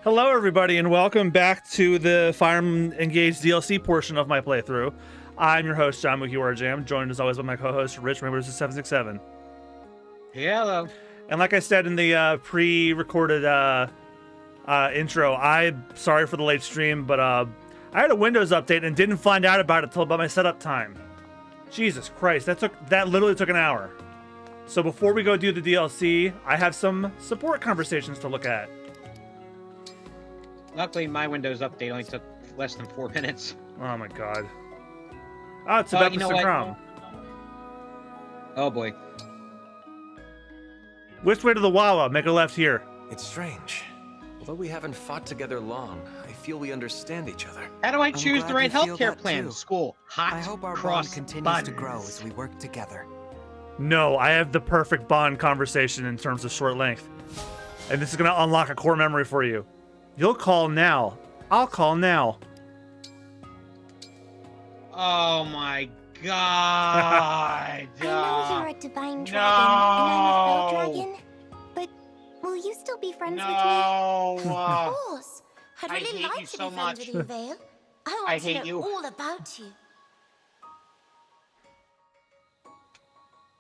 Hello, everybody, and welcome back to the Fire Engaged DLC portion of my playthrough. I'm your host, John MugiwaraJM, joined as always by my co-host, Rich Members767. Hello. And like I said in the pre-recorded intro, I'm sorry for the late stream, but I had a Windows update and didn't find out about it till about my setup time. Jesus Christ, that literally took an hour. So before we go do the DLC, I have some support conversations to look at. Luckily, my Windows update only took less than 4 minutes. Oh my god. Oh, it's about Mr. Crom. Oh boy. Which way to the Wawa? Make a left here. It's strange. Although we haven't fought together long, I feel we understand each other. How do I choose the right healthcare plan? Too. School. Hot. I hope our cross bond continues buttons. to grow as we work together. No, I have the perfect bond conversation in terms of short length. And this is going to unlock a core memory for you. You'll call now. I'll call now. Oh my god. I know you're a divine dragon, and I'm a fey dragon, but will you still be friends with me? No. Of course. I'd I really hate you like to so be friends much. with you, Vale. I want I to hate know you. all about you.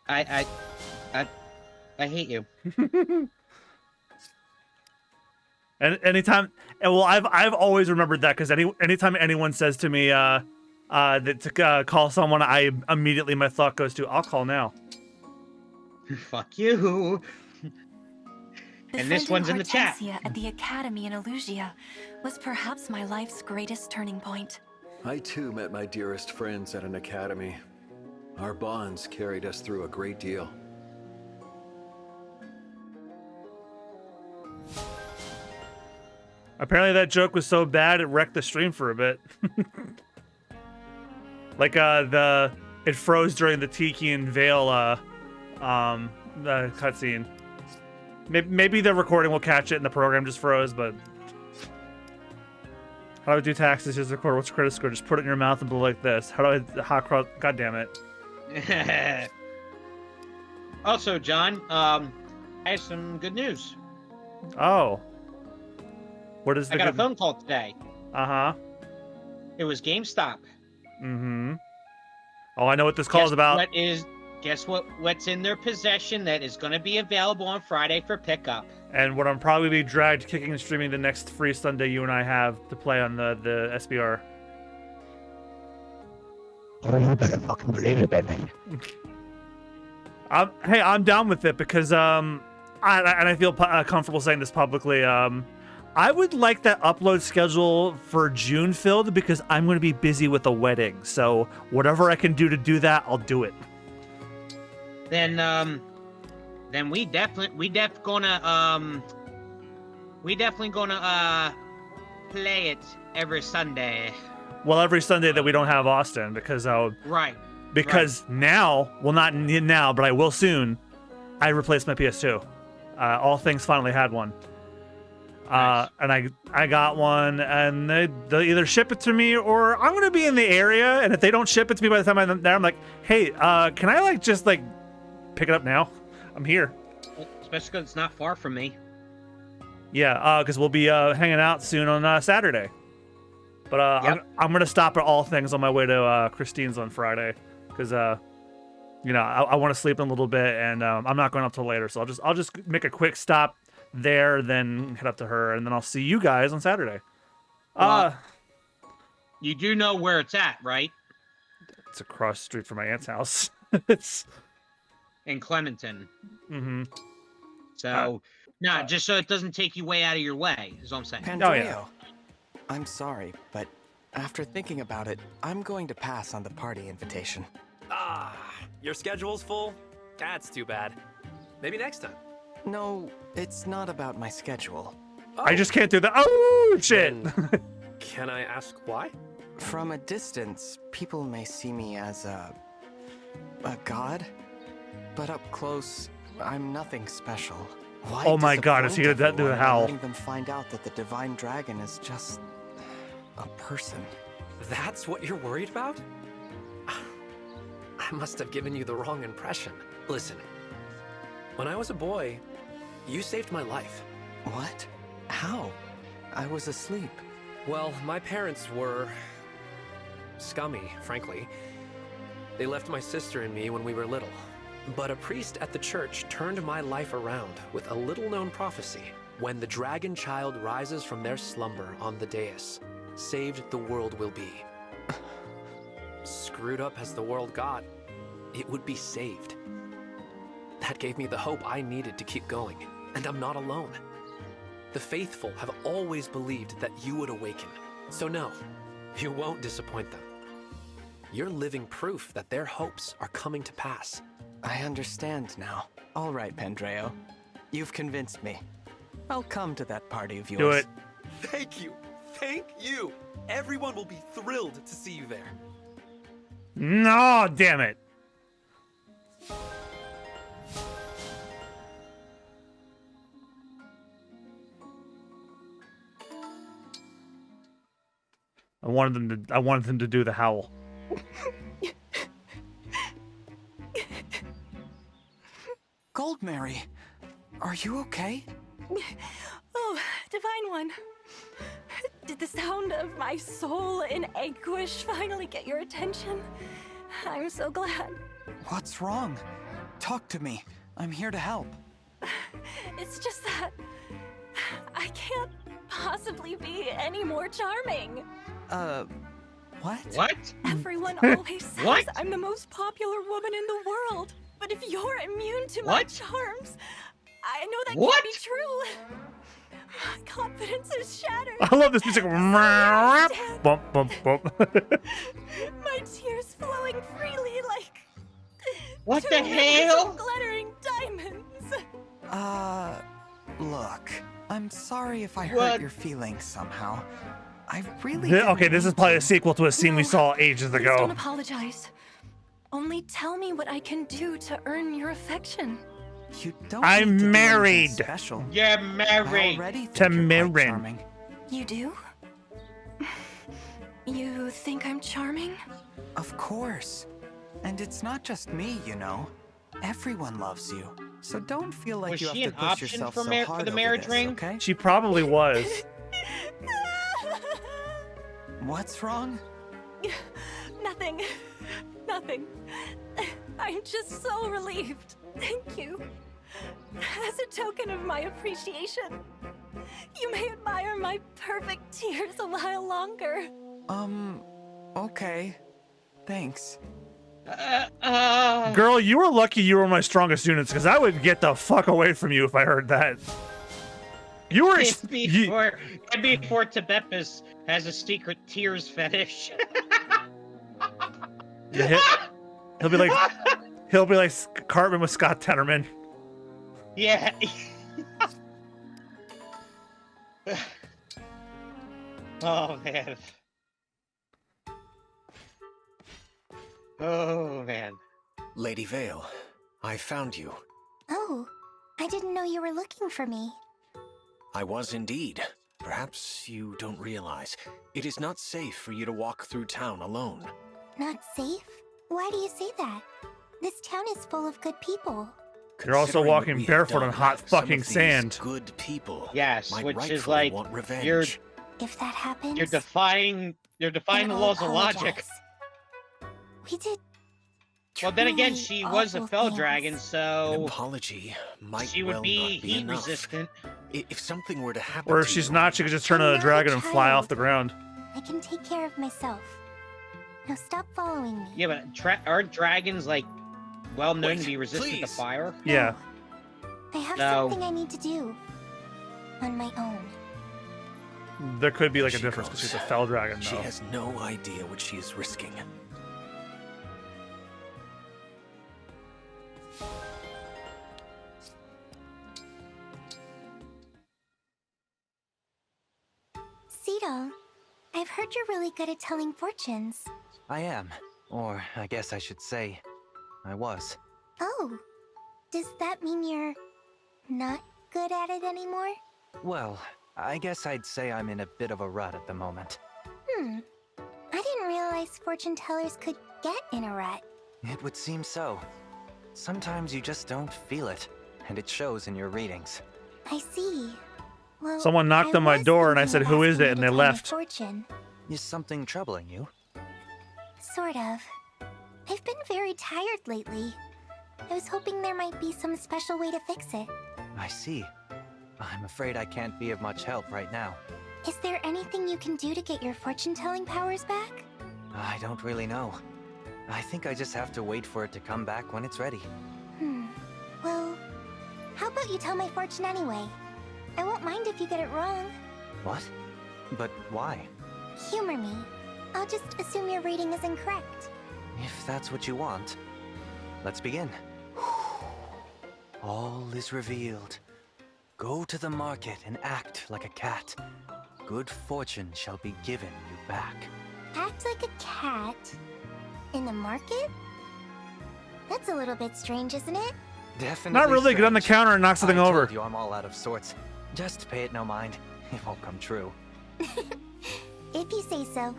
I hate you. And anytime, and well, I've always remembered that because anytime anyone says to me that to call someone, my thought goes to I'll call now. Fuck you. And this one's in the chat. Hortensia at the Academy in Illusia was perhaps my life's greatest turning point. I too met my dearest friends at an academy. Our bonds carried us through a great deal. Apparently that joke was so bad it wrecked the stream for a bit. Like it froze during the Tiki and Vale the cutscene. Maybe the recording will catch it and the program just froze, but how do I do taxes? Just record what's credit score? Just put it in your mouth and blow like this. How do I hot cross? God damn it. Also, John, I have some good news. Oh. What is the I got a good... phone call today. Uh-huh. It was GameStop. Mm-hmm. Oh, I know what this call is about. Guess what's in their possession that is going to be available on Friday for pickup. And what I'm probably be dragged kicking and streaming the next free Sunday you and I have to play on the SBR. Oh, you better fucking believe it, baby. Hey, I'm down with it because I feel comfortable saying this publicly. I would like that upload schedule for June filled because I'm going to be busy with a wedding. So whatever I can do to do that, I'll do it. Then we definitely gonna play it every Sunday. Well, every Sunday that we don't have Austin because Right. Now, well, not now, but I will soon. I replaced my PS2. All things finally had one. Nice. And I got one, and they'll either ship it to me or I'm gonna be in the area. And if they don't ship it to me by the time I'm there, I'm like, hey, can I just pick it up now? I'm here. Especially because it's not far from me. Yeah, because we'll be hanging out soon on Saturday. But Yep. I'm gonna stop at All Things on my way to Christine's on Friday, because I want to sleep in a little bit, and I'm not going up till later. So I'll just make a quick stop there, then head up to her, and then I'll see you guys on Saturday. You do know where it's at, right? It's across the street from my aunt's house. It's In Clementon. mm-hmm. So, just so it doesn't take you way out of your way, is all I'm saying. Pandreo, I'm sorry, but after thinking about it, I'm going to pass on the party invitation. Your schedule's full? That's too bad. Maybe next time. No, it's not about my schedule. I just can't do that. Oh shit! Then can I ask why? From a distance, people may see me as a god, but up close, I'm nothing special. Why Oh my God, is he gonna disappoint do the everyone howl? letting them find out that the divine dragon is just a person? That's what you're worried about? I must have given you the wrong impression. Listen, when I was a boy, you saved my life. What? How? I was asleep. Well, my parents were scummy, frankly. They left my sister and me when we were little. But a priest at the church turned my life around with a little-known prophecy. When the dragon child rises from their slumber on the dais, saved the world will be. Screwed up as the world got, it would be saved. That gave me the hope I needed to keep going, and I'm not alone. The faithful have always believed that you would awaken. So no, you won't disappoint them. You're living proof that their hopes are coming to pass. I understand now. All right, Pandreo. You've convinced me. I'll come to that party of yours. Do it. Thank you. Thank you. Everyone will be thrilled to see you there. No, damn it. I wanted them to do the howl. Goldmary, are you okay? Oh, Divine One. Did the sound of my soul in anguish finally get your attention? I'm so glad. What's wrong? Talk to me. I'm here to help. It's just that I can't possibly be any more charming. What? What? Everyone always says What? I'm the most popular woman in the world. But if you're immune to my What? charms, I know that What? can't be true. My confidence is shattered. I love this music. Bump, bump, bump. My tears flowing freely like What two the rivers hell? of glittering diamonds. Look. I'm sorry if I hurt What? your feelings somehow. I really Okay, didn't this is mean probably to. a sequel to a scene we No, saw ages Please don't ago. apologize. Only tell me what I can do to earn your affection. You don't I'm need to do anything married. special. You're I married. already think To you're quite Mirren. charming. You do? You think I'm charming? Of course. And it's not just me, you know. Everyone loves you. So don't feel like Was you have she to an push option yourself for so for hard the over marriage this, ring? okay? She probably was. What's wrong? Nothing. Nothing. I'm just so relieved. Thank you. As a token of my appreciation, you may admire my perfect tears a while longer. Okay. Thanks. Girl, you were lucky you were my strongest units, because I would get the fuck away from you if I heard that. You were... It's before Tebepis has a secret tears fetish. Yeah, he'll be like Cartman with Scott Tenorman. Yeah. Oh man. Oh man. Lady Vale, I found you. Oh, I didn't know you were looking for me. I was indeed. Perhaps you don't realize. It is not safe for you to walk through town alone. Not safe? Why do you say that? This town is full of good people. You're also Considering what walking we have barefoot done, on hot some fucking of these sand. Good people. Yes, might which is rightfully like want revenge. you're If that happens, you're defying then the I'll laws of logic. apologize. We did. Well, then again, truly she was a awful fell things. dragon, An so apology might she well would be not be heat enough. resistant. If something were to happen Or to if she's you, not, she could just turn into a I'm not a dragon and fly off child. the ground. I can take care of myself. Now stop following me. Yeah, but aren't dragons like well known to be resistant to please. fire? Yeah. I have No. something I need to do. On my own. There could be like a She difference because goes. she's a fell dragon, She though. has no idea what she is risking. Cito, I've heard you're really good at telling fortunes. I am. Or I guess I should say, I was. Oh, does that mean you're not good at it anymore? Well, I guess I'd say I'm in a bit of a rut at the moment. I didn't realize fortune tellers could get in a rut. It would seem so. Sometimes you just don't feel it, and it shows in your readings. I see. Well, Someone knocked I on my was door and I thinking said, of "Who is asking it?" you and to they tell my left. Fortune. Is something troubling you? Sort of. I've been very tired lately. I was hoping there might be some special way to fix it. I see. I'm afraid I can't be of much help right now. Is there anything you can do to get your fortune-telling powers back? I don't really know. I think I just have to wait for it to come back when it's ready. Well, how about you tell my fortune anyway? I won't mind if you get it wrong. What? But why? Humor me. I'll just assume your reading is incorrect. If that's what you want. Let's begin. All is revealed. Go to the market and act like a cat. Good fortune shall be given you back. Act like a cat? In the market? That's a little bit strange, isn't it? Definitely. Not really. Get on the strange. counter and knock something I over. told you I'm all out of sorts. Just pay it no mind. It won't come true. If you say so.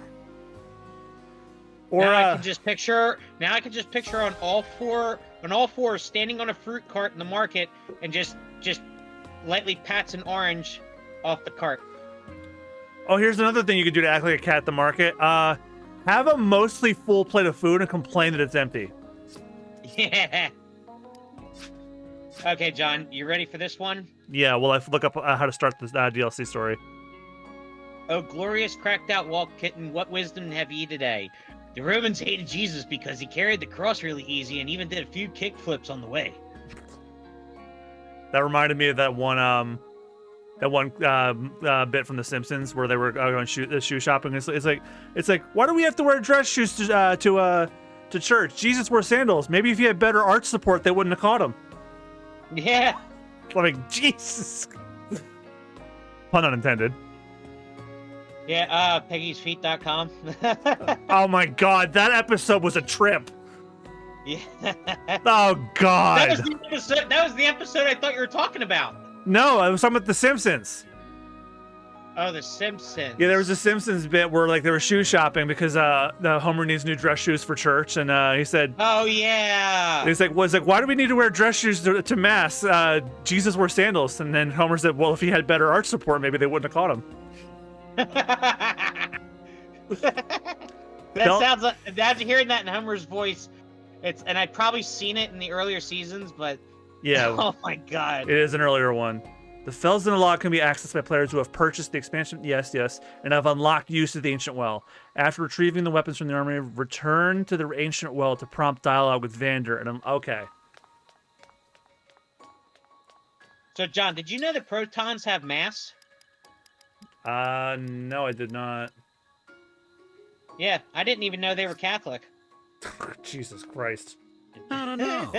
Or now I can just picture. Now I can just picture on all fours, standing on a fruit cart in the market, and just lightly pats an orange off the cart. oh, here's another thing you could do to act like a cat at the market. Have a mostly full plate of food and complain that it's empty. Yeah. Okay, John, you ready for this one? Yeah, well, I look up how to start this DLC story. Oh, glorious cracked out wall kitten, what wisdom have ye today? The Romans hated Jesus because he carried the cross really easy and even did a few kick flips on the way. That reminded me of that one bit from The Simpsons where they were going shoe shopping. It's like, why do we have to wear dress shoes to church? Jesus wore sandals. Maybe if he had better arch support, they wouldn't have caught him. Yeah. Like, Jesus. Pun unintended. Yeah, Peggy'sFeet.com. Oh my God, that episode was a trip. Yeah. Oh God. That was the episode I thought you were talking about. No, I was talking about The Simpsons. Oh, The Simpsons. Yeah, there was a Simpsons bit where like they were shoe shopping because the Homer needs new dress shoes for church, and he said, "Oh yeah." He's like, why do we need to wear dress shoes to mass? Jesus wore sandals, and then Homer said, well, if he had better arch support, maybe they wouldn't have caught him. Sounds like, after hearing that in Homer's voice, and I'd probably seen it in the earlier seasons, but yeah. Oh my God. It is an earlier one. The Xenologue can be accessed by players who have purchased the expansion, yes, and have unlocked use of the Ancient Well. After retrieving the weapons from the armory, return to the Ancient Well to prompt dialogue with Vander. And okay. So, John, did you know that protons have mass? No, I did not. Yeah, I didn't even know they were Catholic. Jesus Christ. I don't know.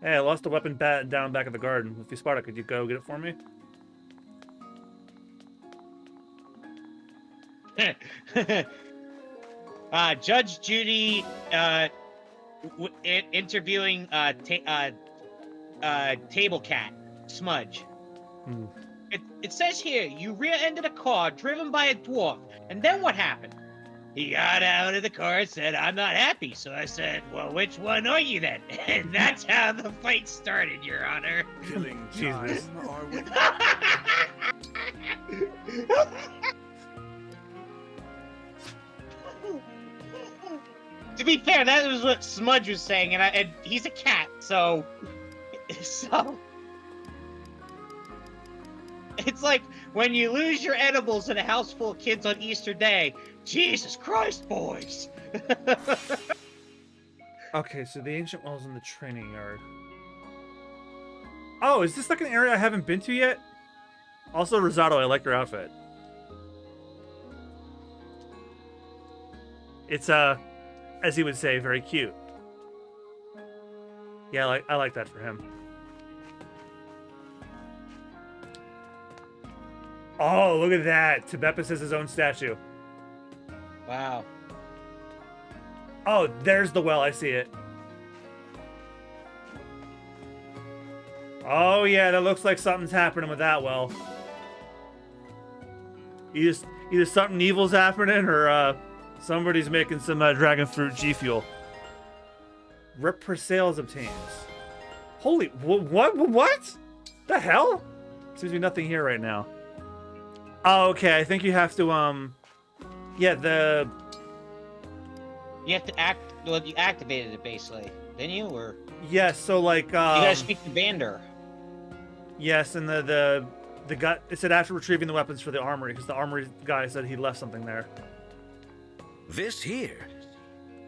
Hey, I lost a weapon down back of the garden. If you spot it, could you go get it for me? Judge Judy interviewing Table Cat Smudge. It says here you rear-ended a car driven by a dwarf, and then what happened? He got out of the car and said, "I'm not happy." So I said, "Well, which one are you then?" And that's how the fight started, Your Honor. Killing Jesus. time, are we? To be fair, that was what Smudge was saying, and he's a cat, so it's like when you lose your edibles in a house full of kids on Easter Day. Jesus Christ, boys! Okay, so the Ancient Well's in the training yard. Oh, is this like an area I haven't been to yet? Also, Rosado, I like your outfit. It's, as he would say, very cute. Yeah, I like that for him. Oh, look at that! Tebepis has his own statue. Wow. Oh, there's the well. I see it. Oh, yeah, that looks like something's happening with that well. Either something evil's happening or somebody's making some dragon fruit G Fuel. Represales obtains. Holy, what? The hell? Seems to be nothing here right now. Oh, okay. I think you have to yeah, You have to act. Well, you activated it basically, didn't you? Or yes. So like you gotta speak to Vander. yes, and the guy, it said after retrieving the weapons for the armory, because the armory guy said he left something there. This here.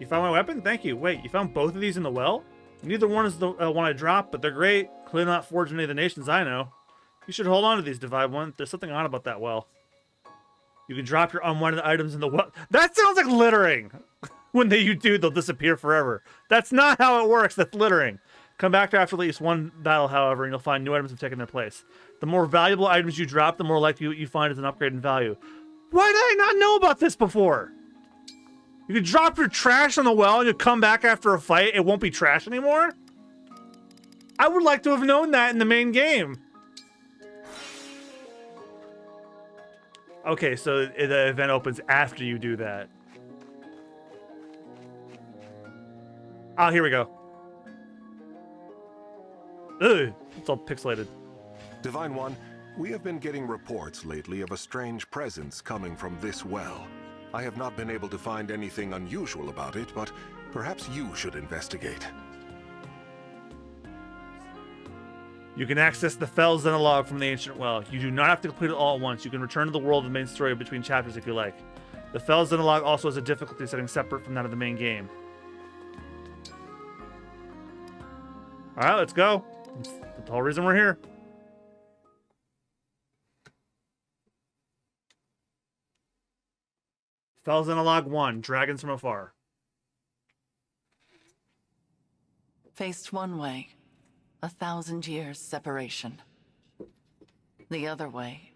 You found my weapon? Thank you. Wait, you found both of these in the well? Neither one is the one I dropped, but they're great. Clearly not forged in any of the nations I know. You should hold on to these, Divide One. There's something odd about that well. You can drop your unwanted items in the well. That sounds like littering! When you do, they'll disappear forever. That's not how it works. That's littering. Come back after at least one battle, however, and you'll find new items have taken their place. The more valuable items you drop, the more likely what you find is an upgrade in value. Why did I not know about this before? You can drop your trash on the well and you'll come back after a fight. It won't be trash anymore? I would like to have known that in the main game. Okay, so the event opens after you do that. Oh, here we go. Ugh, it's all pixelated. Divine One, we have been getting reports lately of a strange presence coming from this well. I have not been able to find anything unusual about it, but perhaps you should investigate. You can access the Fel Xenologue from the ancient well. You do not have to complete it all at once. You can return to the world of the main story between chapters if you like. The Fel Xenologue also has a difficulty setting separate from that of the main game. Alright, let's go. That's the whole reason we're here. Fel Xenologue 1, Dragons from Afar. Faced one way, 1,000 years separation. The other way,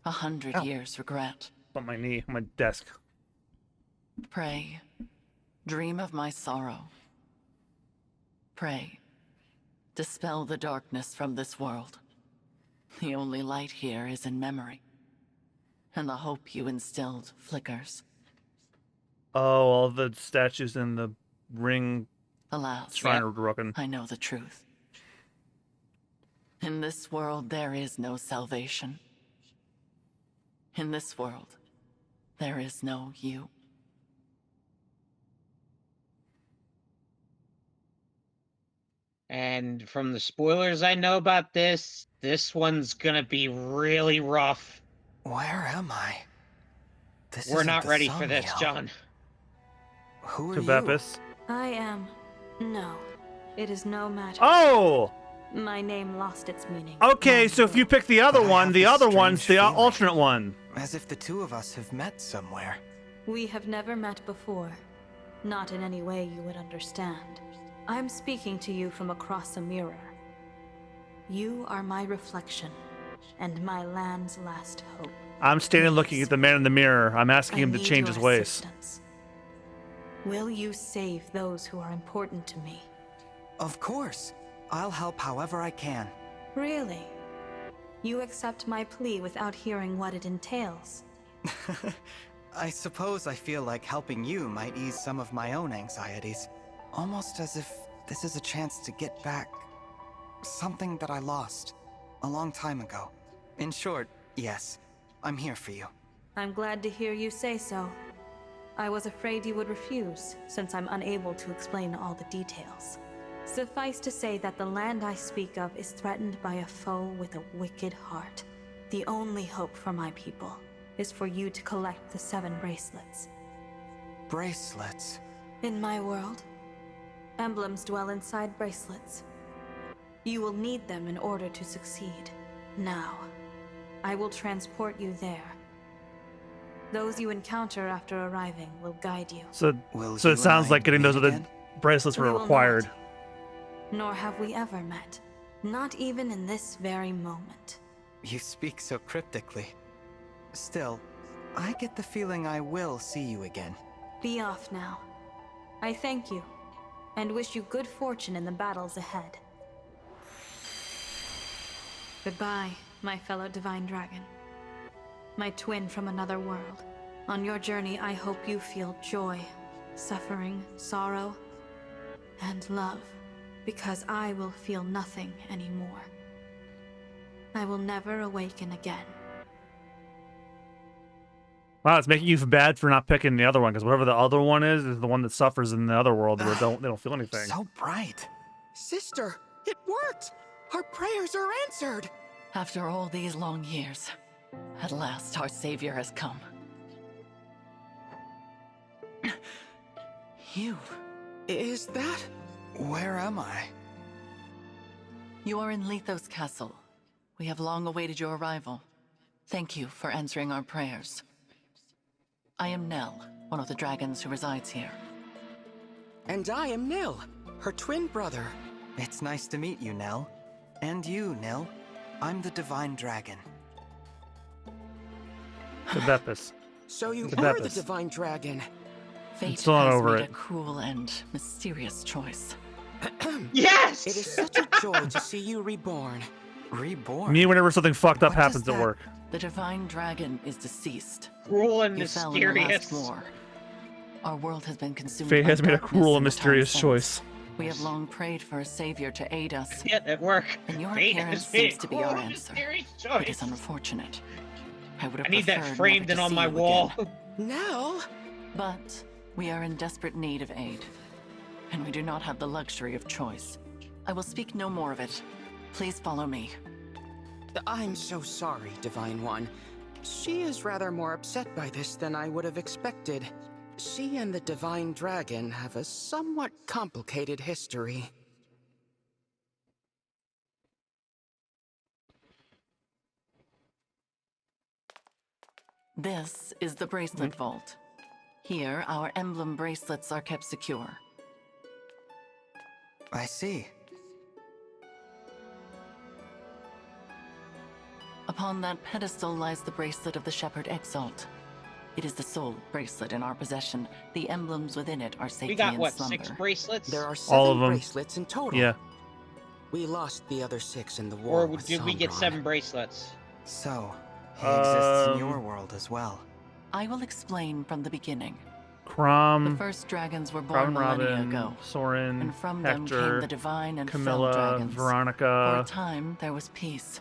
100 years regret. On my knee, on my desk. Pray, dream of my sorrow. Pray, dispel the darkness from this world. The only light here is in memory. And the hope you instilled flickers. Oh, all the statues in the ring Alas, shrine are broken. I know the truth. In this world, there is no salvation. In this world, there is no you. And from the spoilers I know about this one's gonna be really rough. Where am I? We're not ready for this, John. Who are Kabepis. I am. No, it is no matter. Oh! My name lost its meaning. Okay, so if you pick the other one, the other one's the alternate one. As if the two of us have met somewhere. We have never met before. Not in any way you would understand. I'm speaking to you from across a mirror. You are my reflection, and my land's last hope. I'm standing looking at the man in the mirror. I'm asking him to change his ways. Assistance. Will you save those who are important to me? Of course. I'll help however I can. Really? You accept my plea without hearing what it entails? I suppose I feel like helping you might ease some of my own anxieties. Almost as if this is a chance to get back something that I lost a long time ago. In short, yes, I'm here for you. I'm glad to hear you say so. I was afraid you would refuse, since I'm unable to explain all the details. Suffice to say that the land I speak of is threatened by a foe with a wicked heart. The only hope for my people is for you to collect the 7 bracelets. Bracelets? In my world, emblems dwell inside bracelets. You will need them in order to succeed. Now, I will transport you there. Those you encounter after arriving will guide you. So it sounds like getting those other bracelets were required. Not. Nor have we ever met. Not even in this very moment. You speak so cryptically. Still, I get the feeling I will see you again. Be off now. I thank you, and wish you good fortune in the battles ahead. Goodbye, my fellow Divine Dragon. My twin from another world. On your journey, I hope you feel joy, suffering, sorrow, and love. Because I will feel nothing anymore. I will never awaken again. Wow, it's making you feel bad for not picking the other one, because whatever the other one is the one that suffers in the other world where they don't feel anything. So bright. Sister, it worked! Our prayers are answered! After all these long years, at last our savior has come. You. Is that? Where am I? You are in Lethos Castle. We have long awaited your arrival. Thank you for answering our prayers. I am Nell, one of the dragons who resides here. And I am Nil, her twin brother. It's nice to meet you, Nell. And you, Nil. I'm the Divine Dragon. The Bepis. So you The are the Bepis. Divine Dragon. Fate still not has over made it. a cruel and mysterious choice. Yes! It is such a joy to see you reborn. Reborn? Me whenever something fucked up What does happens at that- work. The Divine Dragon is deceased. Cruel and You fell in the last mysterious. war. Our world has been consumed Fate by has made a darkness cruel and in the time mysterious since. choice. We have long prayed for a savior to aid us, Yeah, at work. and your Fate appearance has made seems a to be our cruel and answer. mysterious It is choice. unfortunate. I would have I need that preferred framed never in to on see my you wall. again. Nell? But we are in desperate need of aid, and we do not have the luxury of choice. I will speak no more of it. Please follow me. I'm so sorry, Divine One. She is rather more upset by this than I would have expected. She and the Divine Dragon have a somewhat complicated history. This is the bracelet vault. Here, our emblem bracelets are kept secure. I see. Upon that pedestal lies the bracelet of the Shepherd Exalt. It is the sole bracelet in our possession. The emblems within it are safely We got in what, slumber. 6 bracelets? There are All of 7 them. bracelets in total. Yeah. We lost the other 6 in the war Or with did we get Sombron. 7 bracelets? So, he exists in Um, your world as well. I will explain from the beginning. The Crom, first dragons were born Robin, millennia Robin, ago, Soren, and from them came Hector, the divine and fell Camilla, dragons. For a Veronica. time, there was peace,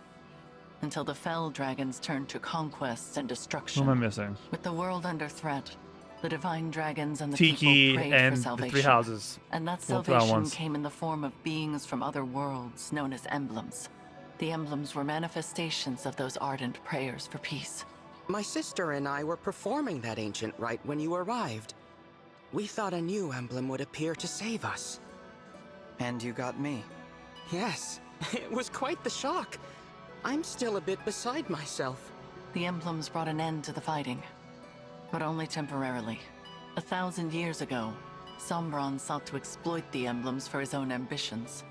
until the fell dragons turned to conquest and Who destruction. am I missing? With the world under threat, the divine dragons and the Tiki people prayed and for the salvation. 3 houses. And that Well, brown salvation ones. came in the form of beings from other worlds known as emblems. The emblems were manifestations of those ardent prayers for peace. My sister and I were performing that ancient rite when you arrived. We thought a new emblem would appear to save us. And you got me. Yes, it was quite the shock. I'm still a bit beside myself. The emblems brought an end to the fighting, but only temporarily. 1,000 years ago, Sombron sought to exploit the emblems for his own ambitions.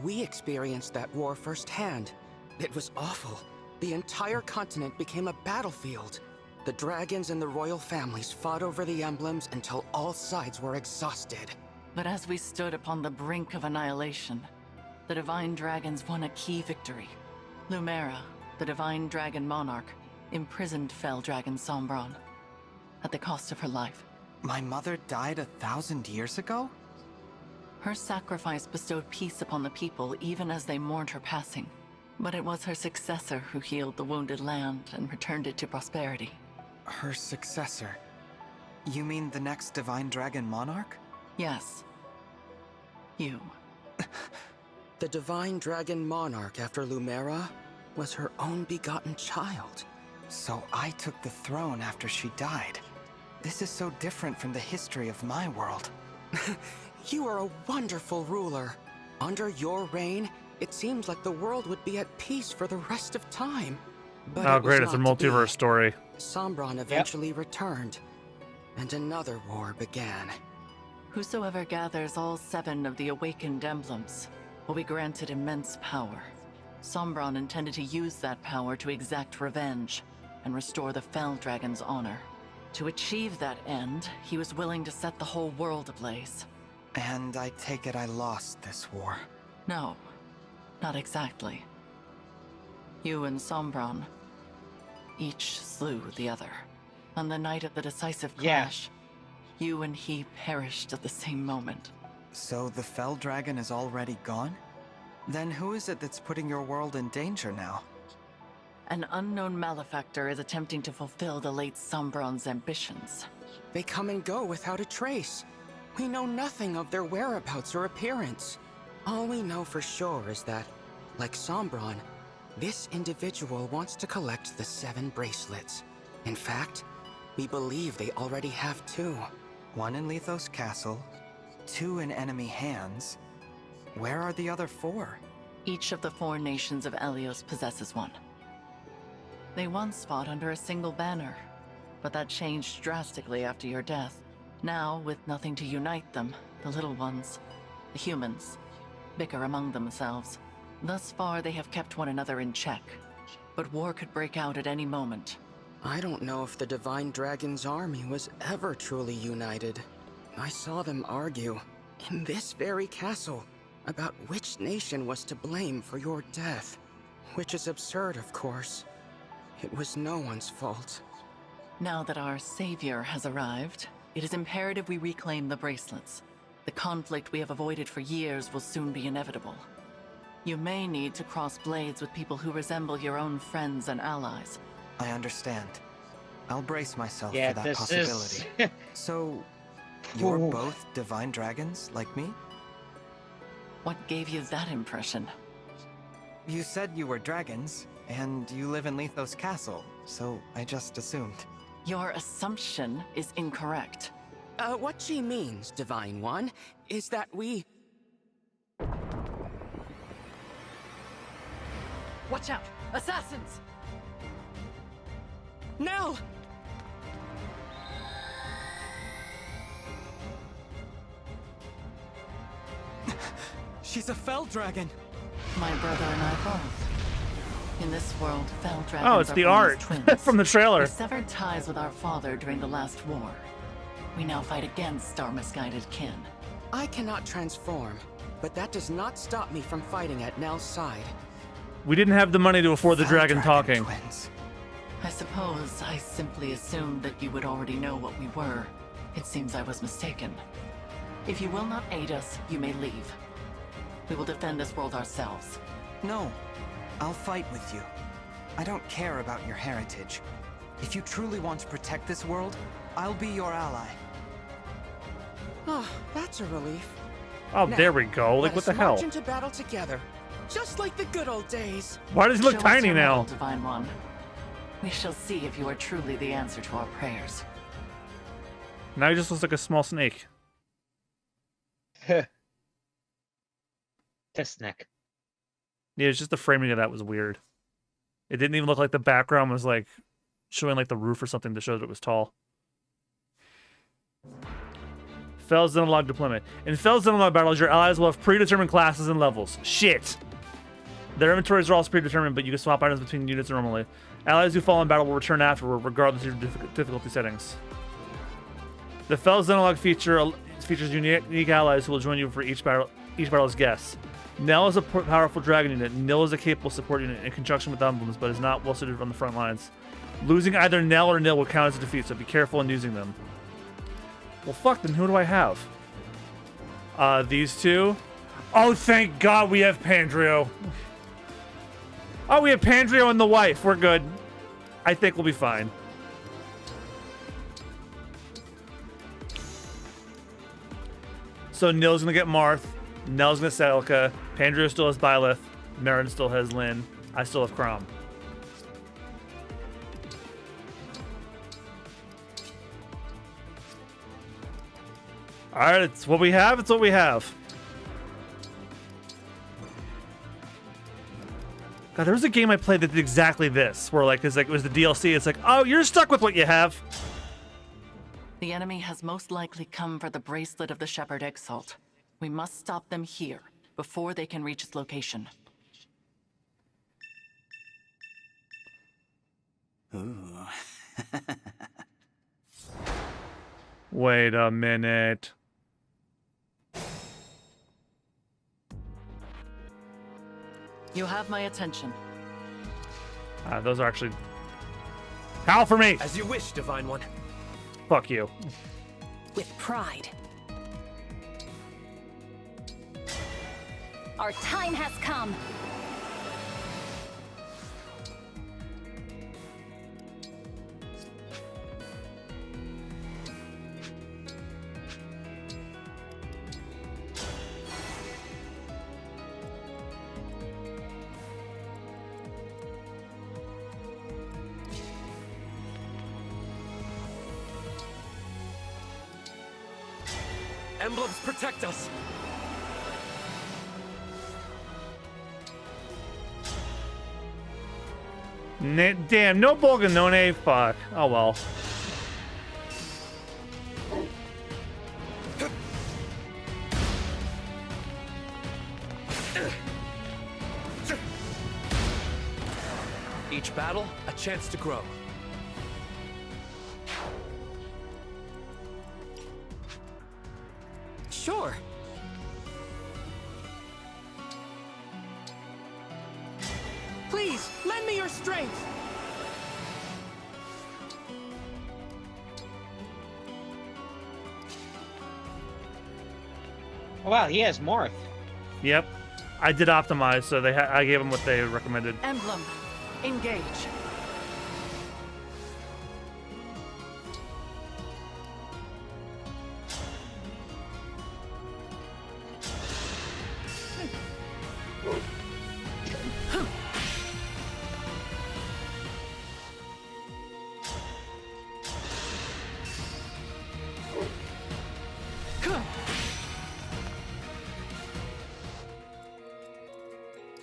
We experienced that war firsthand. It was awful. The entire continent became a battlefield. The dragons and the royal families fought over the emblems until all sides were exhausted. But as we stood upon the brink of annihilation, the divine dragons won a key victory. Lumera, the divine dragon monarch, imprisoned fell dragon Sombron at the cost of her life. My mother died 1,000 years ago? Her sacrifice bestowed peace upon the people even as they mourned her passing. But it was her successor who healed the wounded land and returned it to prosperity. Her successor? You mean the next Divine Dragon Monarch? Yes. You. The Divine Dragon Monarch after Lumera was her own begotten child. So I took the throne after she died. This is so different from the history of my world. You are a wonderful ruler. Under your reign, it seems like the world would be at peace for the rest of time. But Oh, it was great, it's a not to be. multiverse story. Sombron eventually returned, and another war began. Whosoever gathers all 7 of the awakened emblems will be granted immense power. Sombron intended to use that power to exact revenge and restore the Fell Dragon's honor. To achieve that end, he was willing to set the whole world ablaze. And I take it I lost this war. No, not exactly. You and Sombron each slew the other. On the night of the decisive clash, you and he perished at the same moment. So the Fell Dragon is already gone? Then who is it that's putting your world in danger now? An unknown malefactor is attempting to fulfill the late Sombron's ambitions. They come and go without a trace. We know nothing of their whereabouts or appearance. All we know for sure is that, like Sombron, this individual wants to collect the 7 bracelets. In fact, we believe they already have 2. 1 in Lethos Castle, 2 in enemy hands. Where are the other 4? Each of the 4 nations of Elyos possesses one. They once fought under a single banner, but that changed drastically after your death. Now, with nothing to unite them, the little ones, the humans, bicker among themselves. Thus far, they have kept one another in check, but war could break out at any moment. I don't know if the Divine Dragon's army was ever truly united. I saw them argue, in this very castle, about which nation was to blame for your death. Which is absurd, of course. It was no one's fault. Now that our savior has arrived, it is imperative we reclaim the bracelets. The conflict we have avoided for years will soon be inevitable. You may need to cross blades with people who resemble your own friends and allies. I understand. I'll brace myself Yeah, for that this possibility. is... So, you're both divine dragons, like me? What gave you that impression? You said you were dragons, and you live in Lethos Castle, so I just assumed. Your assumption is incorrect. What she means, Divine One, is that we... Watch out! Assassins! Nell! She's a fell dragon! My brother and I both. In this world, fell dragons Oh, it's are the born as art twins. from the trailer. We severed ties with our father during the last war. We now fight against our misguided kin. I cannot transform, but that does not stop me from fighting at Nell's side. We didn't have the money to afford the dragon talking. Twins. I suppose I simply assumed that you would already know what we were. It seems I was mistaken. If you will not aid us, you may leave. We will defend this world ourselves. No, I'll fight with you. I don't care about your heritage. If you truly want to protect this world, I'll be your ally. Oh, that's a relief. Oh, Now, there we go. Like, let what us the hell? march into battle together, just like the good old days. Why does he look Show us tiny your now? will, Divine One. We shall see if you are truly the answer to our prayers. Now he just looks like a small snake. Test neck. Yeah, it's just the framing of that was weird. It didn't even look like the background was like showing like the roof or something to show that it was tall. Fel Xenologue deployment. In Fel Xenologue battles, your allies will have predetermined classes and levels. Shit! Their inventories are also predetermined, but you can swap items between units normally. Allies who fall in battle will return afterward, regardless of your difficulty settings. The Fel Xenologue features unique allies who will join you for each battle as guests. Nell is a powerful dragon unit. Nil is a capable support unit in conjunction with emblems, but is not well suited on the front lines. Losing either Nell or Nil will count as a defeat, so be careful in using them. Well, fuck, then who do I have? These two. Oh, thank God we have Pandrio. Oh, we have Pandrio and the wife. We're good. I think we'll be fine. So Nil's gonna get Marth. Nell's gonna Celica. Pandrio still has Byleth. Marin still has Lyn. I still have Crom. Alright, it's what we have, it's what we have. God, there was a game I played that did exactly this, where like it was the DLC, it's like, oh, you're stuck with what you have. The enemy has most likely come for the bracelet of the Shepherd Exalt. We must stop them here, before they can reach its location. Ooh. Wait a minute. You have my attention. Those are actually... Howl for me! As you wish, Divine One. Fuck you. With pride. Our time has come. Emblems protect us. Damn, no Bolganone, fuck. Oh well. Each battle, a chance to grow. Sure. Please, lend me your strength. Oh, wow, he has Marth. Yep. I did optimize, so I gave them what they recommended. Emblem, engage.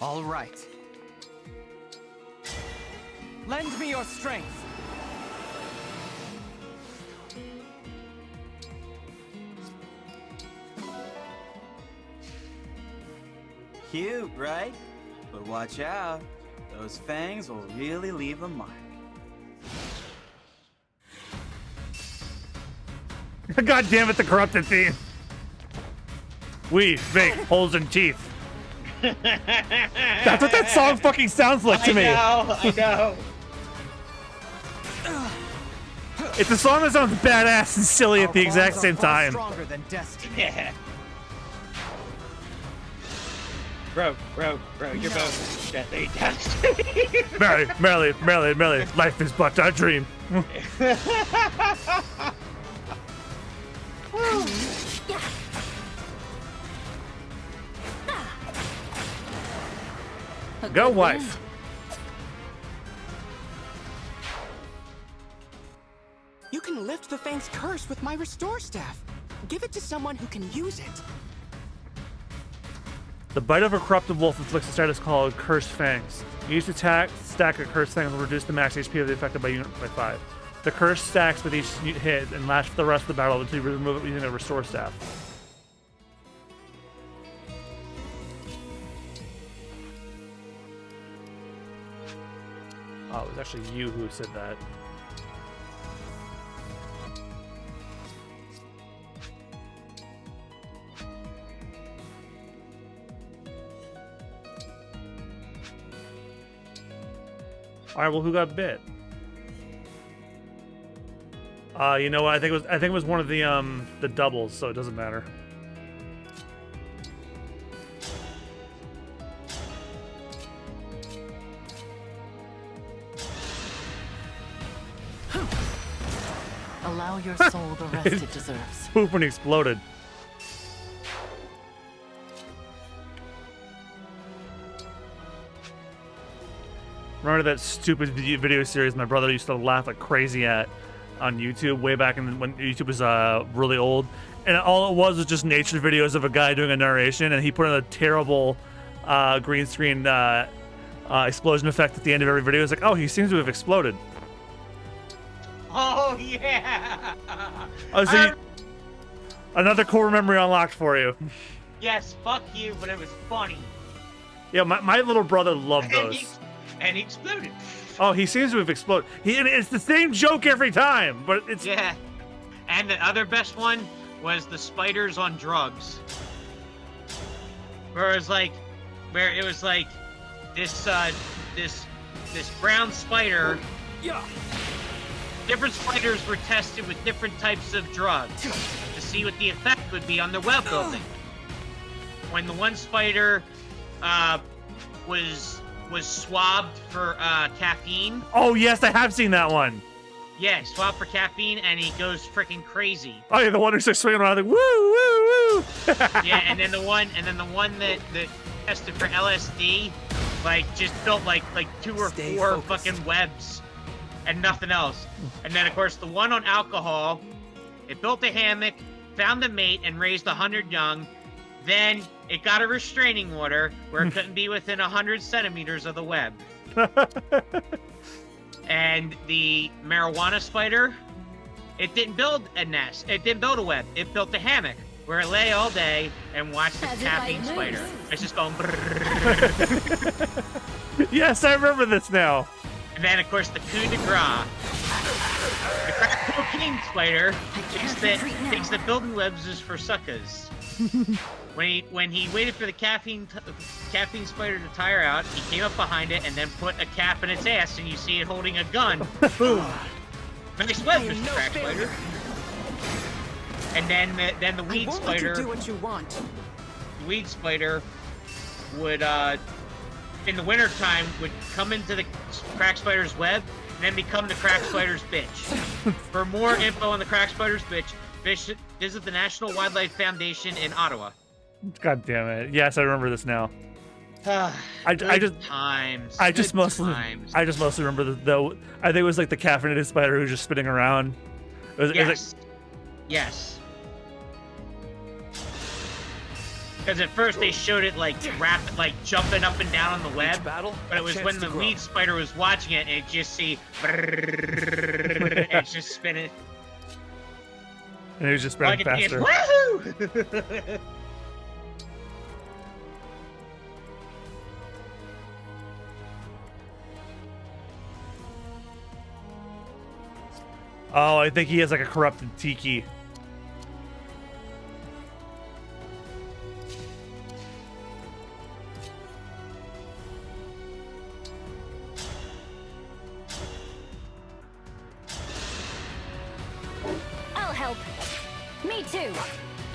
All right. Lend me your strength. Cute, right? But watch out. Those fangs will really leave a mark. God damn it, the corrupted theme. We make holes in teeth. That's what that song fucking sounds like to me. I know. It's a song that sounds badass and silly at the exact same time. Stronger than destiny. Yeah. Bro, you're both deadly destiny. Merrily, life is but a dream. Go, wife. You can lift the Fang's curse with my restore staff. Give it to someone who can use it. The bite of a corrupted wolf inflicts a status called Cursed Fangs. Each attack stack of Cursed Fangs will reduce the max HP of the affected by unit by 5. The curse stacks with each hit and lasts for the rest of the battle until you remove it using a restore staff. Oh, it was actually you who said that. All right, well, who got bit? You know what? I think it was one of the doubles, so it doesn't matter. Allow your soul the rest it deserves. Poop when he exploded. Remember that stupid video series my brother used to laugh like crazy at on YouTube way back when YouTube was really old, and all it was just nature videos of a guy doing a narration, and he put in a terrible green screen explosion effect at the end of every video. It's like, oh, he seems to have exploded. Oh yeah. Oh, so another core memory unlocked for you. Yes, fuck you, but it was funny. Yeah, my little brother loved those. And he exploded. Oh, he seems to have exploded. And it's the same joke every time, but it's... Yeah. And the other best one was the spiders on drugs. Where it was like this brown spider. Yeah. Different spiders were tested with different types of drugs to see what the effect would be on the web building. When the one spider was swabbed for caffeine. Oh yes, I have seen that one. Yeah, swabbed for caffeine, and he goes freaking crazy. Oh yeah, the one who's like swinging around like woo woo woo. Yeah, and then the one that tested for LSD, like just built like 2 or 4 fucking webs, and nothing else. And then of course the one on alcohol, it built a hammock, found a mate and raised 100 young. Then it got a restraining order where it couldn't be within 100 centimeters of the web. And the marijuana spider, it didn't build a nest. It didn't build a web. It built a hammock where it lay all day and watched the caffeine spider. It's just going. Yes, I remember this now. And then, of course, the coup de grace. The crack cocaine spider thinks that building webs is for suckers. When he waited for the caffeine spider to tire out, he came up behind it and then put a cap in its ass, and you see it holding a gun. Boom! Nice web, Mr. Crack Spider. And then the weed spider. Do what you want. The weed spider would in the wintertime would come into the crack spider's web and then become the crack spider's bitch. For more info on the crack spider's bitch, visit the National Wildlife Foundation in Ottawa. God damn it! Yes, I remember this now. I just mostly remember the I think it was like the caffeinated spider who was just spinning around. Yes. Because at first they showed it like jumping up and down on the web, but it was when the weed spider was watching it, and it just see it's just spinning. And it was just spinning faster. Woohoo! Oh, I think he has like a corrupted tiki. I'll help. Me too.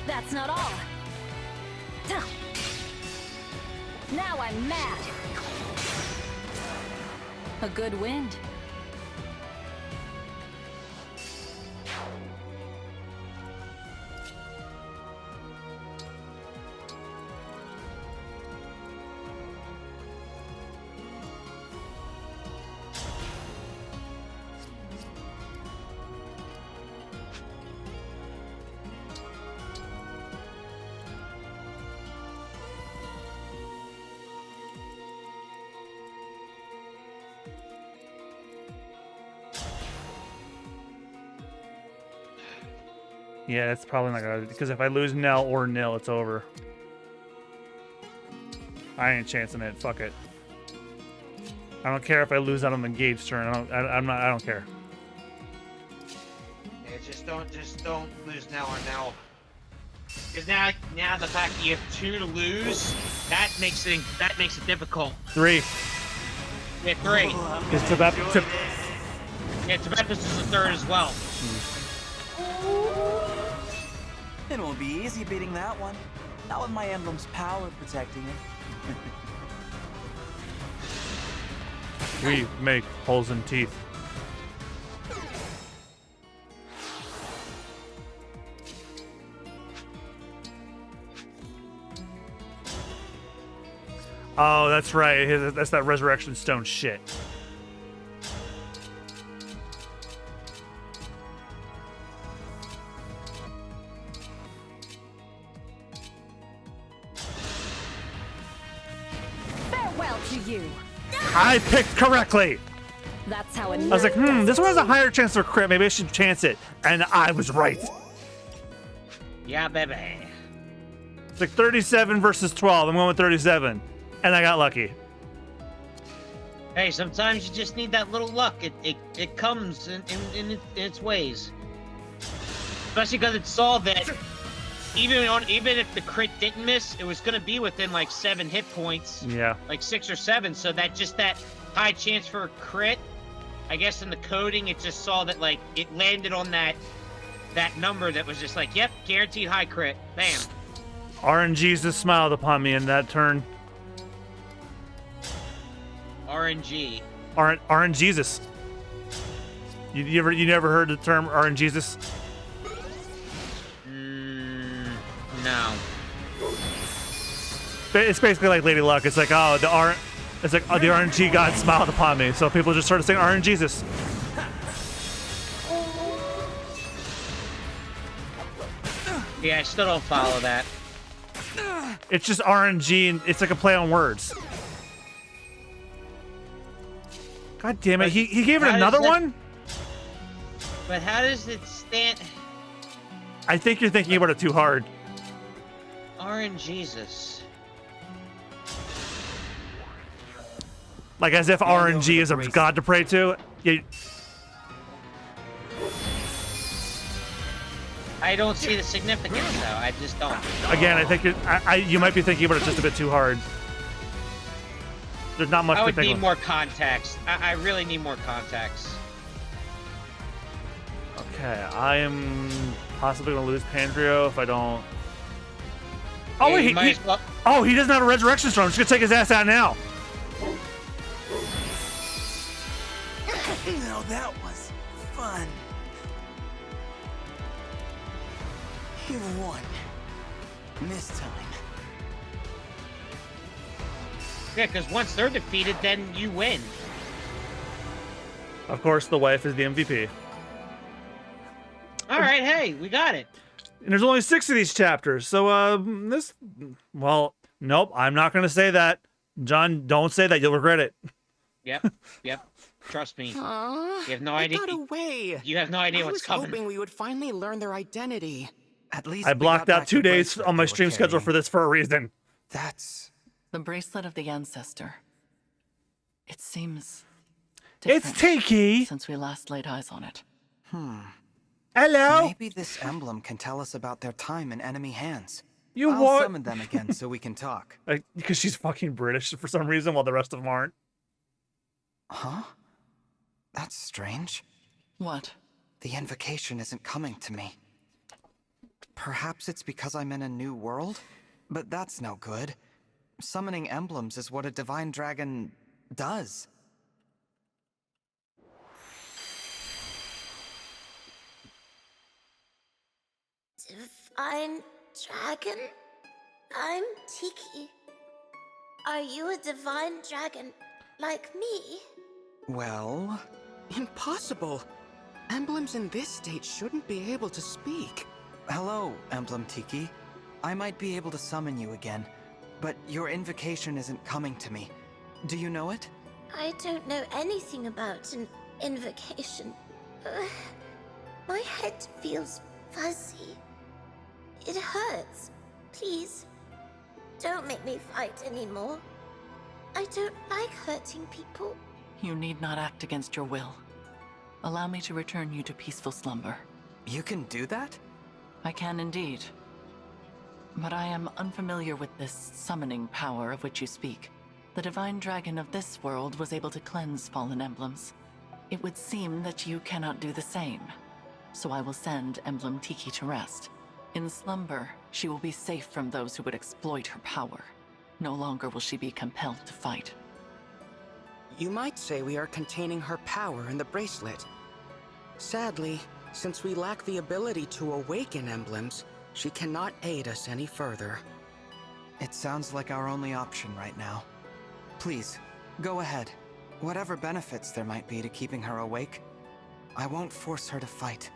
That's not all. Now I'm mad. A good wind. Yeah, it's probably not gonna, because if I lose now or nil, it's over. I ain't chancing it. Fuck it. I don't care if I lose out on the engage turn. I don't care. Yeah, just don't lose now or now. Because now the fact that you have 2 to lose, that makes it difficult. 3. Yeah, 3. Because Tibet is the 3rd as well. It won't be easy beating that one. Not with my emblem's power protecting it. We make holes in teeth. Oh, that's right. That's that resurrection stone shit. Farewell to you. I picked correctly. That's how I was like, this one has a higher chance for crit. Maybe I should chance it. And I was right. Yeah, baby. It's like 37 versus 12. I'm going with 37. And I got lucky. Hey, sometimes you just need that little luck. It comes in its ways. Especially because it saw that even if the crit didn't miss, it was going to be within like 7 hit points. Yeah. Like 6 or 7. So that high chance for a crit, I guess in the coding, it just saw that like it landed on that number that was just like, yep, guaranteed high crit. Bam. RNG's just smiled upon me in that turn. RNG. RNGesus. You never heard the term RNGesus? No. It's basically like Lady Luck. It's like, oh, the RNG god smiled upon me. So people just started saying RNGesus. Yeah, I still don't follow that. It's just RNG, and it's like a play on words. God damn it! He gave it another one. But how does it stand? I think you're thinking about it too hard. Jesus. Like as if RNG is a god to pray to. Yeah. I don't see the significance, though. I just don't. Again, I think you might be thinking about it just a bit too hard. There's not much. I would to think need about. more context. I really need more context. Okay, I am possibly gonna lose Pandrio if I don't. Oh wait, oh, he doesn't have a resurrection storm. I'm just gonna take his ass out now. Now that was fun. You won. This time. Yeah, because once they're defeated, then you win. Of course, the wife is the MVP. All right, hey, we got it. And there's only 6 of these chapters, so well, nope, I'm not gonna say that. John, don't say that. You'll regret it. Yep. Trust me. You have no idea. Got away. You have no idea what's coming. I was hoping we would finally learn their identity. At least I blocked out 2 days on my stream schedule for this for a reason. That's the bracelet of the ancestor. It seems it's Tiki since we last laid eyes on it. Hello. Maybe this emblem can tell us about their time in enemy hands. You I'll what? summon them again so we can talk. Because she's fucking British for some reason, while the rest of them aren't. Huh? That's strange. What? The invocation isn't coming to me. Perhaps it's because I'm in a new world? But that's no good. Summoning emblems is what a divine dragon does. Divine dragon? I'm Tiki. Are you a divine dragon like me? Well... Impossible. Emblems in this state shouldn't be able to speak. Hello, Emblem Tiki. I might be able to summon you again, but your invocation isn't coming to me. Do you know it? I don't know anything about an invocation. My head feels fuzzy. It hurts. Please, don't make me fight anymore. I don't like hurting people. You need not act against your will. Allow me to return you to peaceful slumber. You can do that? I can indeed. But I am unfamiliar with this summoning power of which you speak. The divine dragon of this world was able to cleanse fallen emblems. It would seem that you cannot do the same. So I will send Emblem Tiki to rest. In slumber, she will be safe from those who would exploit her power. No longer will she be compelled to fight. You might say we are containing her power in the bracelet. Sadly, since we lack the ability to awaken emblems, she cannot aid us any further. It sounds like our only option right now. Please, go ahead. Whatever benefits there might be to keeping her awake, I won't force her to fight.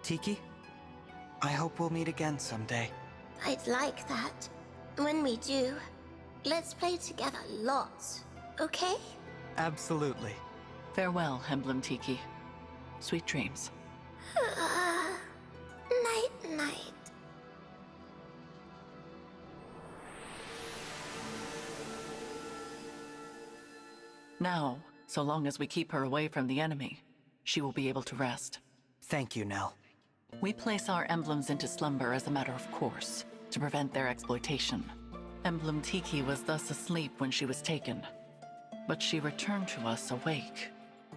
Tiki, I hope we'll meet again someday. I'd like that. When we do, let's play together lots, okay? Absolutely. Farewell, Emblem Tiki. Sweet dreams. Night-night. Now, so long as we keep her away from the enemy, she will be able to rest. Thank you, Nell. We place our emblems into slumber as a matter of course, to prevent their exploitation. Emblem Tiki was thus asleep when she was taken, but she returned to us awake.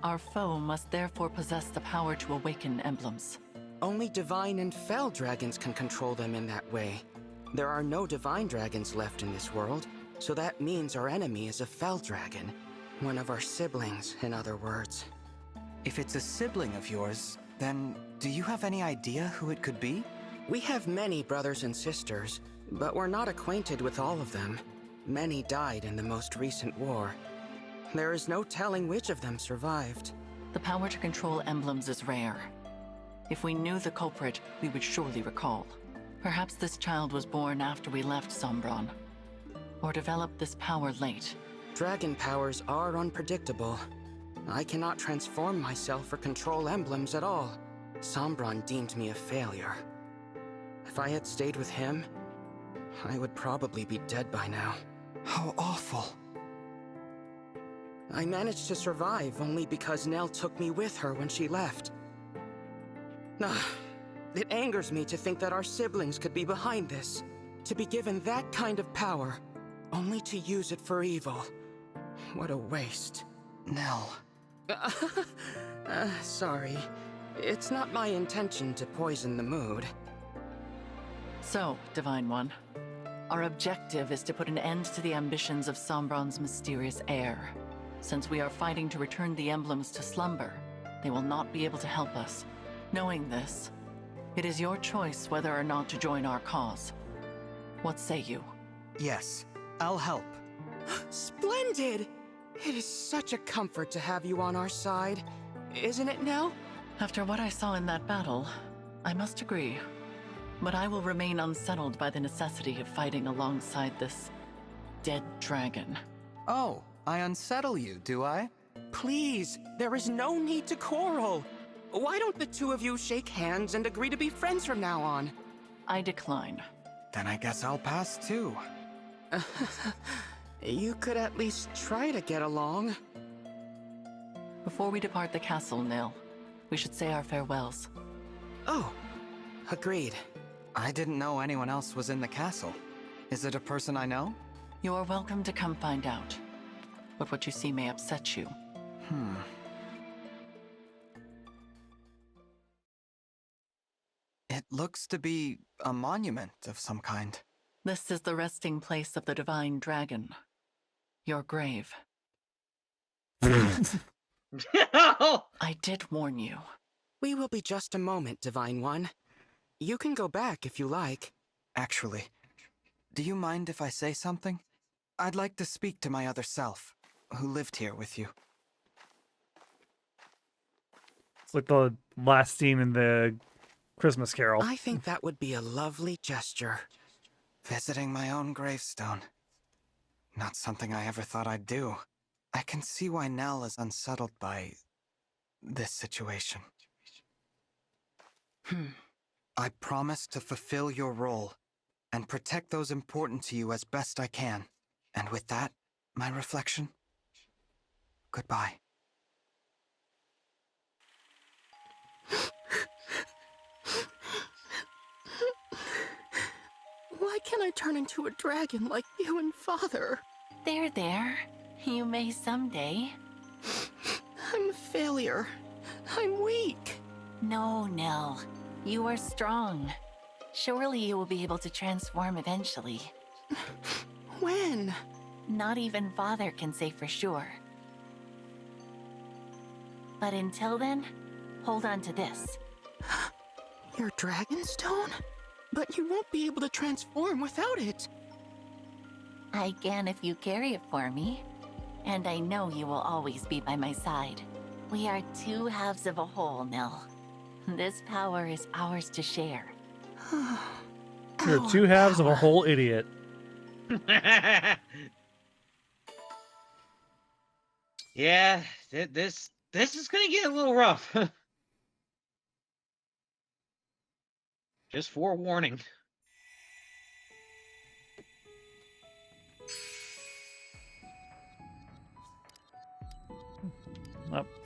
Our foe must therefore possess the power to awaken emblems. Only divine and fell dragons can control them in that way. There are no divine dragons left in this world, so that means our enemy is a fell dragon. One of our siblings, in other words. If it's a sibling of yours, then do you have any idea who it could be? We have many brothers and sisters, but we're not acquainted with all of them. Many died in the most recent war. There is no telling which of them survived. The power to control emblems is rare. If we knew the culprit, we would surely recall. Perhaps this child was born after we left Sombron, or developed this power late. Dragon powers are unpredictable. I cannot transform myself or control emblems at all. Sombron deemed me a failure. If I had stayed with him, I would probably be dead by now. How awful. I managed to survive only because Nell took me with her when she left. It angers me to think that our siblings could be behind this. To be given that kind of power, only to use it for evil. What a waste. Nell. Sorry. It's not my intention to poison the mood. So, Divine One, our objective is to put an end to the ambitions of Sombron's mysterious heir. Since we are fighting to return the emblems to slumber, they will not be able to help us. Knowing this, it is your choice whether or not to join our cause. What say you? Yes, I'll help. Splendid! It is such a comfort to have you on our side. Isn't it, Nell? After what I saw in that battle, I must agree. But I will remain unsettled by the necessity of fighting alongside this dead dragon. Oh, I unsettle you, do I? Please, there is no need to quarrel. Why don't the two of you shake hands and agree to be friends from now on? I decline. Then I guess I'll pass too. You could at least try to get along. Before we depart the castle, Nil, we should say our farewells. Oh, agreed. I didn't know anyone else was in the castle. Is it a person I know? You are welcome to come find out. But what you see may upset you. It looks to be a monument of some kind. This is the resting place of the Divine Dragon. Your grave. I did warn you. We will be just a moment, Divine One. You can go back if you like. Actually, do you mind if I say something? I'd like to speak to my other self, who lived here with you. It's like the last scene in the Christmas Carol. I think that would be a lovely gesture. Visiting my own gravestone. Not something I ever thought I'd do. I can see why Nell is unsettled by this situation. I promise to fulfill your role and protect those important to you as best I can. And with that, my reflection, goodbye. Why can't I turn into a dragon like you and Father? There. You may someday. I'm a failure. I'm weak. No, Nell. You are strong. Surely you will be able to transform eventually. When? Not even Father can say for sure. But until then, hold on to this. Your Dragonstone? But you won't be able to transform without it. I can if you carry it for me. And I know you will always be by my side. We are two halves of a whole, Nell. This power is ours to share. You're two halves of a whole idiot. Yeah, this is gonna get a little rough. Just forewarning.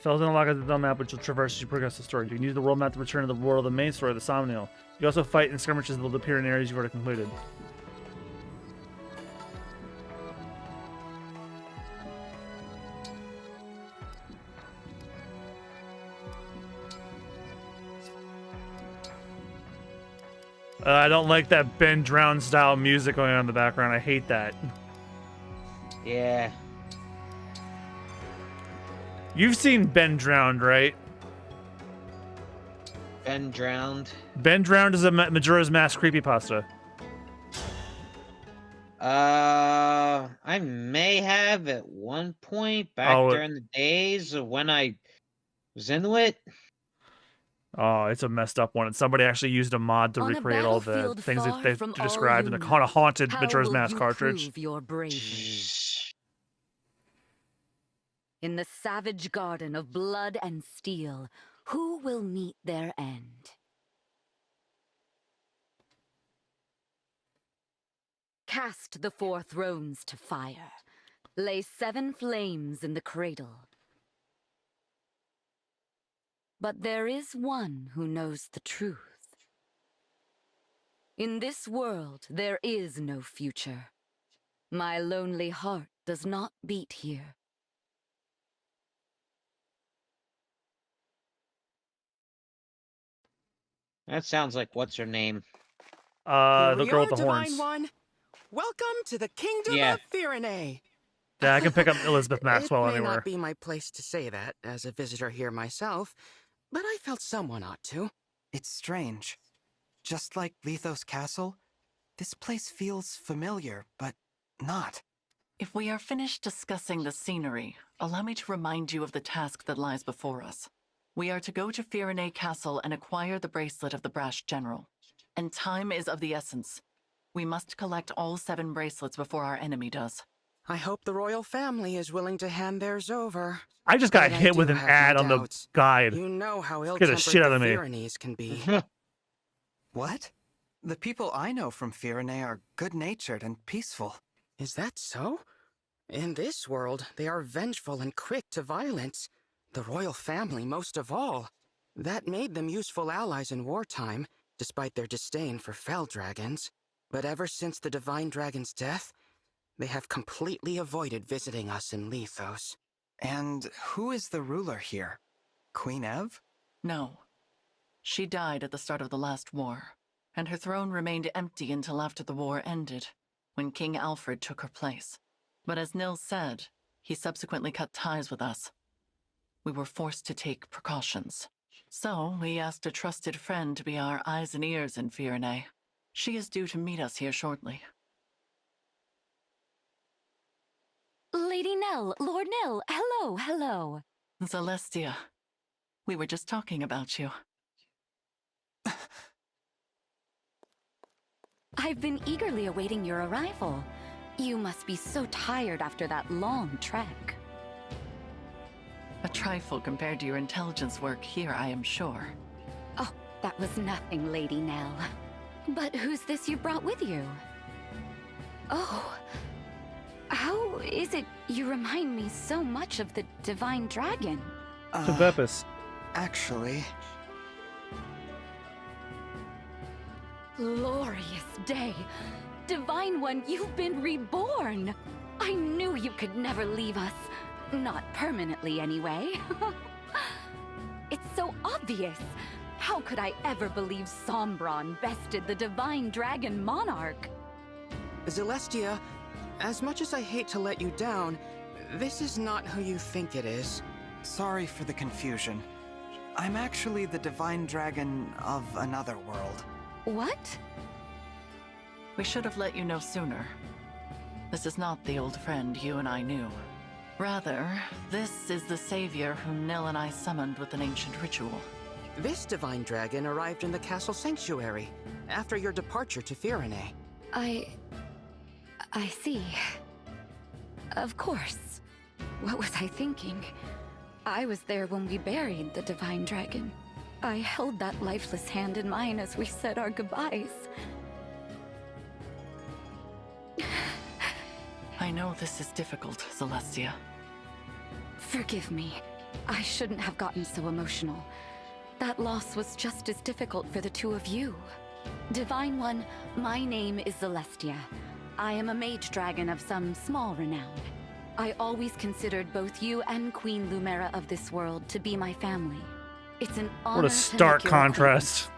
Xenologue is the dumb map which will traverse as you progress the story. You can use the world map to return to the world of the main story of the Somnial. You also fight in skirmishes that will appear in areas you've already completed. I don't like that Ben Drown style music going on in the background. I hate that. Yeah. You've seen Ben Drowned, right? Ben Drowned? Ben Drowned is a Majora's Mask creepypasta. I may have at one point back during the days of when I was into it. Oh, it's a messed up one. And somebody actually used a mod to On a recreate all the battlefield things far they from all described in you the kind of haunted How Majora's will Mask you cartridge. prove your bravery? In the savage garden of blood and steel, who will meet their end? Cast the 4 thrones to fire. Lay 7 flames in the cradle. But there is one who knows the truth. In this world, there is no future. My lonely heart does not beat here. That sounds like what's her name? Here The we girl are, with the Divine horns. One. Welcome to the Kingdom Yeah. of Firene. Yeah, I can pick up Elizabeth Maxwell It may anywhere. not be my place to say that as a visitor here myself, but I felt someone ought to. It's strange. Just like Lethos Castle, this place feels familiar, but not. If we are finished discussing the scenery, allow me to remind you of the task that lies before us. We are to go to Firene Castle and acquire the bracelet of the Brash General. And time is of the essence. We must collect all 7 bracelets before our enemy does. I hope the royal family is willing to hand theirs over. I just got But I hit do with an have my ad on the doubts. guide. You know how Scared ill-tempered the shit out of the me. Firenese can be. What? The people I know from Firene are good-natured and peaceful. Is that so? In this world, they are vengeful and quick to violence. The royal family most of all. That made them useful allies in wartime, despite their disdain for fell dragons. But ever since the Divine Dragon's death, they have completely avoided visiting us in Lethos. And who is the ruler here? Queen Ev? No. She died at the start of the last war, and her throne remained empty until after the war ended, when King Alfred took her place. But as Nil said, he subsequently cut ties with us. We were forced to take precautions. So we asked a trusted friend to be our eyes and ears in Firene. She is due to meet us here shortly. Lady Nell, Lord Nell, hello, hello. Celestia, we were just talking about you. I've been eagerly awaiting your arrival. You must be so tired after that long trek. A trifle compared to your intelligence work here, I am sure. Oh, that was nothing, Lady Nell. But who's this you brought with you? Oh, how is it you remind me so much of the Divine Dragon? Tebepis. Actually... Glorious day! Divine One, you've been reborn! I knew you could never leave us. Not permanently, anyway. It's so obvious. How could I ever believe Sombron bested the Divine Dragon Monarch? Celestia, as much as I hate to let you down, this is not who you think it is. Sorry for the confusion. I'm actually the Divine Dragon of another world. What? We should have let you know sooner. This is not the old friend you and I knew. Rather, this is the savior whom Nil and I summoned with an ancient ritual. This divine dragon arrived in the castle sanctuary after your departure to Firene. I see. Of course. What was I thinking? I was there when we buried the Divine Dragon. I held that lifeless hand in mine as we said our goodbyes. I know this is difficult, Celestia. Forgive me. I shouldn't have gotten so emotional. That loss was just as difficult for the two of you. Divine One, my name is Celestia. I am a mage dragon of some small renown. I always considered both you and Queen Lumera of this world to be my family. It's an honor What a to stark make your contrast.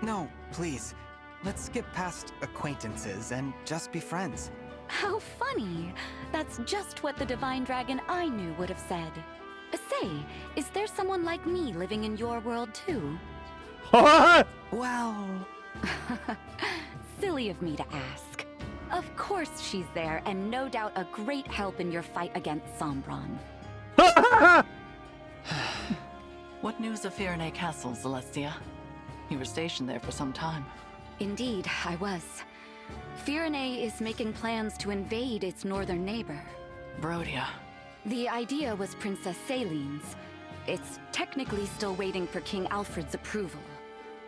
No, please. Let's skip past acquaintances and just be friends. How funny! That's just what the Divine Dragon I knew would have said. Say, is there someone like me living in your world too? Well... Silly of me to ask. Of course she's there, and no doubt a great help in your fight against Sombron. What news of Firenze Castle, Celestia? You were stationed there for some time. Indeed, I was. Firenze is making plans to invade its northern neighbor. Brodia. The idea was Princess Celine's. It's technically still waiting for King Alfred's approval,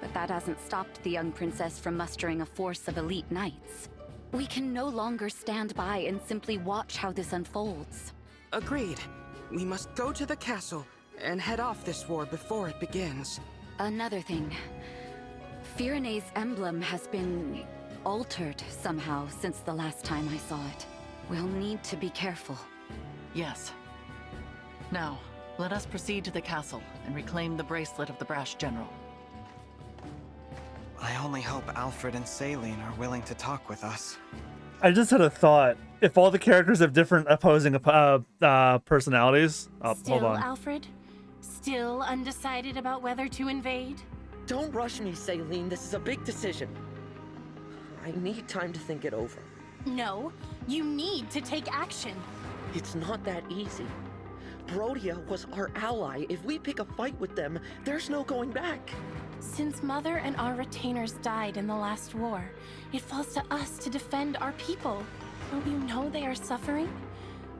but that hasn't stopped the young princess from mustering a force of elite knights. We can no longer stand by and simply watch how this unfolds. Agreed. We must go to the castle and head off this war before it begins. Another thing. Firenze's emblem has been altered somehow since the last time I saw it. We'll need to be careful. Yes. Now, let us proceed to the castle and reclaim the bracelet of the Brash General. I only hope Alfred and Celine are willing to talk with us. I just had a thought. If all the characters have different opposing personalities... Oh, Still, hold on. Alfred? Still undecided about whether to invade? Don't rush me, Celine. This is a big decision. I need time to think it over. No, you need to take action. It's not that easy. Brodia was our ally. If we pick a fight with them, there's no going back. Since Mother and our retainers died in the last war, it falls to us to defend our people. Don't you know they are suffering?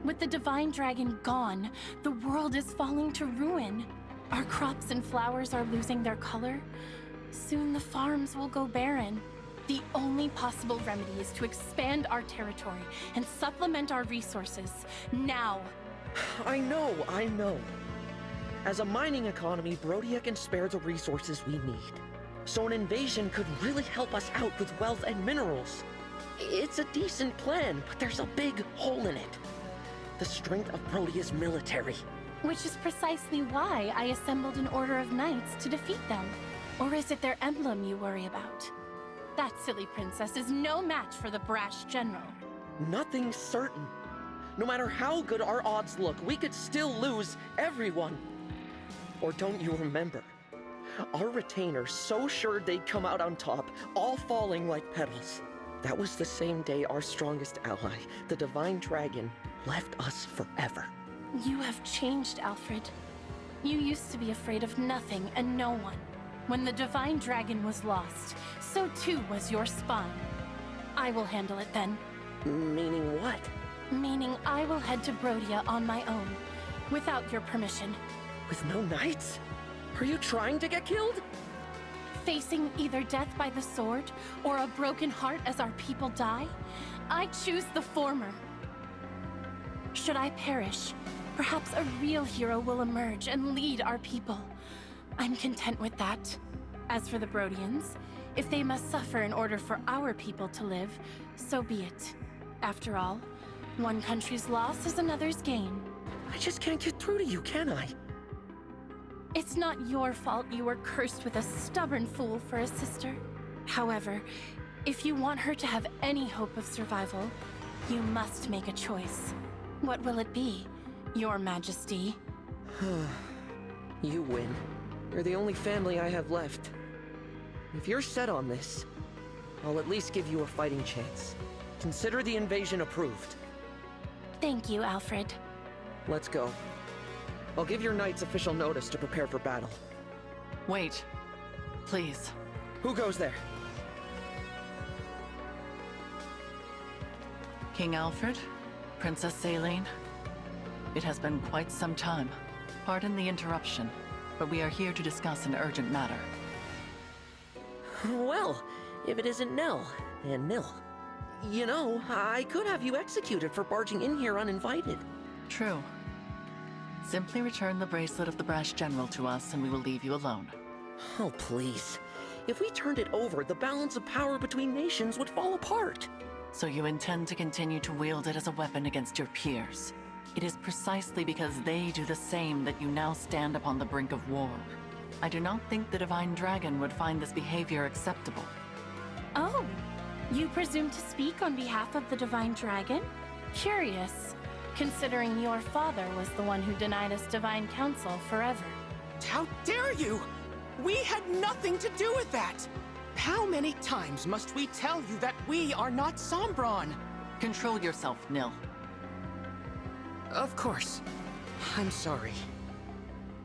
With the Divine Dragon gone, the world is falling to ruin. Our crops and flowers are losing their color. Soon the farms will go barren. The only possible remedy is to expand our territory and supplement our resources, now. I know. As a mining economy, Brodia can spare the resources we need. So an invasion could really help us out with wealth and minerals. It's a decent plan, but there's a big hole in it. The strength of Brodia's military. Which is precisely why I assembled an order of knights to defeat them. Or is it their emblem you worry about? That silly princess is no match for the Brash General. Nothing's certain. No matter how good our odds look, we could still lose everyone. Or don't you remember? Our retainers so sure they'd come out on top, all falling like petals. That was the same day our strongest ally, the Divine Dragon, left us forever. You have changed, Alfred. You used to be afraid of nothing and no one. When the Divine Dragon was lost, so too was your spine. I will handle it then. Meaning what? Meaning I will head to Brodia on my own, without your permission. With no knights? Are you trying to get killed? Facing either death by the sword, or a broken heart as our people die, I choose the former. Should I perish, perhaps a real hero will emerge and lead our people. I'm content with that. As for the Brodians, if they must suffer in order for our people to live, so be it. After all, one country's loss is another's gain. I just can't get through to you, can I? It's not your fault you were cursed with a stubborn fool for a sister. However, if you want her to have any hope of survival, you must make a choice. What will it be, Your Majesty? You win. You're the only family I have left. If you're set on this, I'll at least give you a fighting chance. Consider the invasion approved. Thank you, Alfred. Let's go. I'll give your knights official notice to prepare for battle. Wait. Please. Who goes there? King Alfred? Princess Celine? It has been quite some time. Pardon the interruption, but we are here to discuss an urgent matter. Well, if it isn't Nell, and Nil. You know, I could have you executed for barging in here uninvited. True. Simply return the bracelet of the Brash General to us and we will leave you alone. Oh, please. If we turned it over, the balance of power between nations would fall apart. So you intend to continue to wield it as a weapon against your peers. It is precisely because they do the same that you now stand upon the brink of war. I do not think the Divine Dragon would find this behavior acceptable. Oh, you presume to speak on behalf of the Divine Dragon? Curious, considering your father was the one who denied us Divine Counsel forever. How dare you! We had nothing to do with that! How many times must we tell you that we are not Sombron? Control yourself, Nil. Of course. I'm sorry.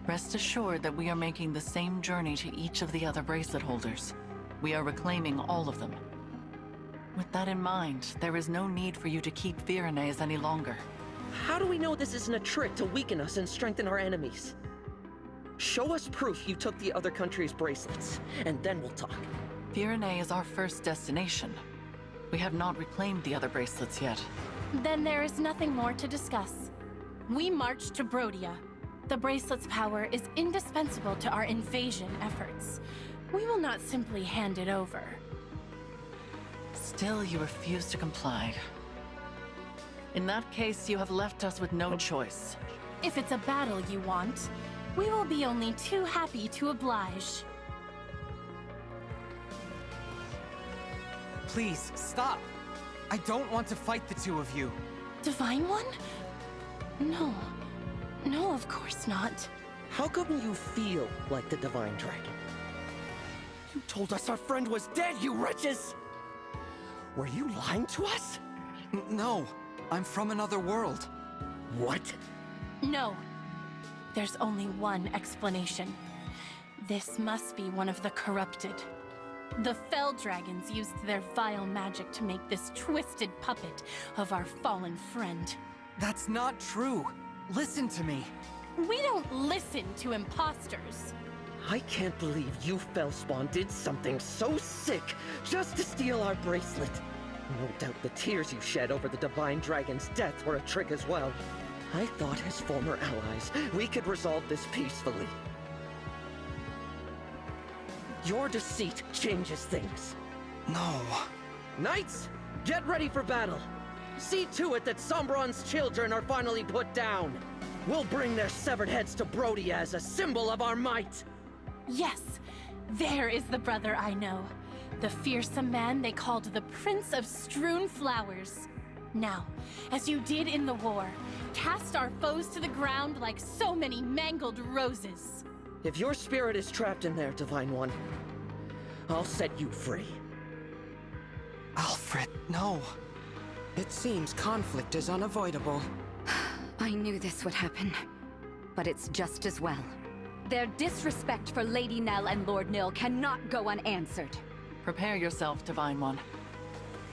Rest assured that we are making the same journey to each of the other bracelet holders. We are reclaiming all of them. With that in mind, there is no need for you to keep Virenes any longer. How do we know this isn't a trick to weaken us and strengthen our enemies? Show us proof you took the other country's bracelets, and then we'll talk. Virene is our first destination. We have not reclaimed the other bracelets yet. Then there is nothing more to discuss. We march to Brodia. The bracelet's power is indispensable to our invasion efforts. We will not simply hand it over. Still, you refuse to comply. In that case, you have left us with no choice. If it's a battle you want, we will be only too happy to oblige. Please, stop! I don't want to fight the two of you. Divine One? No. No, of course not. How come you feel like the Divine Dragon? You told us our friend was dead, you wretches! Were you lying to us? No, I'm from another world. What? No. There's only one explanation. This must be one of the corrupted. The Fell Dragons used their vile magic to make this twisted puppet of our fallen friend. That's not true. Listen to me. We don't listen to imposters. I can't believe you Fellspawn did something so sick just to steal our bracelet. No doubt the tears you shed over the Divine Dragon's death were a trick as well. I thought as former allies, we could resolve this peacefully. Your deceit changes things. No. Knights, get ready for battle. See to it that Sombron's children are finally put down. We'll bring their severed heads to Brodia as a symbol of our might. Yes, there is the brother I know. The fearsome man they called the Prince of Strewn Flowers. Now, as you did in the war, cast our foes to the ground like so many mangled roses. If your spirit is trapped in there, Divine One, I'll set you free. Alfred, no. It seems conflict is unavoidable. I knew this would happen, but it's just as well. Their disrespect for Lady Nell and Lord Nil cannot go unanswered. Prepare yourself, Divine One.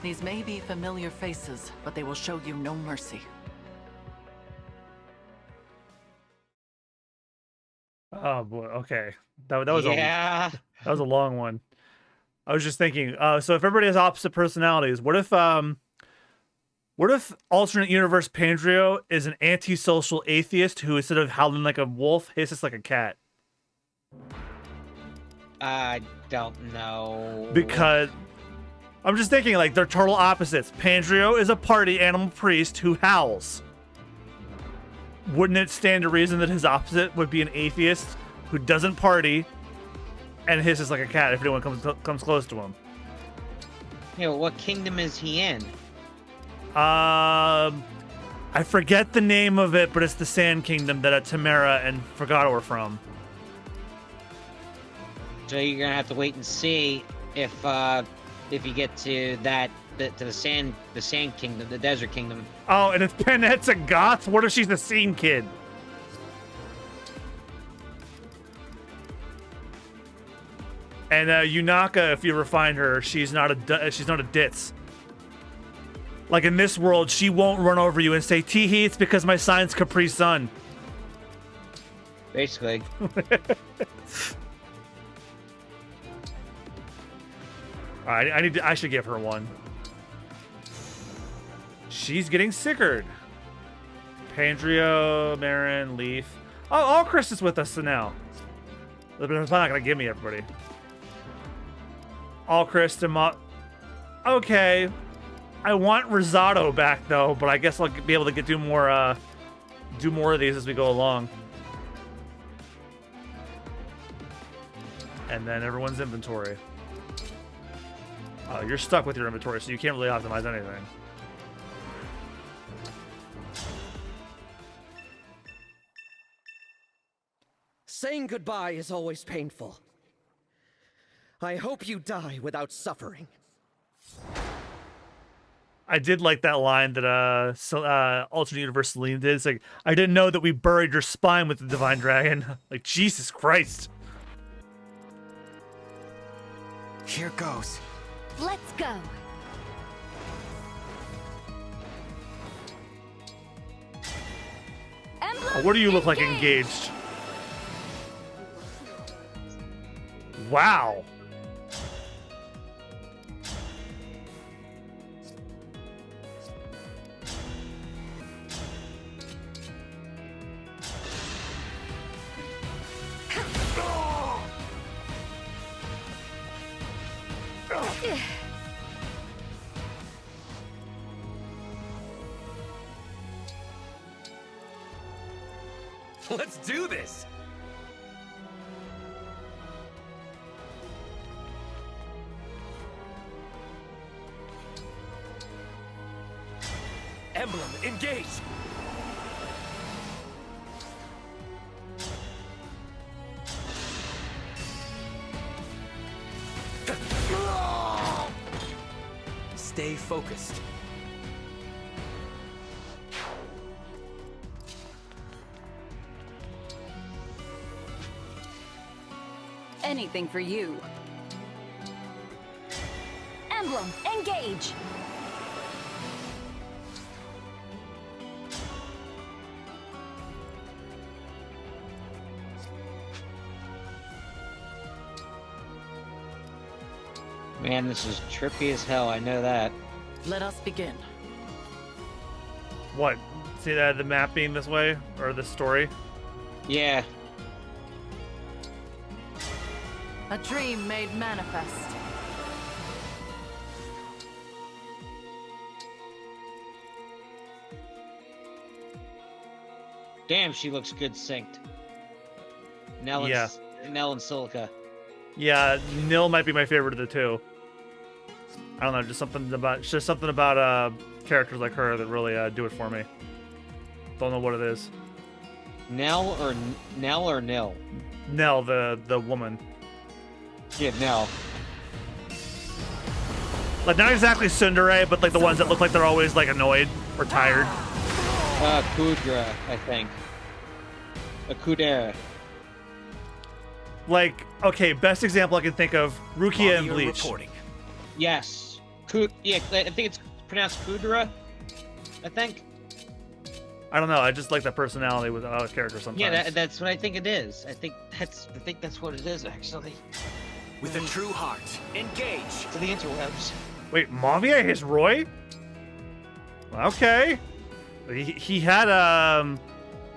These may be familiar faces, but they will show you no mercy. Oh boy, okay. That was Yeah. that was a long one. I was just thinking, so if everybody has opposite personalities, what if alternate universe Pandrio is an antisocial atheist who instead of howling like a wolf, hisses like a cat? I don't know. Because I'm just thinking like they're total opposites. Pandrio is a party animal priest who howls. Wouldn't it stand to reason that his opposite would be an atheist who doesn't party and hisses like a cat if anyone comes close to him? Yeah, what kingdom is he in? I forget the name of it, but it's the Sand Kingdom that Tamara and Forgato are from. So you're gonna have to wait and see if you get to the sand kingdom, the desert kingdom. Oh, and it's Panetta Goth? What if she's the scene kid? And Yunaka, if you ever find her, she's not a ditz. Like in this world, she won't run over you and say, "Teehee, it's because my sign's Capri Sun." Basically. Alright, I should give her one. She's getting sickered. Pandrio, Marin, Leaf. Oh, all Chris is with us now. They're probably not gonna give me everybody. All Chris, okay. I want Risotto back though, but I guess I'll be able to do more of these as we go along. And then everyone's inventory. You're stuck with your inventory, so you can't really optimize anything. Saying goodbye is always painful. I hope you die without suffering. I did like that line that alternate universe Celine did. It's like, I didn't know that we buried your spine with the divine dragon. Like, Jesus Christ. Here goes. Let's go. Oh, what do you look like engaged? Wow. Let's do this! Emblem, engage! Stay focused. Anything for you. Emblem, engage! Man, this is trippy as hell, I know that. Let us begin. What? See that the map being this way? Or the story? Yeah. A dream made manifest. Damn, she looks good synced. Nell and Silica. Yeah, Nil might be my favorite of the two. I don't know, just something about characters like her that really do it for me. Don't know what it is. Nell or Nil? Nell, the woman. Yeah, Nell. Like, not exactly tsundere, but like the ones that look like they're always like annoyed or tired. Kudra, I think. Kudera. Like, okay, best example I can think of, Rukia and Bleach. Yes. Yeah, I think it's pronounced Kudra. I think. I don't know. I just like that personality with a character sometimes. Yeah, that's what I think it is. I think that's what it is actually. With a true heart, engage. To the interwebs. Wait, Mavia is Roy? Okay. He had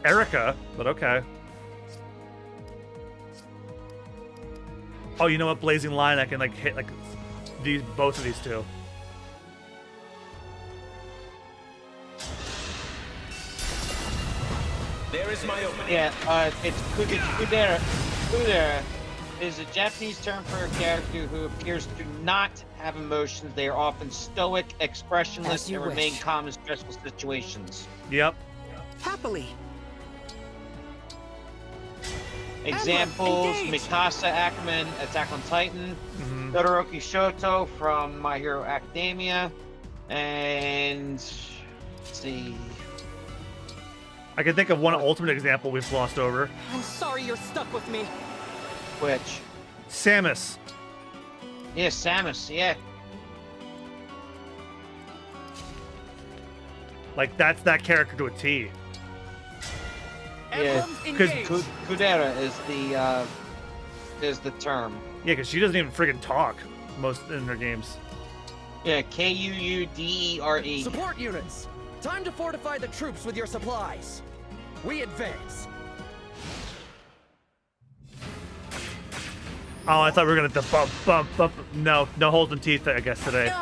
Erica, but okay. Oh, you know what? Blazing Line, I can like hit like both of these two. There is my opening. Yeah, it's Kudera. Kudera is a Japanese term for a character who appears to not have emotions. They are often stoic, expressionless, and remain calm in stressful situations. Yep. Happily. Examples: Mikasa Ackerman, Attack on Titan, Todoroki Shoto from My Hero Academia, and let's see. I can think of one ultimate example we've glossed over. I'm sorry you're stuck with me. Which? Samus. Yeah, Samus, yeah. Like, that's that character to a T. Yeah, because Kudera is the term. Yeah, because she doesn't even friggin' talk most in her games. Yeah, K-U-U-D-E-R-E. Support units! Time to fortify the troops with your supplies. We advance. Oh, I thought we were gonna have to bump. No holding teeth, I guess, today.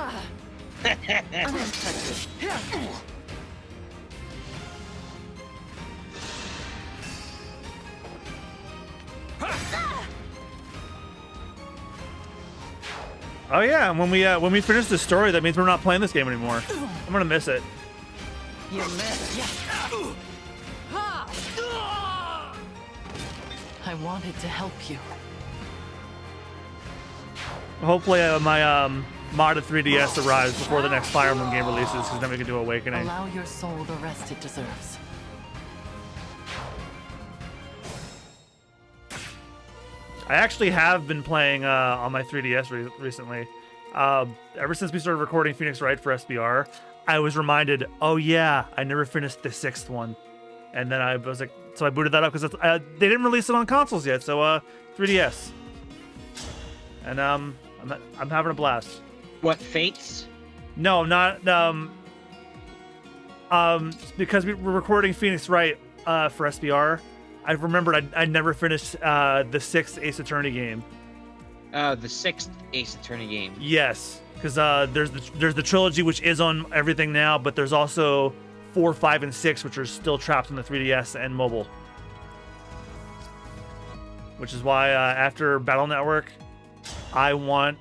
Oh yeah, and when we finish this story, that means we're not playing this game anymore. I'm gonna miss it. You missed. I wanted to help you. Hopefully, my modded 3DS arrives before the next Fire Emblem game releases, because then we can do Awakening. Allow your soul the rest it deserves. I actually have been playing on my 3DS recently. Ever since we started recording Phoenix Wright for SBR, I was reminded, oh yeah, I never finished the 6th one. And then I was like, so I booted that up because they didn't release it on consoles yet, so 3DS. And I'm having a blast. What, Fates? No, not because we were recording Phoenix Wright for SBR. I remembered I never finished the 6th Ace Attorney game. The 6th Ace Attorney game. Yes, because there's the trilogy, which is on everything now, but there's also 4, 5, and 6, which are still trapped on the 3DS and mobile. Which is why after Battle Network, I want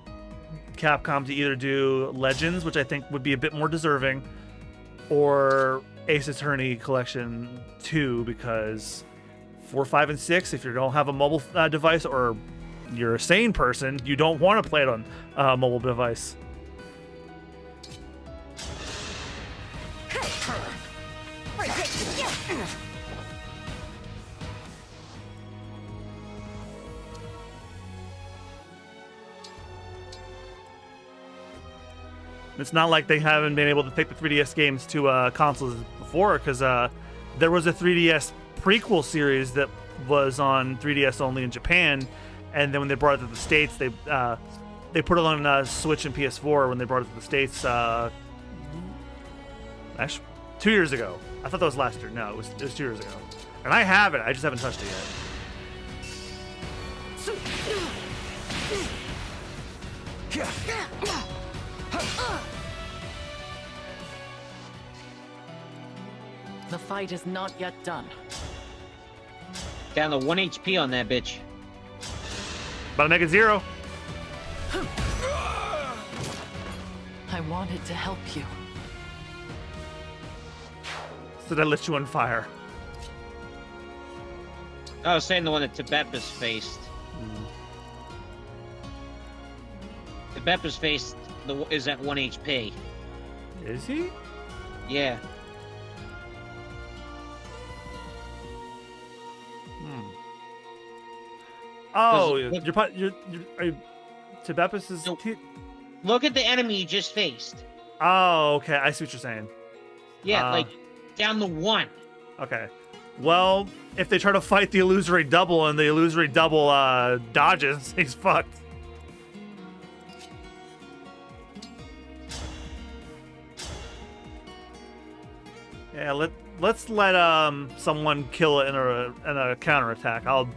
Capcom to either do Legends, which I think would be a bit more deserving, or Ace Attorney Collection 2, because 4, 5, and 6, if you don't have a mobile device or you're a sane person, you don't want to play it on a mobile device. It's not like they haven't been able to take the 3DS games to consoles before, because there was a 3DS prequel series that was on 3DS only in Japan, and then when they brought it to the States, they put it on Switch and PS4 when they brought it to the States. Actually, 2 years ago. I thought that was last year. No, it was 2 years ago. And I have it. I just haven't touched it yet. The fight is not yet done. Down to 1 HP on that bitch. About to make it 0. I wanted to help you. So that lit you on fire. I was saying the one that Tebeppa's faced. Tebeppa's faced is at 1 HP. Is he? Yeah. Oh, Tebeppa's is... Look at the enemy you just faced. Oh, okay. I see what you're saying. Yeah, like down to 1. Okay. Well, if they try to fight the illusory double and the illusory double dodges, he's fucked. Yeah, let's let someone kill it in a counterattack. I'll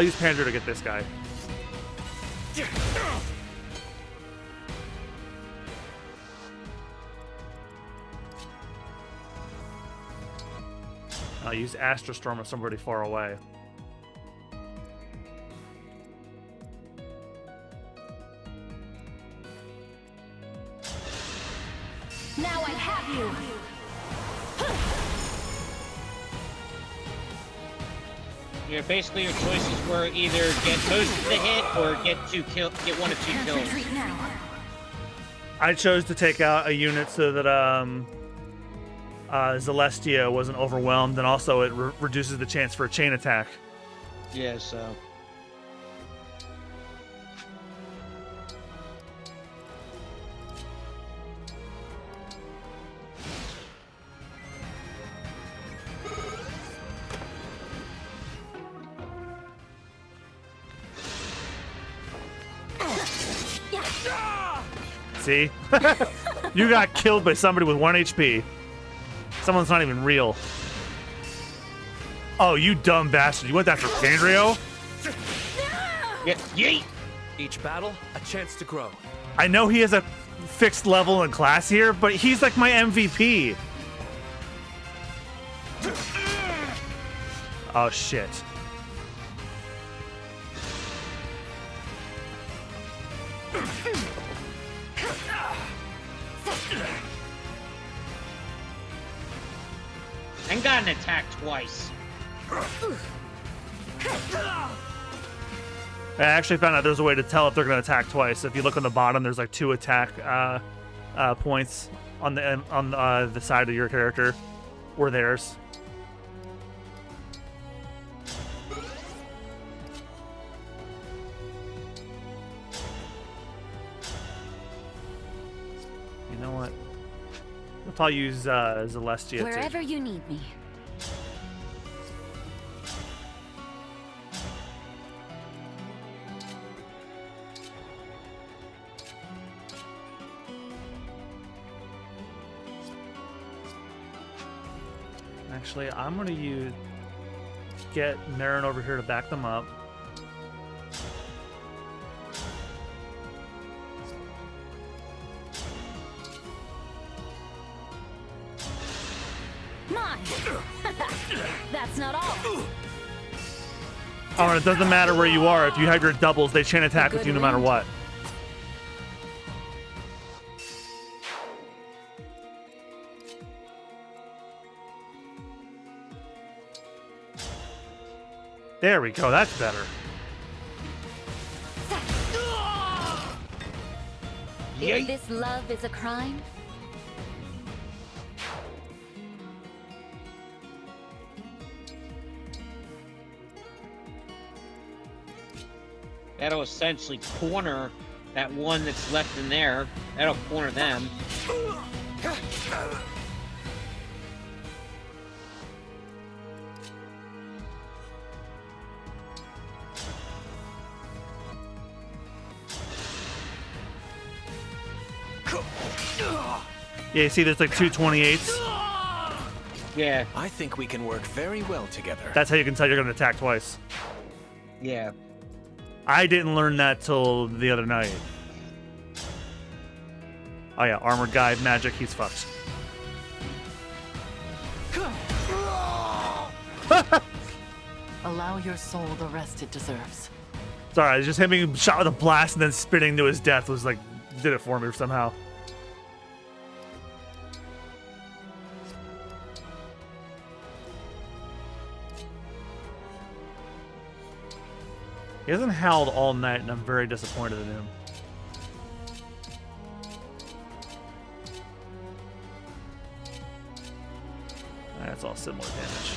use Panzer to get this guy. I'll use Astrostorm on somebody far away. Now I have you. Yeah, basically your choices were either get most of the hit or get 1 of 2 kills. I chose to take out a unit so that Celestia wasn't overwhelmed, and also it reduces the chance for a chain attack. Yeah, so... See? You got killed by somebody with 1 HP. Someone's not even real. Oh, you dumb bastard. You went after Pandrio? Yeah, yeet! Each battle, a chance to grow. I know he has a fixed level and class here, but he's like my MVP. Oh, shit. And got an attack twice. I actually found out there's a way to tell if they're going to attack twice. If you look on the bottom, there's like 2 attack points on the side of your character or theirs. You know what? I'll probably use Celestia Wherever too. you need me. Actually, I'm gonna get Marin over here to back them up. Mine. That's not all. Oh, and it doesn't matter where you are. If you have your doubles, they chain attack with you no matter what. There we go. That's better. If this love is a crime, That'll essentially corner that one that's left in there. That'll corner them. Yeah, you see there's like 2 28s? Yeah. I think we can work very well together. That's how you can tell you're going to attack twice. Yeah. I didn't learn that till the other night. Oh yeah, armored guy, magic, he's fucked. Allow your soul the rest it deserves. Sorry, just him being shot with a blast and then spinning to his death was like, did it for me somehow. He hasn't howled all night, and I'm very disappointed in him. That's all similar damage.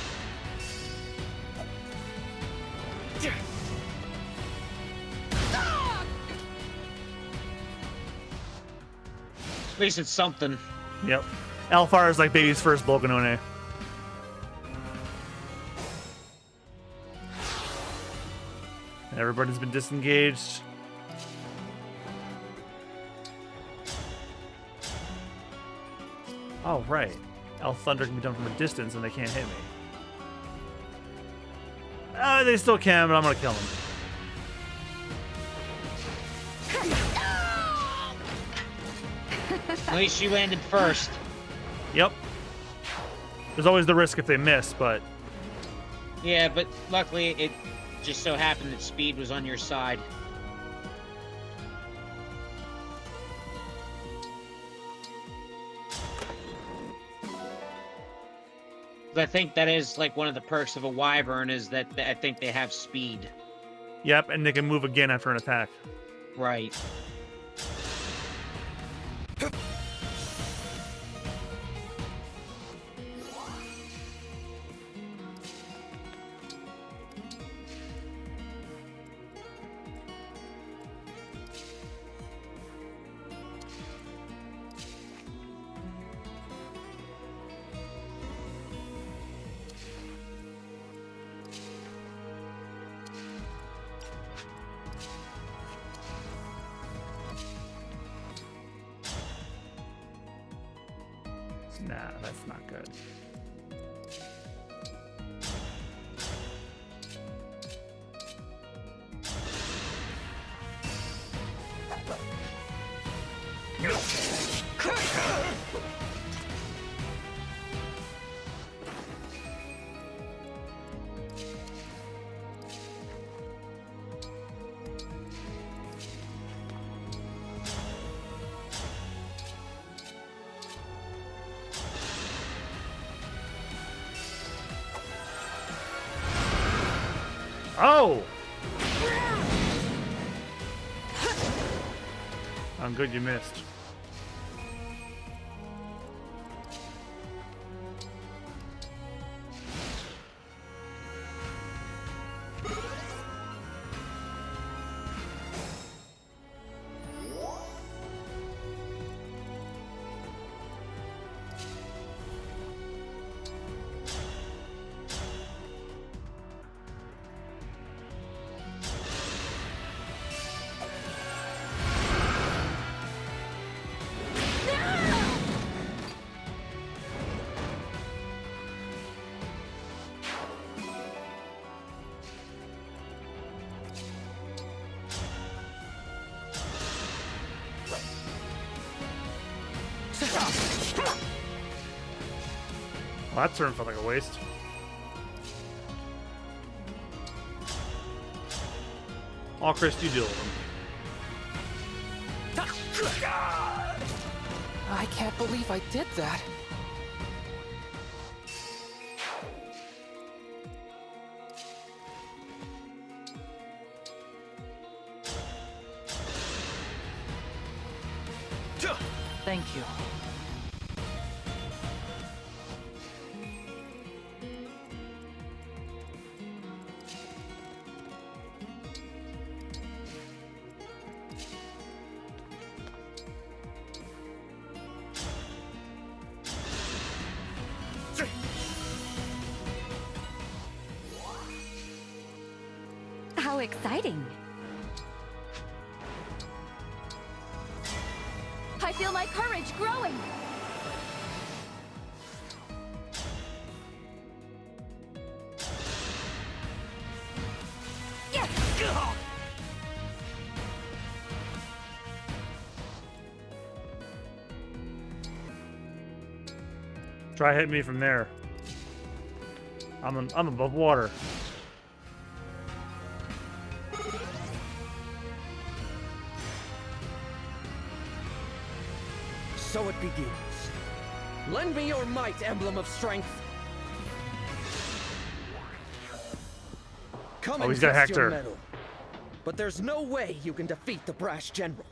At least it's something. Yep. Alfar is like baby's first Bolganone. Everybody's been disengaged. Oh, right. Elf Thunder can be done from a distance and they can't hit me. They still can, but I'm gonna kill them. At least you landed first. Yep. There's always the risk if they miss, but... Yeah, but luckily it just so happened that speed was on your side. I think that is like one of the perks of a wyvern is that I think they have speed. Yep, and they can move again after an attack. Right. Nah, that's not good. Oh! I'm good you missed. Well, that turn felt like a waste. Oh, Chris, you deal with him. I can't believe I did that. Thank you. How exciting! I feel my courage growing. Yes! Try hitting me from there. I'm above water. So it begins. Lend me your might, Emblem of Strength. Come and he's got test your Hector. mettle. But there's no way you can defeat the brash general.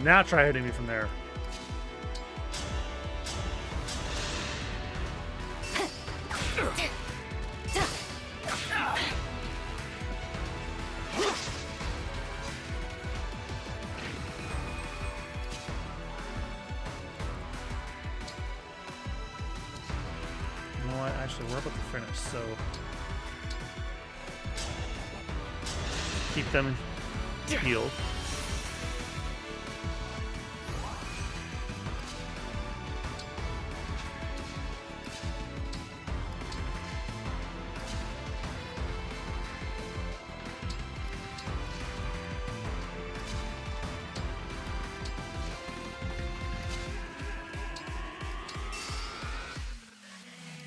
Now try hitting me from there. You know what? Actually, we're about to finish, so keep them healed.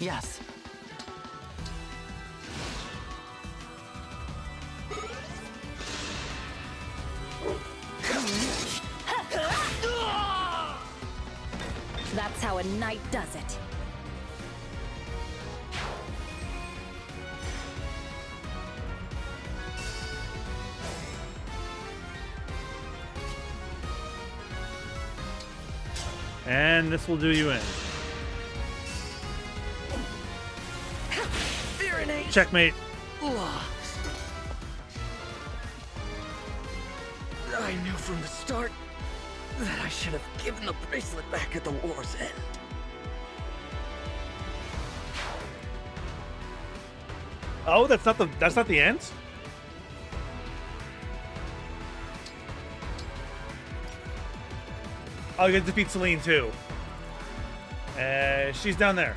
Yes. That's how a knight does it. And this will do you in. Checkmate. I knew from the start that I should have given the bracelet back at the war's end. Oh, that's not the end? Oh, you get to defeat Celine too. She's down there.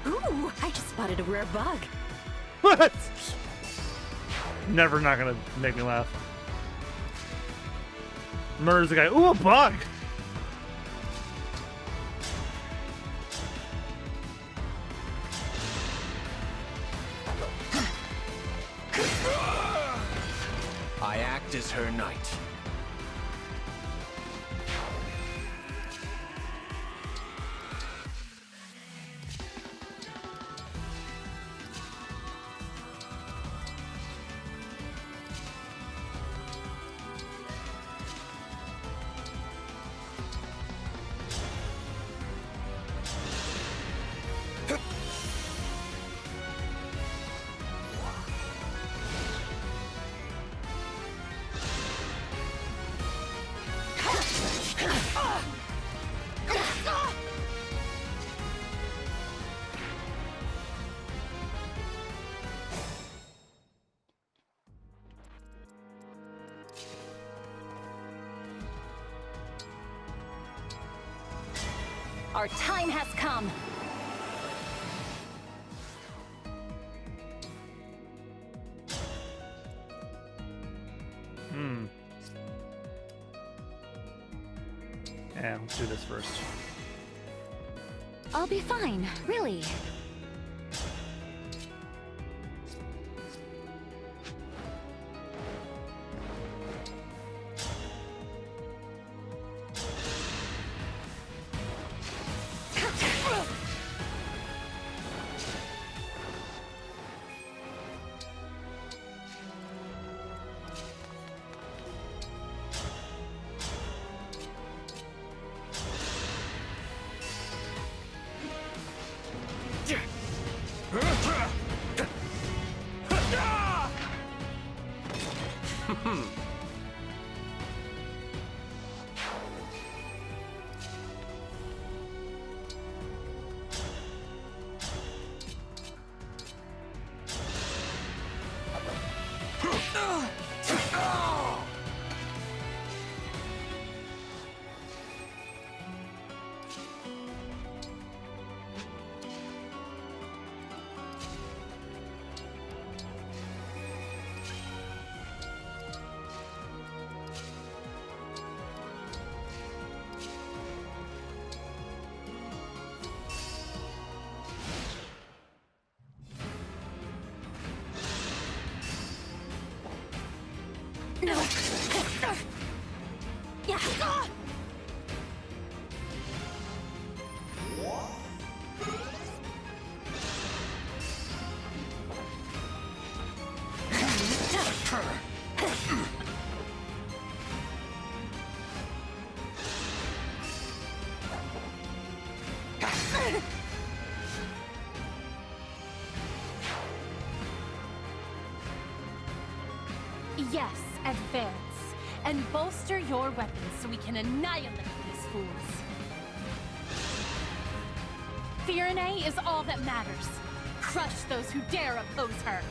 Ooh, I just spotted a rare bug. What? Never not gonna make me laugh. Murders the guy. Ooh, a bug! I act as her knight. Our time has come. Yeah, let's do this first. I'll be fine, really. No. Yeah. Yes, advance. And bolster your weapons so we can annihilate these fools. Firenze is all that matters. Crush those who dare oppose her.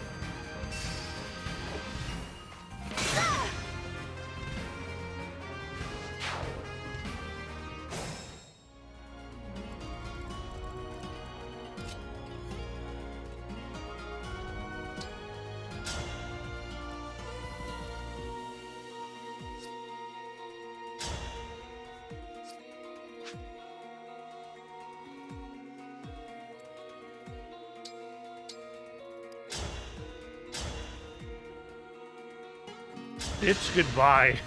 Bitch, goodbye.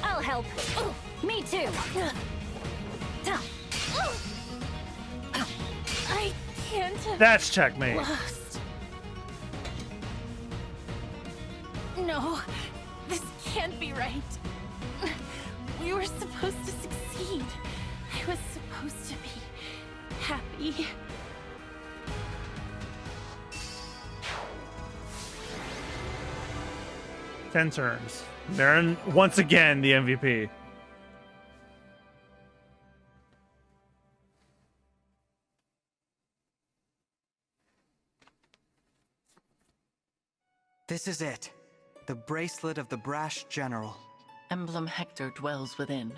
I'll help. Me too. I can't. That's checkmate. Lost. No, this can't be right. We were supposed to succeed. I was supposed to be happy. Ten turns. Marin, once again, the MVP. This is it. The bracelet of the brash general. Emblem Hector dwells within.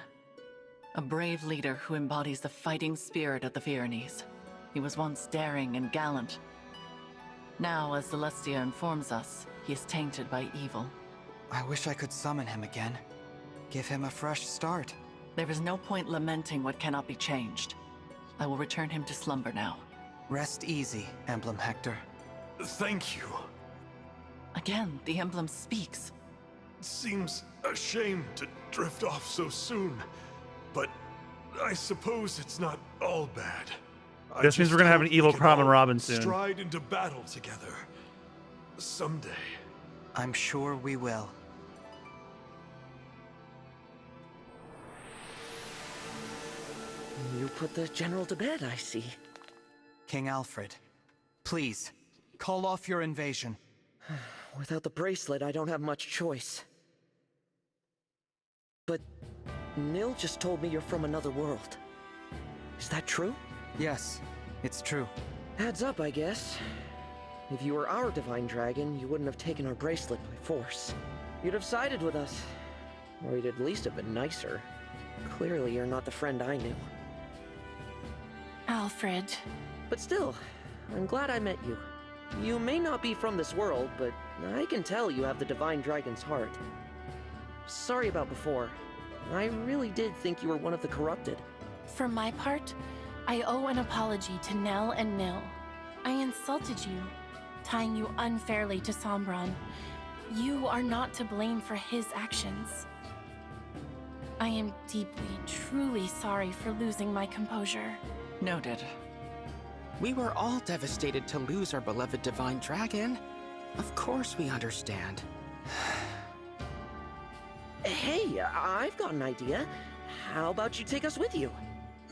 A brave leader who embodies the fighting spirit of the Pyrenees. He was once daring and gallant. Now, as Celestia informs us, he is tainted by evil. I wish I could summon him again. Give him a fresh start. There is no point lamenting what cannot be changed. I will return him to slumber now. Rest easy, Emblem Hector. Thank you. Again, the emblem speaks. It seems a shame to drift off so soon, but I suppose it's not all bad. This means we're gonna have an evil Cromb and Robin soon. Stride into battle together. Someday. I'm sure we will. You put the general to bed, I see. King Alfred, please, call off your invasion. Without the bracelet, I don't have much choice. But Nil just told me you're from another world. Is that true? Yes, it's true. Adds up, I guess. If you were our divine dragon, you wouldn't have taken our bracelet by force. You'd have sided with us. Or you'd at least have been nicer. Clearly, you're not the friend I knew. Alfred. But still, I'm glad I met you. You may not be from this world, but I can tell you have the divine dragon's heart. Sorry about before. I really did think you were one of the corrupted. For my part, I owe an apology to Nell and Nil. I insulted you, tying you unfairly to Sombron. You are not to blame for his actions. I am deeply, truly sorry for losing my composure. Noted. We were all devastated to lose our beloved divine dragon. Of course we understand. Hey, I've got an idea. How about you take us with you?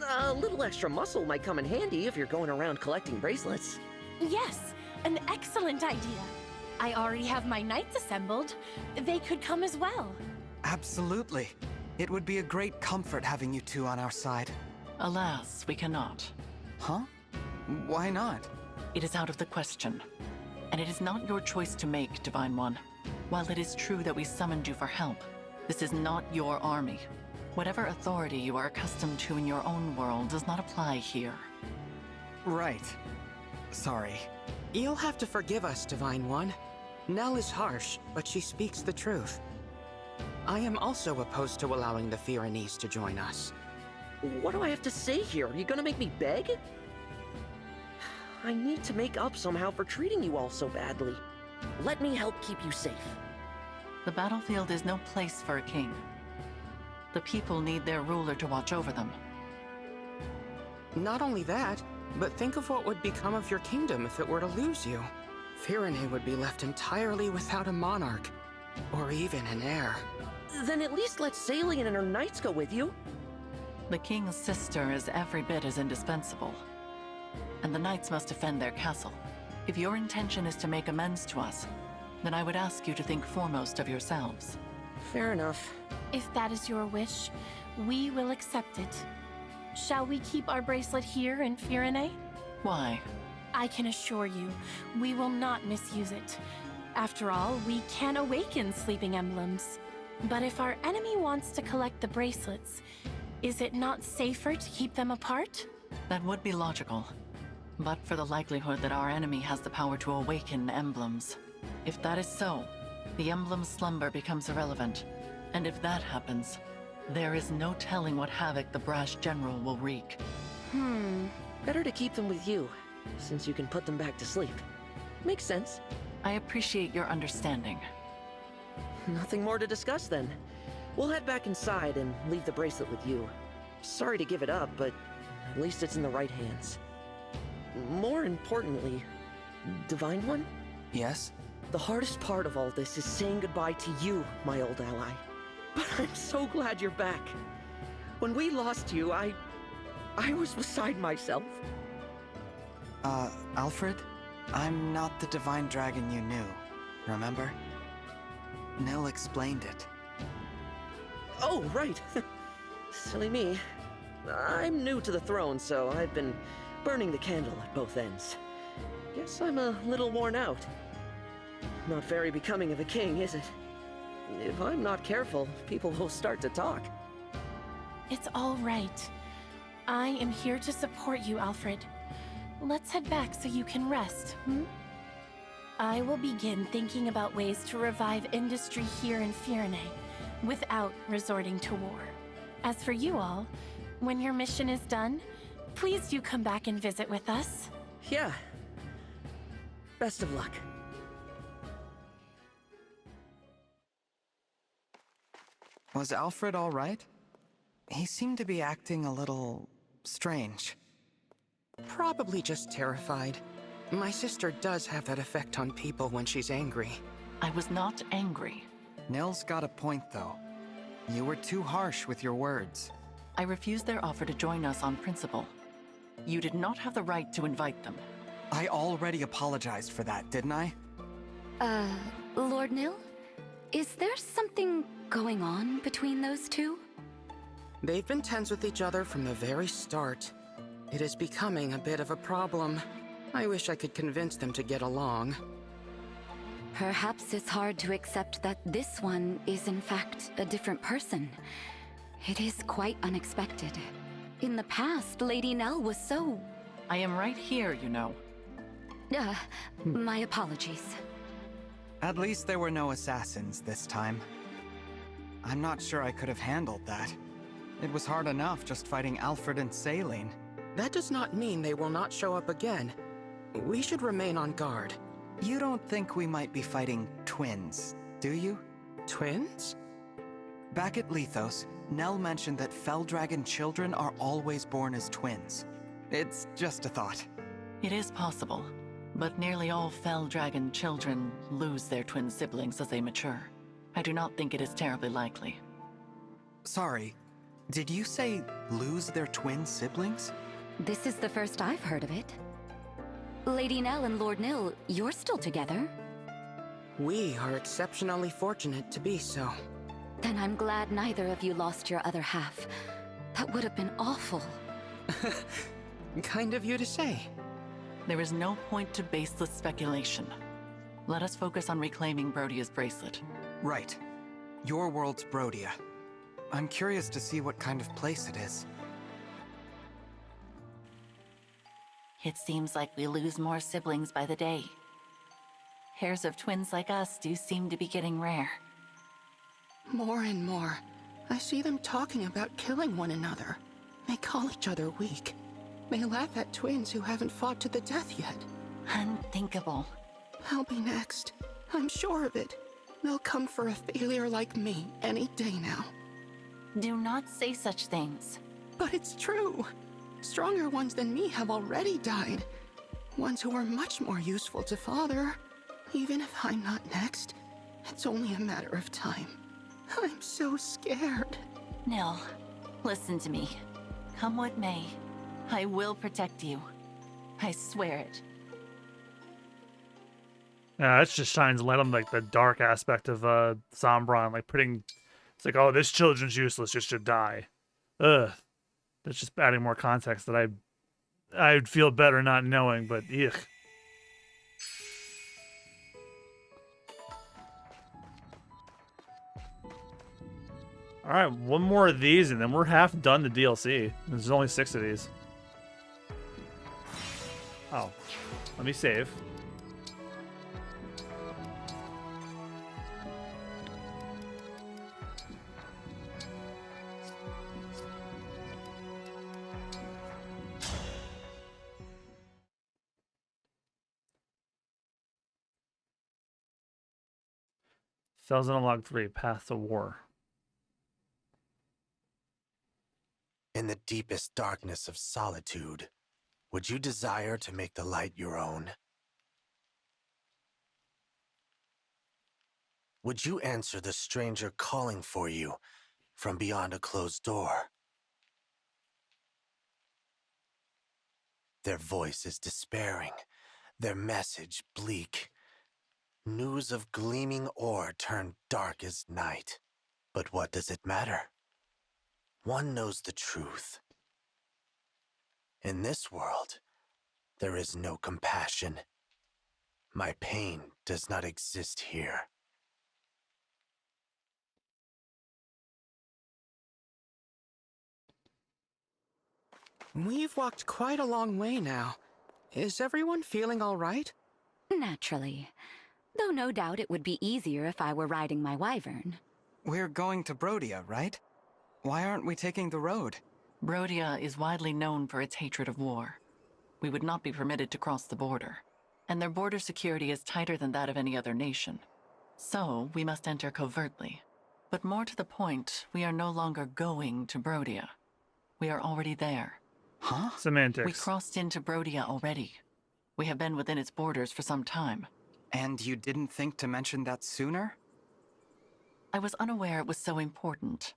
A little extra muscle might come in handy if you're going around collecting bracelets. Yes, an excellent idea. I already have my knights assembled. They could come as well. Absolutely. It would be a great comfort having you two on our side. Alas, we cannot. Huh? Why not? It is out of the question. And it is not your choice to make, Divine One. While it is true that we summoned you for help, this is not your army. Whatever authority you are accustomed to in your own world does not apply here. Right. Sorry. You'll have to forgive us, Divine One. Nell is harsh, but she speaks the truth. I am also opposed to allowing the Pyrenees to join us. What do I have to say here? Are you gonna make me beg? I need to make up somehow for treating you all so badly. Let me help keep you safe. The battlefield is no place for a king. The people need their ruler to watch over them. Not only that, but think of what would become of your kingdom if it were to lose you. Pyrenee would be left entirely without a monarch, or even an heir. Then at least let Salian and her knights go with you. The king's sister is every bit as indispensable. And the knights must defend their castle. If your intention is to make amends to us, then I would ask you to think foremost of yourselves. Fair enough. If that is your wish, we will accept it. Shall we keep our bracelet here in Pyrenee? Why? I can assure you, we will not misuse it. After all, we can awaken sleeping emblems. But if our enemy wants to collect the bracelets, is it not safer to keep them apart? That would be logical. But for the likelihood that our enemy has the power to awaken emblems. If that is so, the emblem's slumber becomes irrelevant. And if that happens, there is no telling what havoc the brash general will wreak. Better to keep them with you, since you can put them back to sleep. Makes sense. I appreciate your understanding. Nothing more to discuss then. We'll head back inside and leave the bracelet with you. Sorry to give it up, but at least it's in the right hands. More importantly, Divine One? Yes? The hardest part of all this is saying goodbye to you, my old ally. But I'm so glad you're back. When we lost you, I was beside myself. Alfred? I'm not the divine dragon you knew, remember? Nell explained it. Oh, right. Silly me. I'm new to the throne, so I've been burning the candle at both ends. Guess I'm a little worn out. Not very becoming of a king, is it? If I'm not careful, people will start to talk. It's all right. I am here to support you, Alfred. Let's head back so you can rest, hmm? I will begin thinking about ways to revive industry here in Firene without resorting to war. As for you all, when your mission is done, please do come back and visit with us. Yeah. Best of luck. Was Alfred all right? He seemed to be acting a little strange. Probably just terrified. My sister does have that effect on people when she's angry. I was not angry. Nell's got a point, though. You were too harsh with your words. I refused their offer to join us on principle. You did not have the right to invite them. I already apologized for that, didn't I? Lord Nil? Is there something going on between those two? They've been tense with each other from the very start. It is becoming a bit of a problem. I wish I could convince them to get along. Perhaps it's hard to accept that this one is in fact a different person. It is quite unexpected. In the past, Lady Nell was so... I am right here, you know. My apologies. At least there were no assassins this time. I'm not sure I could have handled that. It was hard enough just fighting Alfred and Saline. That does not mean they will not show up again. We should remain on guard. You don't think we might be fighting twins, do you? Twins? Back at Lethos, Nell mentioned that Fell Dragon children are always born as twins. It's just a thought. It is possible, but nearly all Fell Dragon children lose their twin siblings as they mature. I do not think it is terribly likely. Sorry, did you say lose their twin siblings? This is the first I've heard of it. Lady Nell and Lord Nil, you're still together. We are exceptionally fortunate to be so. Then I'm glad neither of you lost your other half. That would have been awful. Kind of you to say. There is no point to baseless speculation. Let us focus on reclaiming Brodia's bracelet. Right. Your world's Brodia. I'm curious to see what kind of place it is. It seems like we lose more siblings by the day. Pairs of twins like us do seem to be getting rare. More and more, I see them talking about killing one another. They call each other weak. They laugh at twins who haven't fought to the death yet. Unthinkable. I'll be next. I'm sure of it. They'll come for a failure like me any day now. Do not say such things. But it's true. Stronger ones than me have already died. Ones who are much more useful to Father. Even if I'm not next, it's only a matter of time. I'm so scared. Nil, listen to me. Come what may, I will protect you. I swear it. Yeah, that just shines light on like the dark aspect of Sombron, like putting it's like, oh, this children's useless, just should die. Ugh. That's just adding more context that I'd feel better not knowing, but ugh. Alright, one more of these and then we're half done the DLC. There's only 6 of these. Oh. Let me save. Xenologue 3, Path to War. In the deepest darkness of solitude, would you desire to make the light your own? Would you answer the stranger calling for you from beyond a closed door? Their voice is despairing, their message bleak. News of gleaming ore turned dark as night. But what does it matter? One knows the truth. In this world, there is no compassion. My pain does not exist here. We've walked quite a long way now. Is everyone feeling all right? Naturally. Though no doubt it would be easier if I were riding my wyvern. We're going to Brodia, right? Why aren't we taking the road? Brodia is widely known for its hatred of war. We would not be permitted to cross the border, and their border security is tighter than that of any other nation. So, we must enter covertly. But more to the point, we are no longer going to Brodia. We are already there. Huh? Semantics. We crossed into Brodia already. We have been within its borders for some time. And you didn't think to mention that sooner? I was unaware it was so important.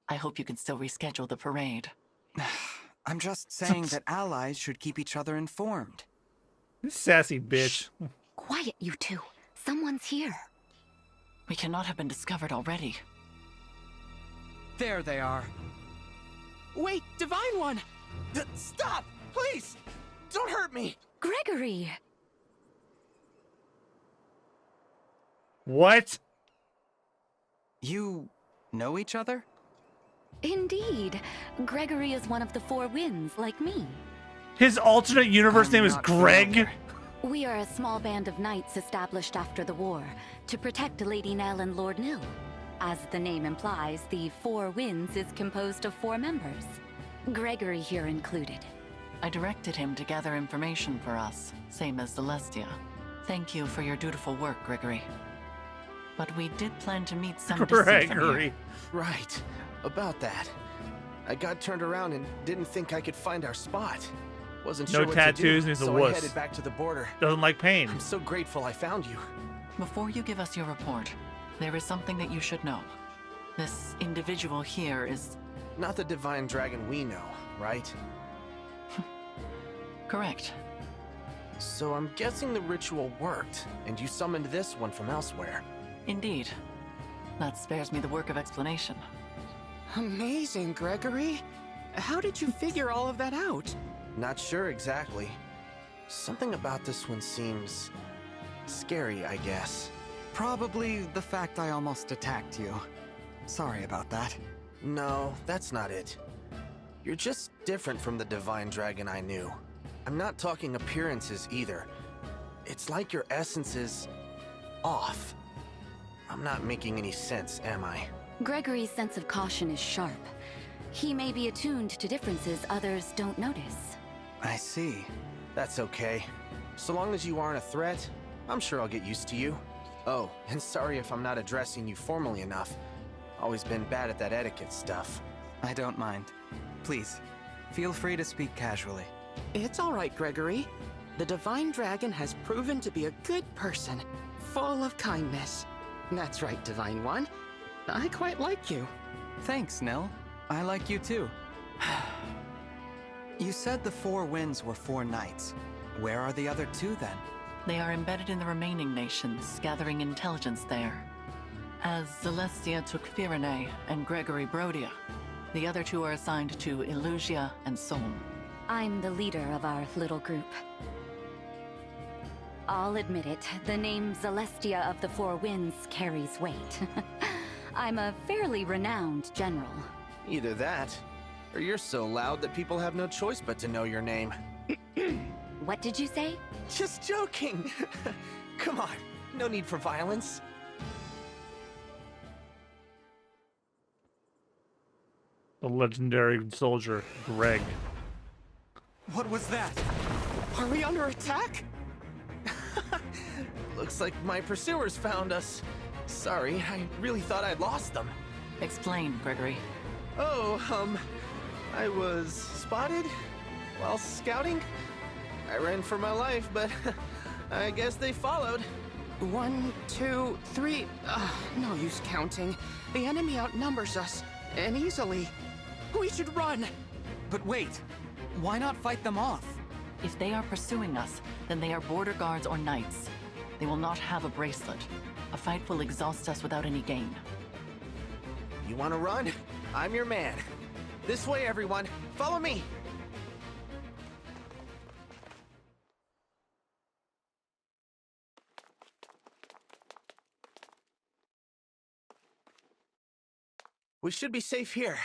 I hope you can still reschedule the parade. I'm just saying that allies should keep each other informed. This sassy bitch. Quiet, you two. Someone's here. We cannot have been discovered already. There they are. Wait, Divine One! Stop! Please! Don't hurt me! Gregory! What? You know each other? Indeed. Gregory is one of the Four Winds, like me. His alternate universe name is Greg? We are a small band of knights established after the war to protect Lady Nell and Lord Nil. As the name implies, the Four Winds is composed of 4 members. Gregory here included. I directed him to gather information for us, same as Celestia. Thank you for your dutiful work, Gregory. But we did plan to meet some distance from here. Right. About that. I got turned around and didn't think I could find our spot. Wasn't sure No what tattoos to do, and he's a so wuss. I headed back to the border. Doesn't like pain. I'm so grateful I found you. Before you give us your report, there is something that you should know. This individual here is... Not the divine dragon we know, right? Correct. So I'm guessing the ritual worked, and you summoned this one from elsewhere. Indeed. That spares me the work of explanation. Amazing, Gregory. How did you figure all of that out? Not sure exactly. Something about this one seems... scary, I guess. Probably the fact I almost attacked you. Sorry about that. No, that's not it. You're just different from the divine dragon I knew. I'm not talking appearances either. It's like your essence is... off. I'm not making any sense, am I? Gregory's sense of caution is sharp. He may be attuned to differences others don't notice. I see. That's okay. So long as you aren't a threat, I'm sure I'll get used to you. Oh, and sorry if I'm not addressing you formally enough. Always been bad at that etiquette stuff. I don't mind. Please, feel free to speak casually. It's all right, Gregory. The Divine Dragon has proven to be a good person, full of kindness. That's right, Divine One. I quite like you. Thanks, Nell. I like you too. You said the Four Winds were 4 knights. Where are the other 2 then? They are embedded in the remaining nations, gathering intelligence there. As Celestia took Firene and Gregory Brodia, the other 2 are assigned to Illusia and Solm. I'm the leader of our little group. I'll admit it, the name Celestia of the Four Winds carries weight. I'm a fairly renowned general. Either that, or you're so loud that people have no choice but to know your name. What did you say? Just joking! Come on, no need for violence. The legendary soldier, Greg. What was that? Are we under attack? Looks like my pursuers found us. Sorry, I really thought I'd lost them. Explain, Gregory. Oh, I was spotted while scouting. I ran for my life, but I guess they followed. 1, 2, 3. No use counting. The enemy outnumbers us, and easily. We should run! But wait, why not fight them off? If they are pursuing us, then they are border guards or knights. They will not have a bracelet. A fight will exhaust us without any gain. You want to run? I'm your man. This way, everyone. Follow me. We should be safe here.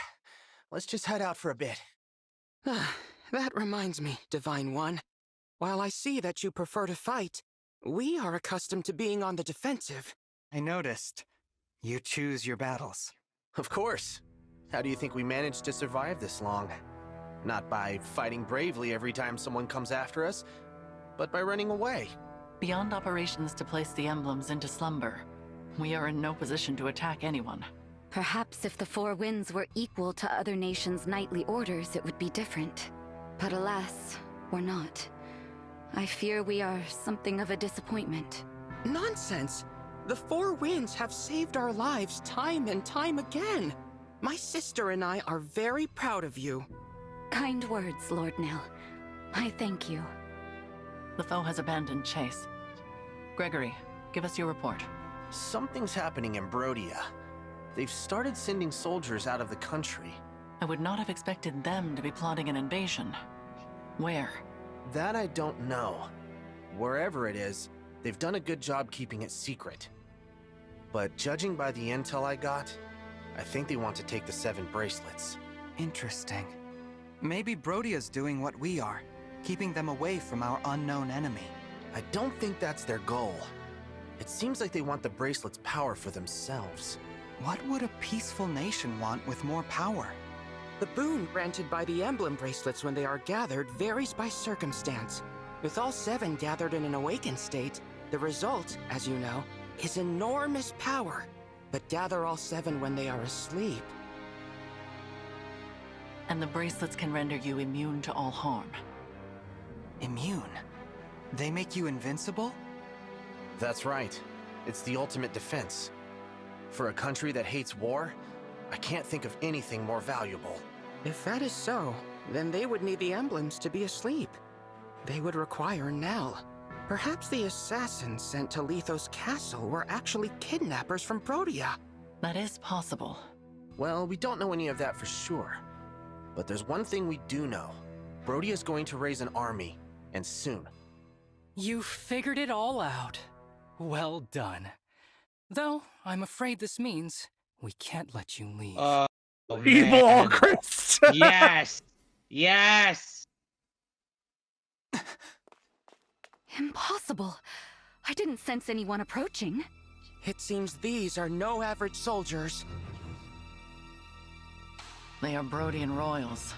Let's just head out for a bit. That reminds me, Divine One. While I see that you prefer to fight, we are accustomed to being on the defensive. I noticed. You choose your battles. Of course. How do you think we managed to survive this long? Not by fighting bravely every time someone comes after us, but by running away. Beyond operations to place the emblems into slumber, we are in no position to attack anyone. Perhaps if the Four Winds were equal to other nations' knightly orders, it would be different. But alas, we're not. I fear we are something of a disappointment. Nonsense! The Four Winds have saved our lives time and time again. My sister and I are very proud of you. Kind words, Lord Nil. I thank you. The foe has abandoned chase. Gregory, give us your report. Something's happening in Brodia. They've started sending soldiers out of the country. I would not have expected them to be plotting an invasion. Where? That I don't know. Wherever it is, they've done a good job keeping it secret. But judging by the intel I got, I think they want to take the 7 bracelets. Interesting. Maybe Brodia's doing what we are, keeping them away from our unknown enemy. I don't think that's their goal. It seems like they want the bracelet's power for themselves. What would a peaceful nation want with more power? The boon granted by the emblem bracelets when they are gathered varies by circumstance. With all 7 gathered in an awakened state, the result, as you know, is enormous power. But gather all 7 when they are asleep. And the bracelets can render you immune to all harm. Immune? They make you invincible? That's right. It's the ultimate defense. For a country that hates war, I can't think of anything more valuable. If that is so, then they would need the emblems to be asleep. They would require Nell. Perhaps the assassins sent to Lethos Castle were actually kidnappers from Brodia. That is possible. Well, we don't know any of that for sure. But there's one thing we do know. Brodia's going to raise an army, and soon. You figured it all out. Well done. Though, I'm afraid this means we can't let you leave. Evil Alchrist! Yes! Yes! Impossible. I didn't sense anyone approaching. It seems these are no average soldiers. They are Brodian royals.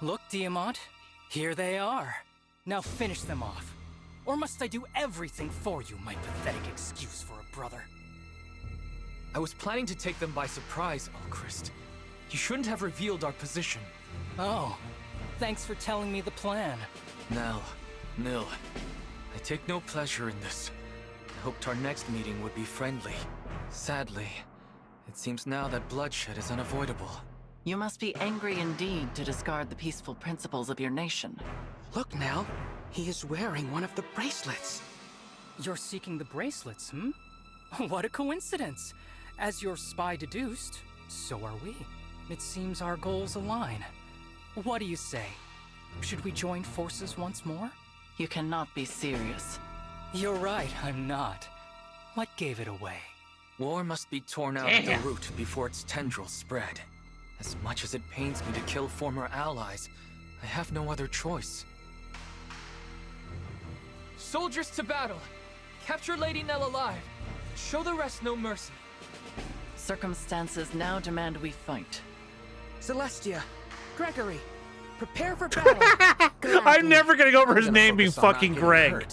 Look, Diamant. Here they are. Now finish them off. Or must I do everything for you, my pathetic excuse for a brother? I was planning to take them by surprise, Alchrist. You shouldn't have revealed our position. Oh, thanks for telling me the plan. Nil, I take no pleasure in this. I hoped our next meeting would be friendly. Sadly, it seems now that bloodshed is unavoidable. You must be angry indeed to discard the peaceful principles of your nation. Look, Nell. He is wearing one of the bracelets. You're seeking the bracelets, hmm? What a coincidence. As your spy deduced, so are we. It seems our goals align. What do you say? Should we join forces once more? You cannot be serious. You're right, I'm not. What gave it away? War must be torn out at the root before its tendrils spread. As much as it pains me to kill former allies, I have no other choice. Soldiers to battle! Capture Lady Nell alive! Show the rest no mercy. Circumstances now demand we fight. Celestia, Gregory, prepare for battle. I'm never gonna go over his name being fucking Greg.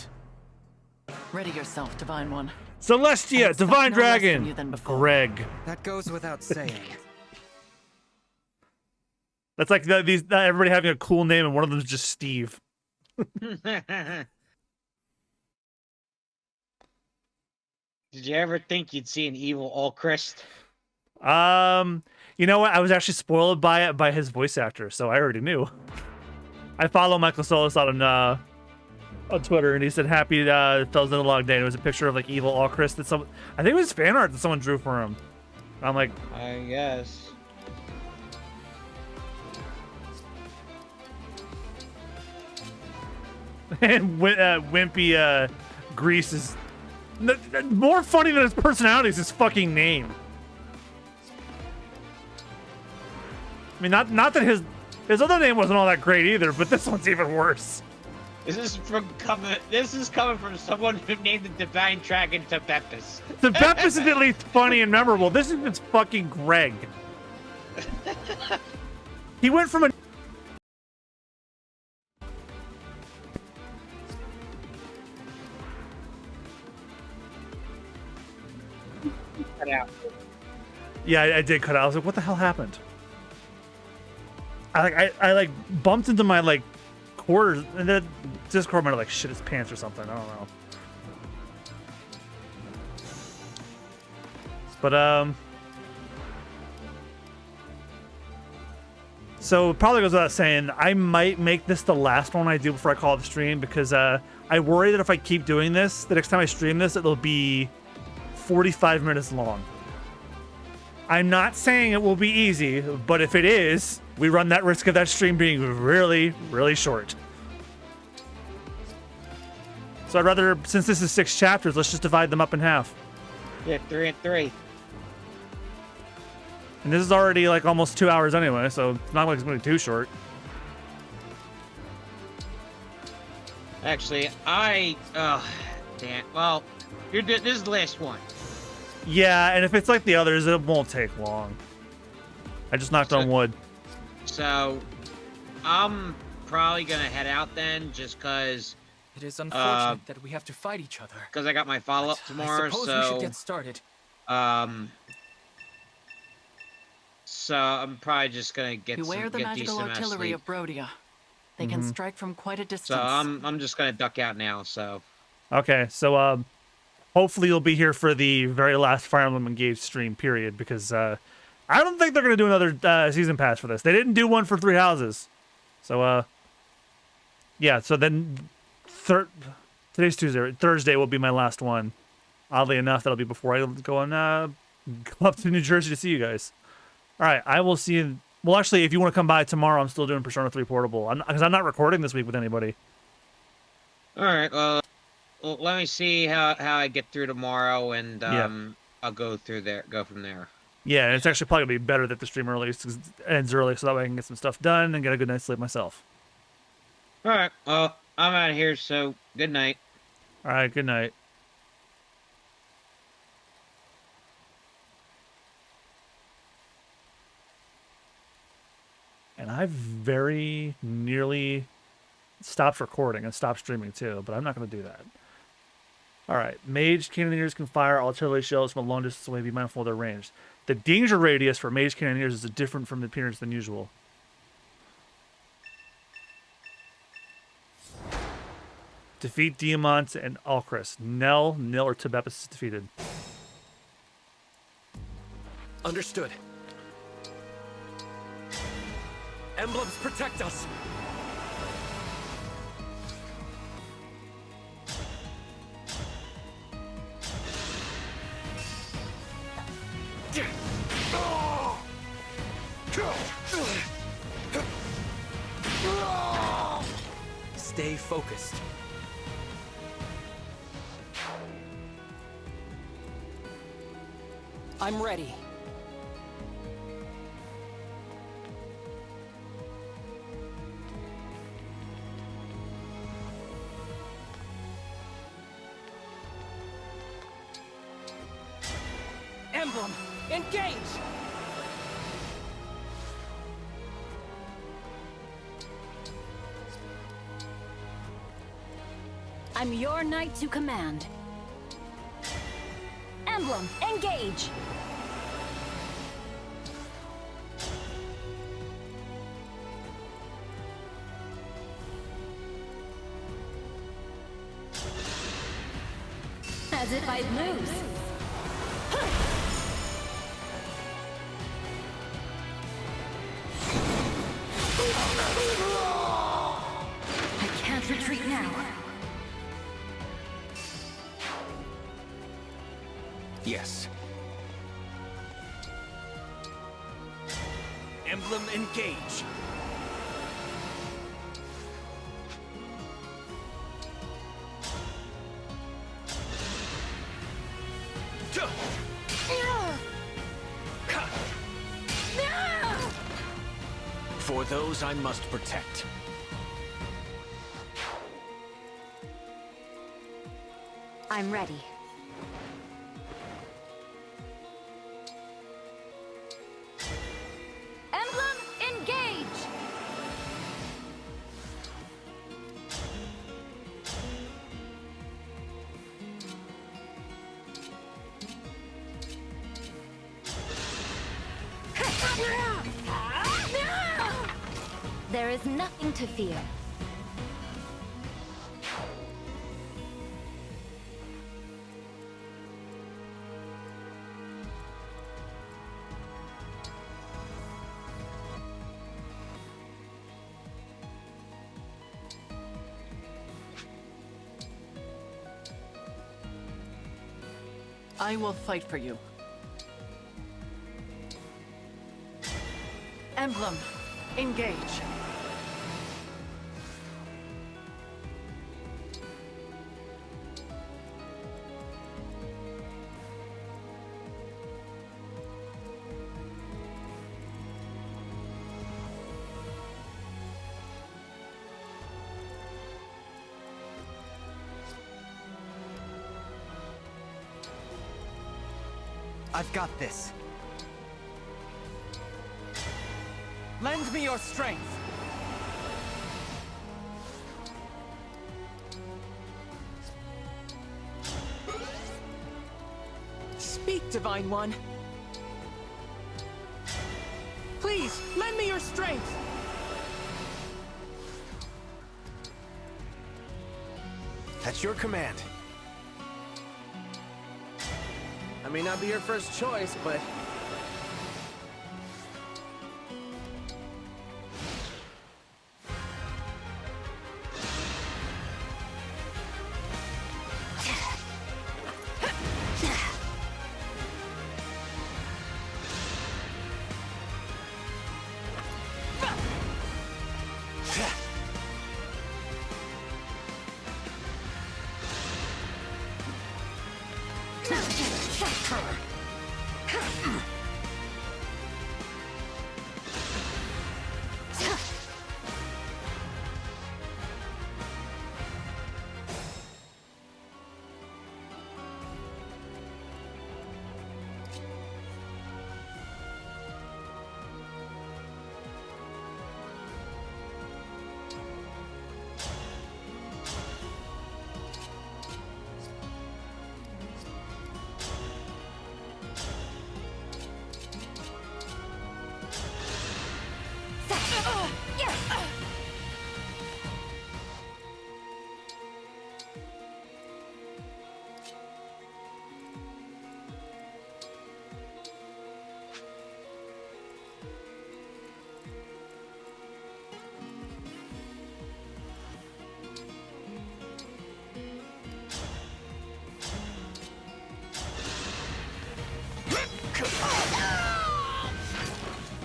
Ready yourself, Divine One. Celestia, Divine no less from you Dragon, than before. Greg. That goes without saying. That's like everybody having a cool name, and one of them is just Steve. Did you ever think you'd see an evil Alchrist? You know what? I was actually spoiled by his voice actor, so I already knew. I follow Michael Solis on Twitter, and he said happy Xenologue Day. And it was a picture of like evil Alchrist that I think it was fan art that someone drew for him. I'm like, I guess. And Wimpy Grease is more funny than his personality is his fucking name. I mean, not that his other name wasn't all that great either, but this one's even worse. This is coming from someone who named the Divine Dragon Tebepis. Tebepis is at least funny and memorable. This is just fucking Greg. He went from a cut out. Yeah, I did cut out. I was like, what the hell happened? I like bumped into my like quarters, and then Discord might have like shit his pants or something. I don't know. But so it probably goes without saying, I might make this the last one I do before I call it the stream, because I worry that if I keep doing this, the next time I stream this, it'll be 45 minutes long. I'm not saying it will be easy, but if it is, we run that risk of that stream being really, really short. So I'd rather, since this is 6 chapters, let's just divide them up in half. Yeah, 3 and 3. And this is already like almost 2 hours anyway, so it's not like it's going to be too short. Actually, damn. Well, this is the last one. Yeah, and if it's like the others, it won't take long. I just knocked on wood. So, I'm probably gonna head out then, just cause. It is unfortunate that we have to fight each other. Cause I got my follow-up tomorrow, I suppose so. we should get started. So I'm probably just gonna get Beware the magical artillery of Brodia. They can strike from quite a distance. So I'm just gonna duck out now. So. Okay, so hopefully you'll be here for the very last Fire Emblem Engage stream, period, because I don't think they're going to do another season pass for this. They didn't do one for 3 houses. So, yeah, so then today's Tuesday. Thursday will be my last one. Oddly enough, that'll be before I go on go up to New Jersey to see you guys. All right, I will see you. Well, actually, if you want to come by tomorrow, I'm still doing Persona 3 Portable. Because I'm not recording this week with anybody. All right, well, let me see how I get through tomorrow, and I'll go from there. Yeah, and it's actually probably going to be better that the stream ends early, so that way I can get some stuff done and get a good night's sleep myself. All right, well, I'm out of here, so good night. All right, good night. And I very nearly stopped recording and stopped streaming too, but I'm not going to do that. All right, mage cannoneers can fire artillery shells from a long distance away. Be mindful of their range. The danger radius for mage cannoneers is different from the appearance than usual. Defeat Diamant and Alchrist. Nil, or Tebepis is defeated. Understood. Emblems protect us! Stay focused. I'm ready. Emblem, engage! I'm your knight to command. Emblem, engage! As if I'd lose. I can't retreat now. Yes. Emblem engage. For those I must protect. I'm ready. Emblem, engage! There is nothing to fear. I will fight for you. Emblem, engage. I've got this. Lend me your strength. Speak, Divine One. Please, lend me your strength. At your command. I may not be your first choice, but...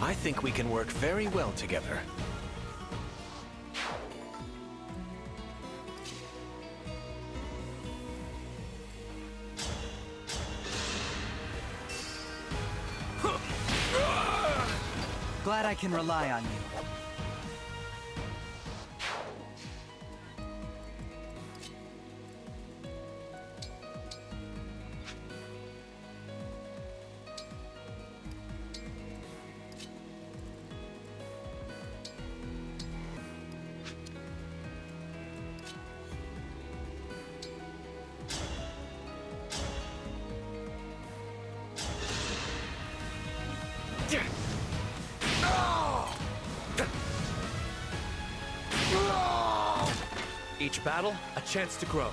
I think we can work very well together. Glad I can rely on you. Each battle, a chance to grow.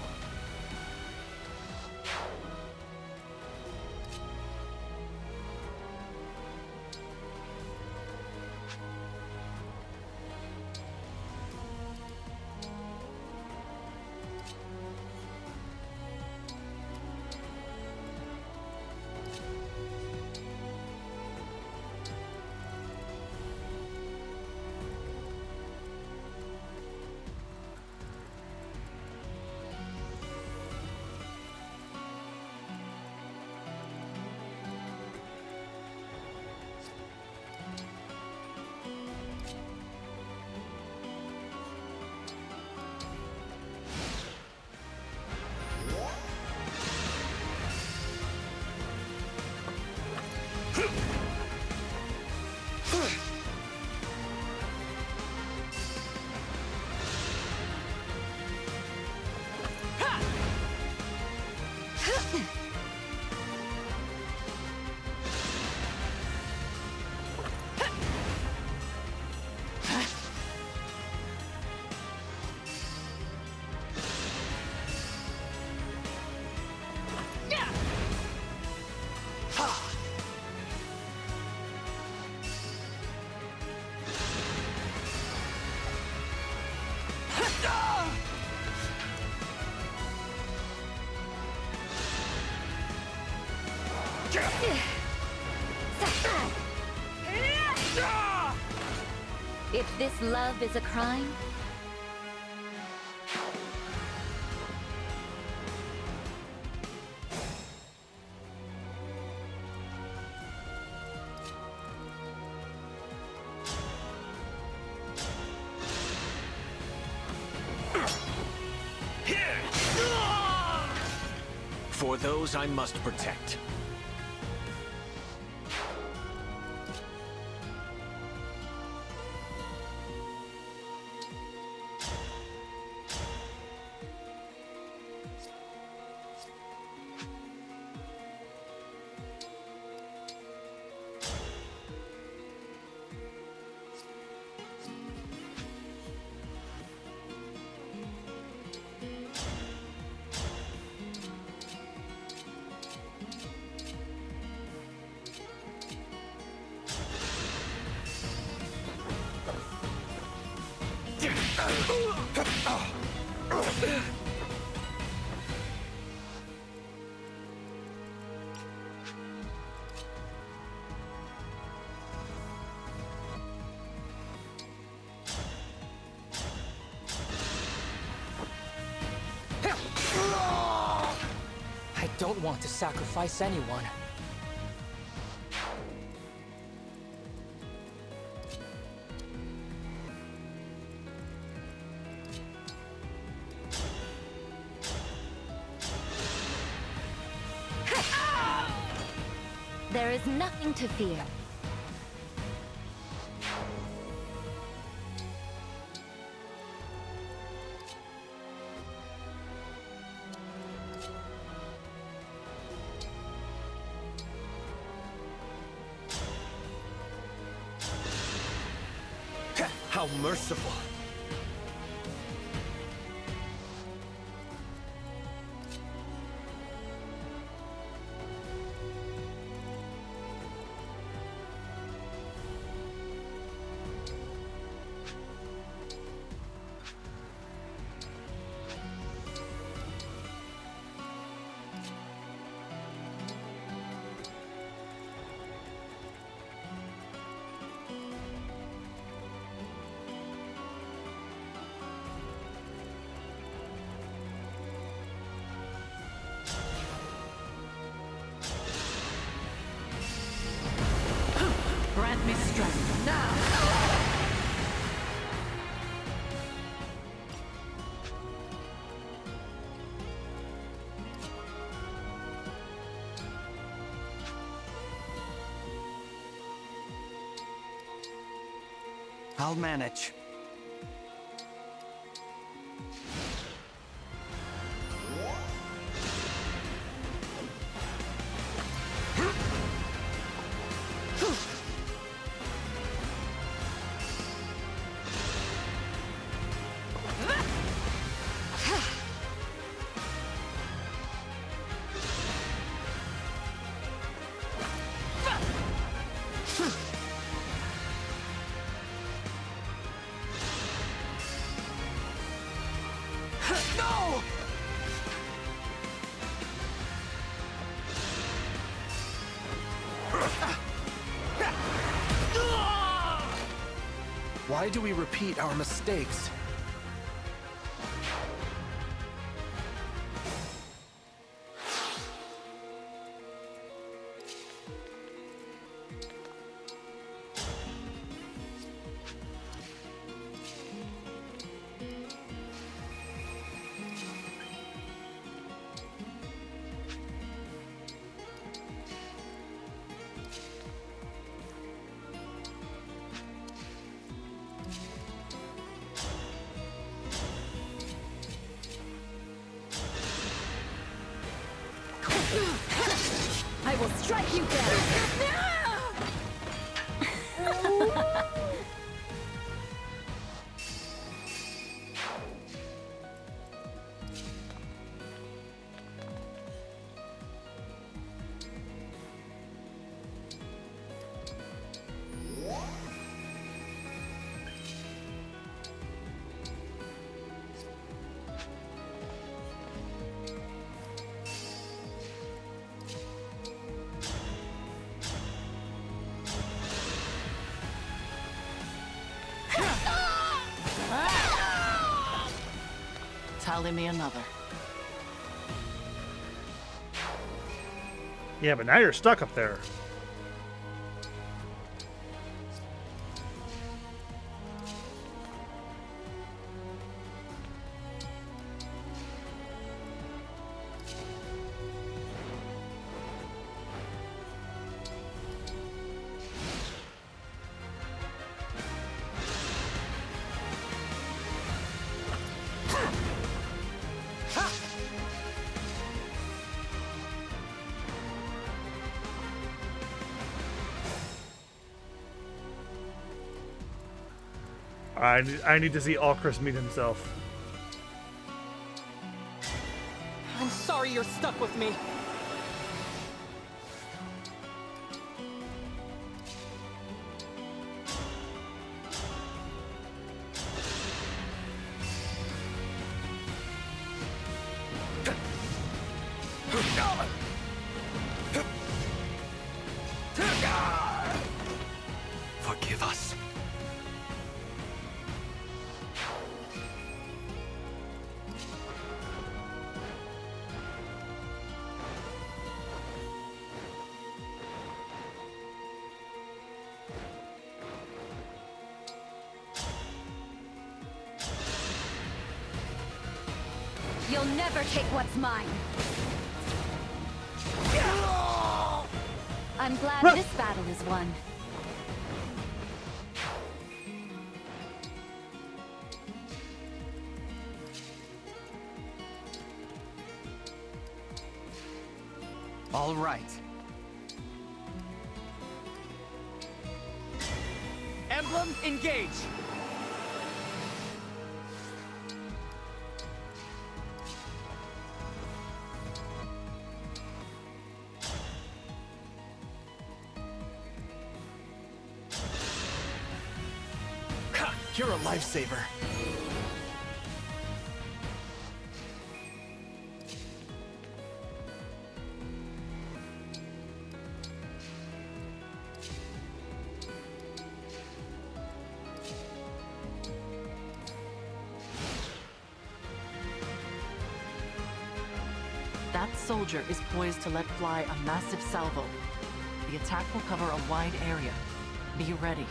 If this love is a crime, For those I must protect. I don't want to sacrifice anyone. there is nothing to fear. How merciful. Grant me strength now! I'll manage. Why do we repeat our mistakes? I will strike you down! Tally me another. Yeah, but now you're stuck up there. I need to see Alcris meet himself. I'm sorry you're stuck with me. Forgive us. You'll never take what's mine. I'm glad this battle is won. All right. Emblem, engage! You're a lifesaver. That soldier is poised to let fly a massive salvo. The attack will cover a wide area. Be ready.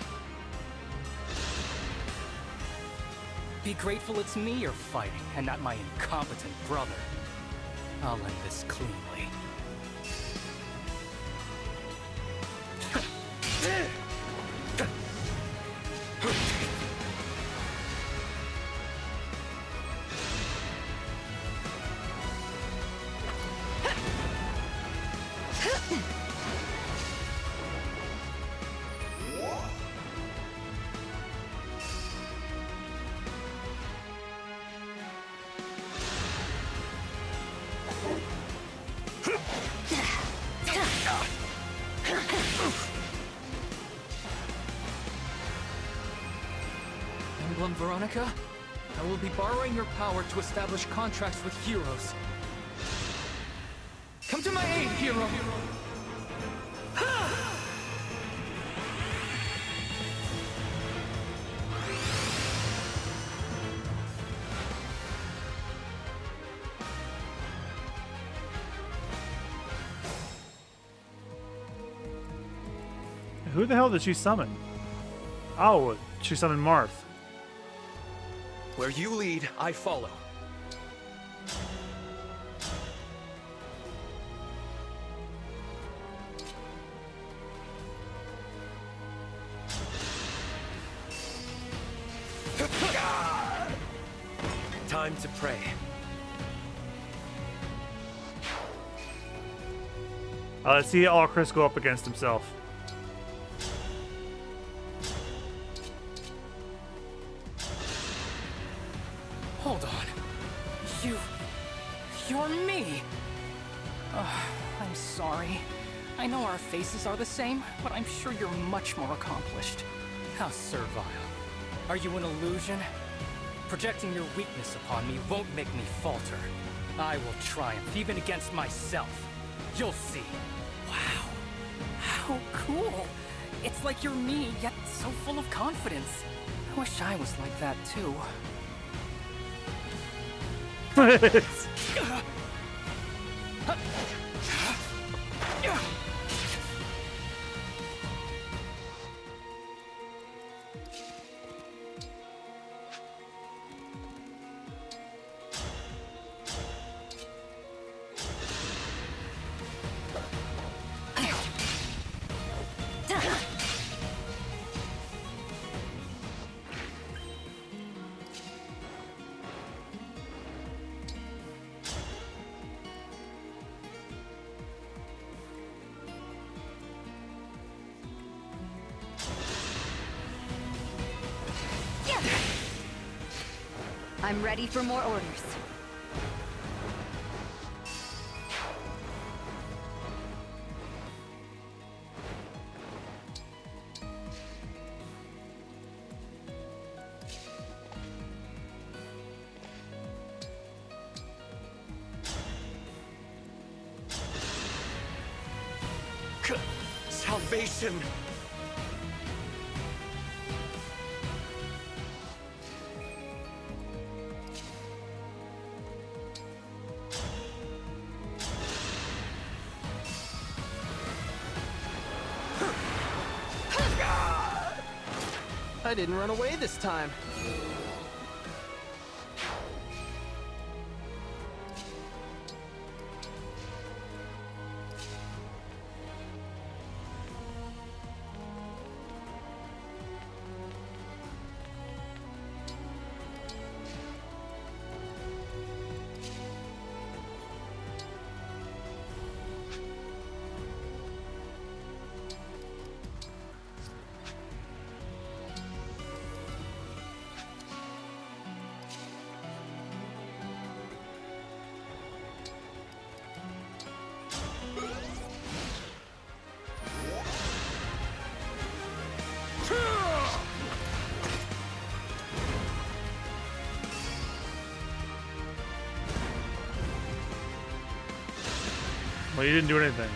Be grateful it's me you're fighting, and not my incompetent brother. I'll end this cleanly. Emblem Veronica, I will be borrowing your power to establish contracts with heroes. Come to my aid, hero! Who the hell did she summon? Oh, she summoned Marth. Where you lead, I follow. Time to pray. Let's see Chris go up against himself. Hold on. You're me. I'm sorry. I know our faces are the same, but I'm sure you're much more accomplished. How servile. Are you an illusion? Projecting your weakness upon me won't make me falter. I will triumph, even against myself. You'll see. Wow. How cool. It's like you're me, yet so full of confidence. I wish I was like that too. I'm ready for more orders. Salvation! I didn't run away this time. Well, you didn't do anything.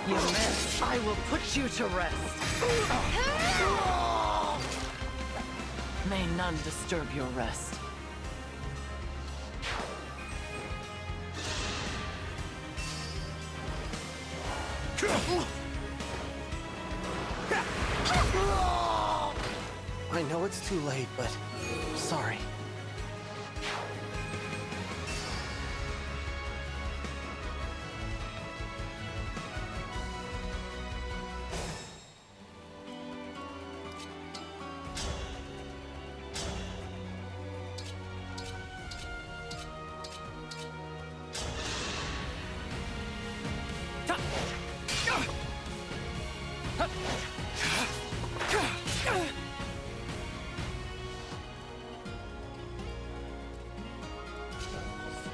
You missed. I will put you to rest. May none disturb your rest. I know it's too late, but sorry.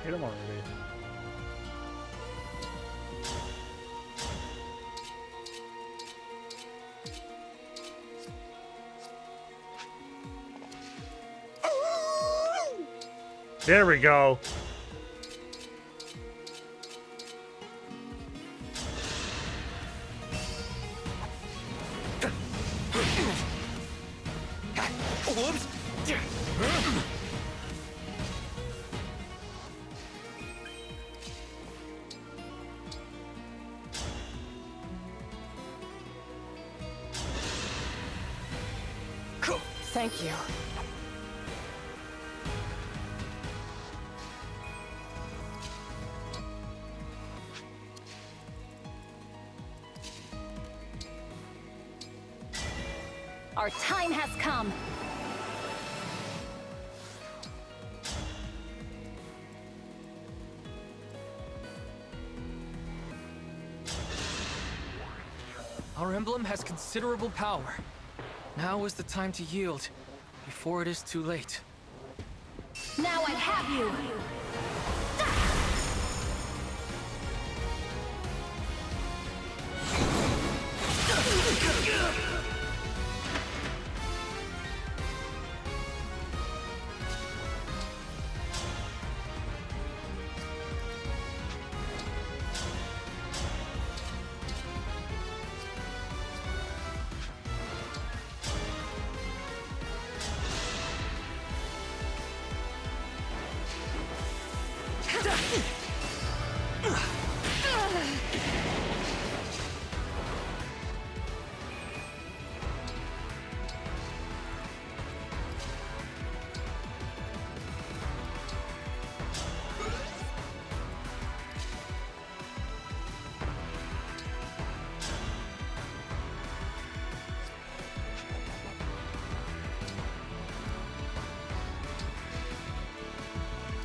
Hit him already. There we go. Whoops! Thank you. Our time has come. Our emblem has considerable power. Now is the time to yield, before it is too late. Now I have you!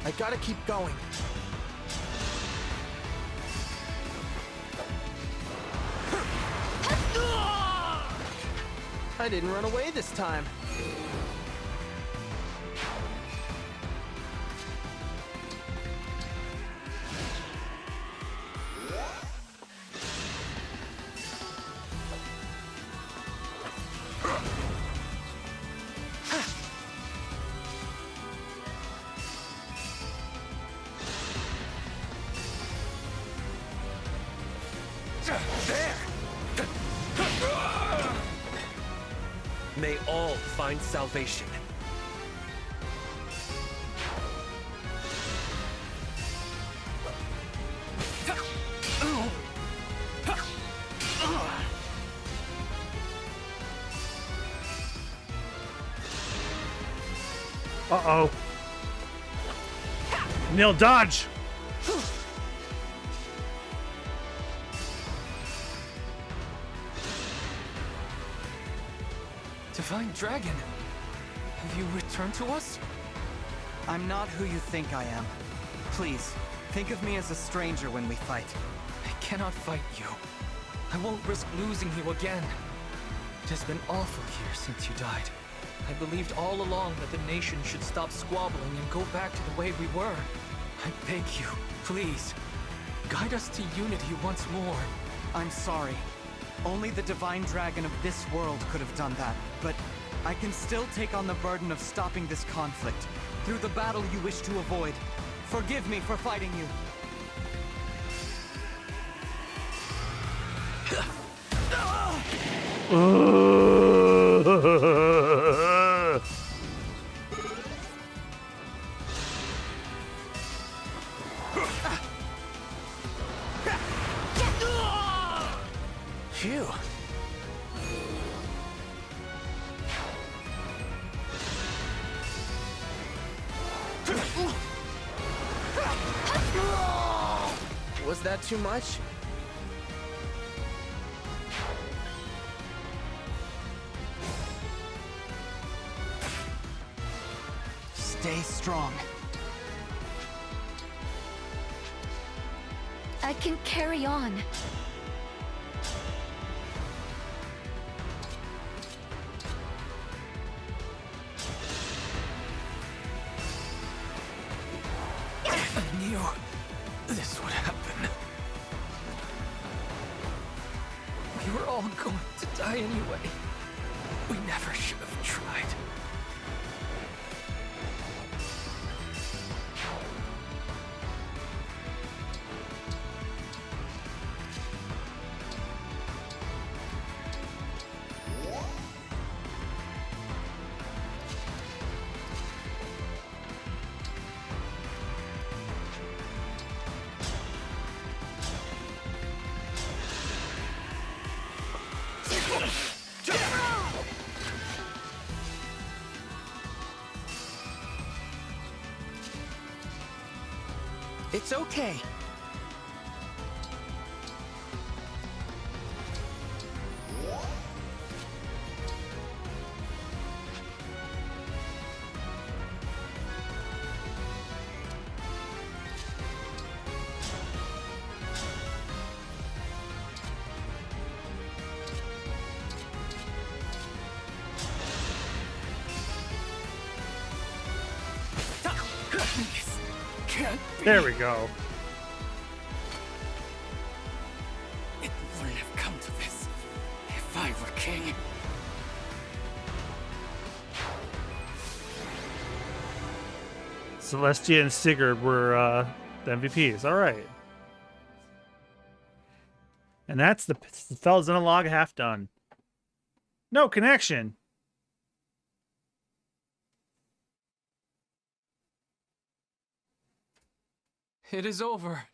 I gotta keep going. I didn't run away this time. May all find salvation. Uh-oh. Nil, dodge! Divine Dragon, have you returned to us? I'm not who you think I am. Please, think of me as a stranger when we fight. I cannot fight you. I won't risk losing you again. It has been awful here since you died. I believed all along that the nation should stop squabbling and go back to the way we were. I beg you, please, guide us to unity once more. I'm sorry. Only the Divine Dragon of this world could have done that, but I can still take on the burden of stopping this conflict through the battle you wish to avoid. Forgive me for fighting you. Phew. Was that too much? Stay strong. I can carry on. I knew this would happen. We were all going to die anyway. We never should have tried. It's okay. There we go. It wouldn't have come to this if I were king. Celestia and Sigurd were the MVPs. All right. And that's the fell Xenologue half done. No connection. It is over.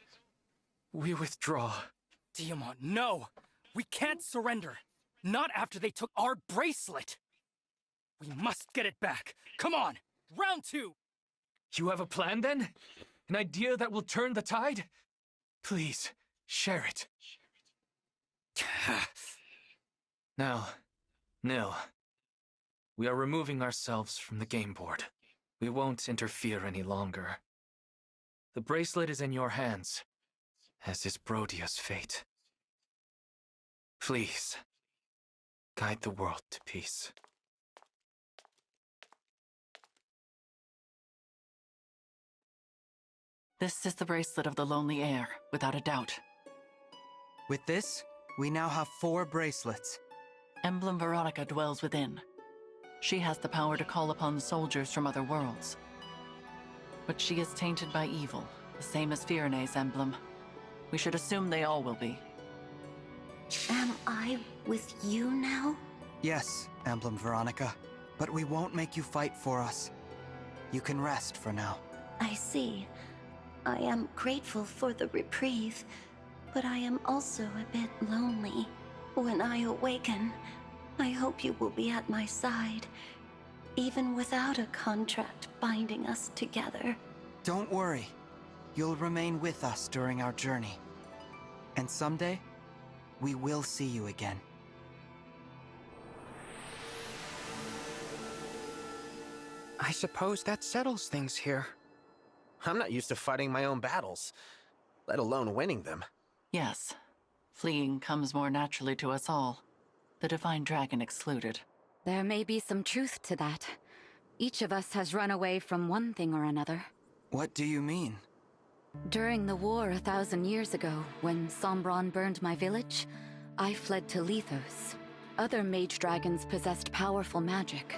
We withdraw. Tiamat, no! We can't surrender. Not after they took our bracelet. We must get it back. Come on, round 2. You have a plan then? An idea that will turn the tide? Please, share it. Now, Nil, we are removing ourselves from the game board. We won't interfere any longer. The bracelet is in your hands, as is Brodia's fate. Please, guide the world to peace. This is the bracelet of the Lonely Heir, without a doubt. With this, we now have 4 bracelets. Emblem Veronica dwells within. She has the power to call upon soldiers from other worlds. But she is tainted by evil, the same as Firene's emblem. We should assume they all will be. Am I with you now? Yes, Emblem Veronica. But we won't make you fight for us. You can rest for now. I see. I am grateful for the reprieve, but I am also a bit lonely. When I awaken, I hope you will be at my side, even without a contract binding us together. Don't worry. You'll remain with us during our journey. And someday, we will see you again. I suppose that settles things here. I'm not used to fighting my own battles, let alone winning them. Yes. Fleeing comes more naturally to us all. The Divine Dragon excluded. There may be some truth to that. Each of us has run away from one thing or another. What do you mean? During the war 1,000 years ago, when Sombron burned my village, I fled to Lethos. Other mage dragons possessed powerful magic,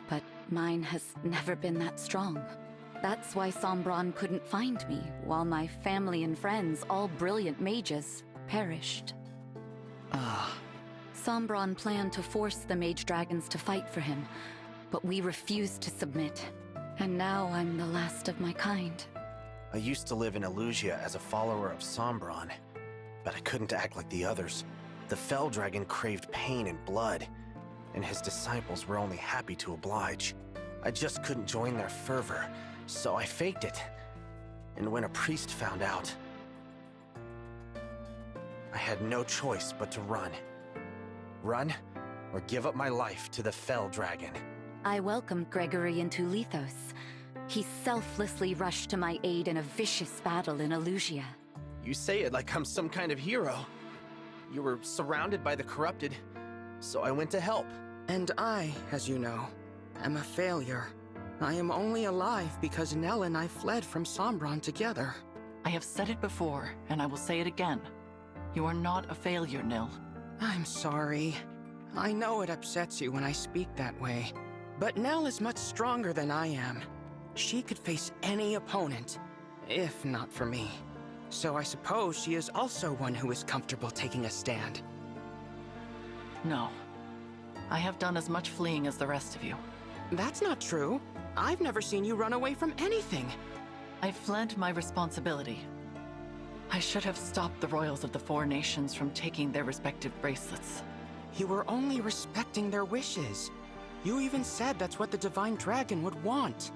but mine has never been that strong. That's why Sombron couldn't find me, while my family and friends, all brilliant mages, perished. Sombron planned to force the mage dragons to fight for him, but we refused to submit. And now I'm the last of my kind. I used to live in Elusia as a follower of Sombron, but I couldn't act like the others. The Fell Dragon craved pain and blood, and his disciples were only happy to oblige. I just couldn't join their fervor, so I faked it. And when a priest found out, I had no choice but to run. Run, or give up my life to the Fell Dragon. I welcomed Gregory into Lethos. He selflessly rushed to my aid in a vicious battle in Elusia. You say it like I'm some kind of hero. You were surrounded by the corrupted, so I went to help. And I, as you know, am a failure. I am only alive because Nell and I fled from Sombron together. I have said it before, and I will say it again. You are not a failure, Nil. I'm sorry. I know it upsets you when I speak that way. But Nell is much stronger than I am. She could face any opponent, if not for me. So I suppose she is also one who is comfortable taking a stand. No. I have done as much fleeing as the rest of you. That's not true. I've never seen you run away from anything. I fled my responsibility. I should have stopped the royals of the 4 nations from taking their respective bracelets. You were only respecting their wishes. You even said that's what the Divine Dragon would want.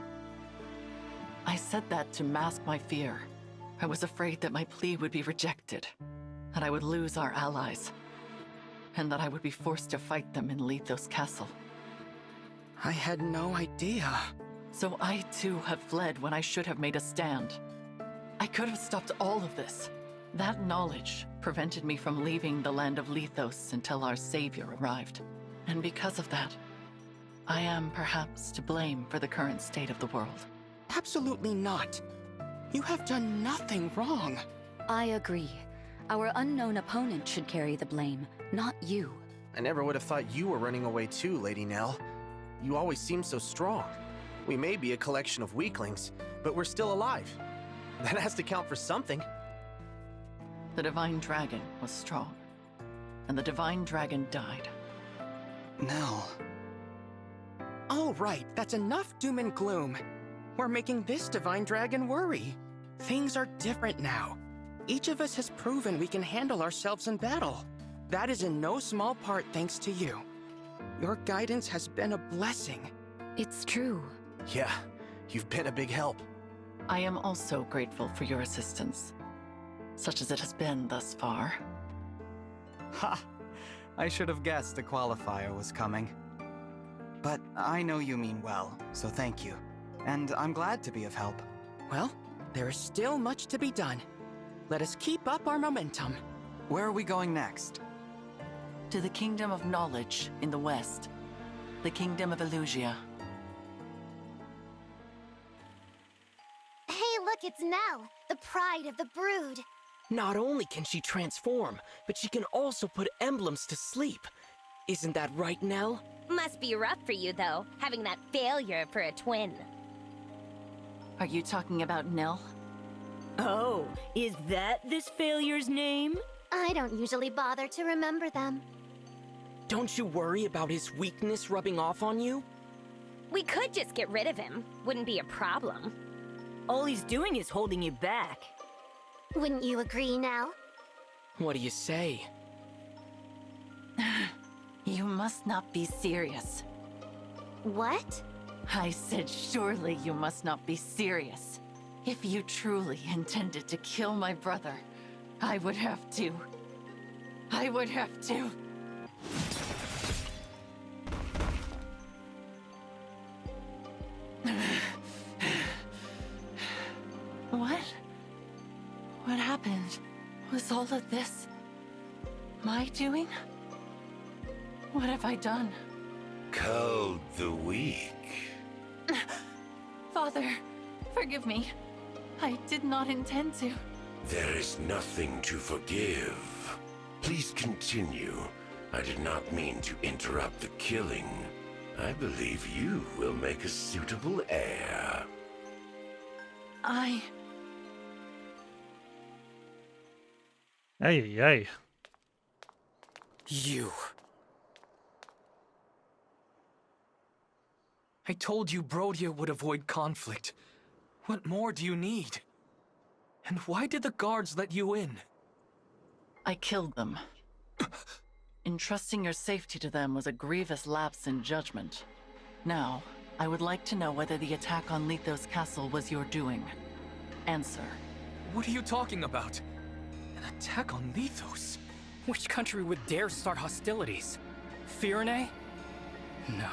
I said that to mask my fear. I was afraid that my plea would be rejected, that I would lose our allies, and that I would be forced to fight them in Lethos Castle. I had no idea. So I too have fled when I should have made a stand. I could have stopped all of this. That knowledge prevented me from leaving the land of Lethos until our savior arrived. And because of that, I am perhaps to blame for the current state of the world. Absolutely not. You have done nothing wrong. I agree. Our unknown opponent should carry the blame, not you. I never would have thought you were running away too, Lady Nell. You always seem so strong. We may be a collection of weaklings, but we're still alive. That has to count for something. The Divine Dragon was strong, and the Divine Dragon died. Nell. All right, that's enough doom and gloom. We're making this Divine Dragon worry. Things are different now. Each of us has proven we can handle ourselves in battle. That is in no small part thanks to you. Your guidance has been a blessing. It's true. Yeah, you've been a big help. I am also grateful for your assistance, such as it has been thus far. Ha! I should have guessed the qualifier was coming. But I know you mean well, so thank you. And I'm glad to be of help. Well, there is still much to be done. Let us keep up our momentum. Where are we going next? To the Kingdom of Knowledge in the west. The Kingdom of Illusia. Hey, look, it's Nell, the pride of the brood. Not only can she transform, but she can also put emblems to sleep. Isn't that right, Nell? Must be rough for you, though, having that failure for a twin. Are you talking about Nell? Oh, is that this failure's name? I don't usually bother to remember them. Don't you worry about his weakness rubbing off on you? We could just get rid of him. Wouldn't be a problem. All he's doing is holding you back. Wouldn't you agree now? What do you say? You must not be serious. What? I said surely you must not be serious. If you truly intended to kill my brother, I would have to. I would have to. What? What happened? Was all of this my doing? What have I done? Called the weak. Father, forgive me. I did not intend to. There is nothing to forgive. Please continue. I did not mean to interrupt the killing. I believe you will make a suitable heir. I... Ay, ay. You. I told you Brodia would avoid conflict. What more do you need? And why did the guards let you in? I killed them. Entrusting your safety to them was a grievous lapse in judgment. Now, I would like to know whether the attack on Lethos Castle was your doing. Answer. What are you talking about? An attack on Lethos? Which country would dare start hostilities? Firene? No.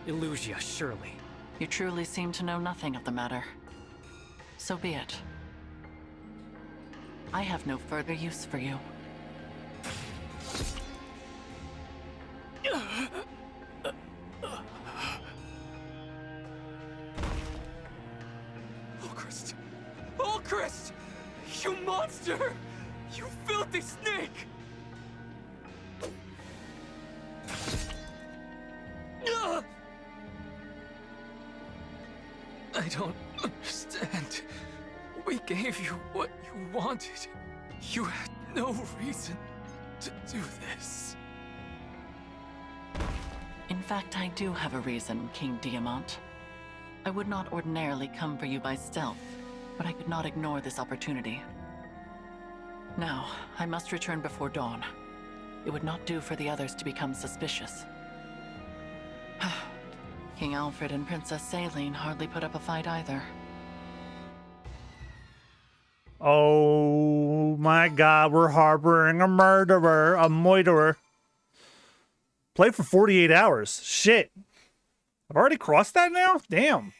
Illusia, surely. You truly seem to know nothing of the matter. So be it. I have no further use for you. Ulchrist! Ulchrist! You monster! You filthy snake! I don't understand. We gave you what you wanted. You had no reason to do this. In fact, I do have a reason, King Diamant. I would not ordinarily come for you by stealth, but I could not ignore this opportunity. Now, I must return before dawn. It would not do for the others to become suspicious. King Alfred and Princess Saline hardly put up a fight either. Oh my god, we're harboring a murderer, a moiterer. Play for 48 hours. Shit. I've already crossed that now? Damn.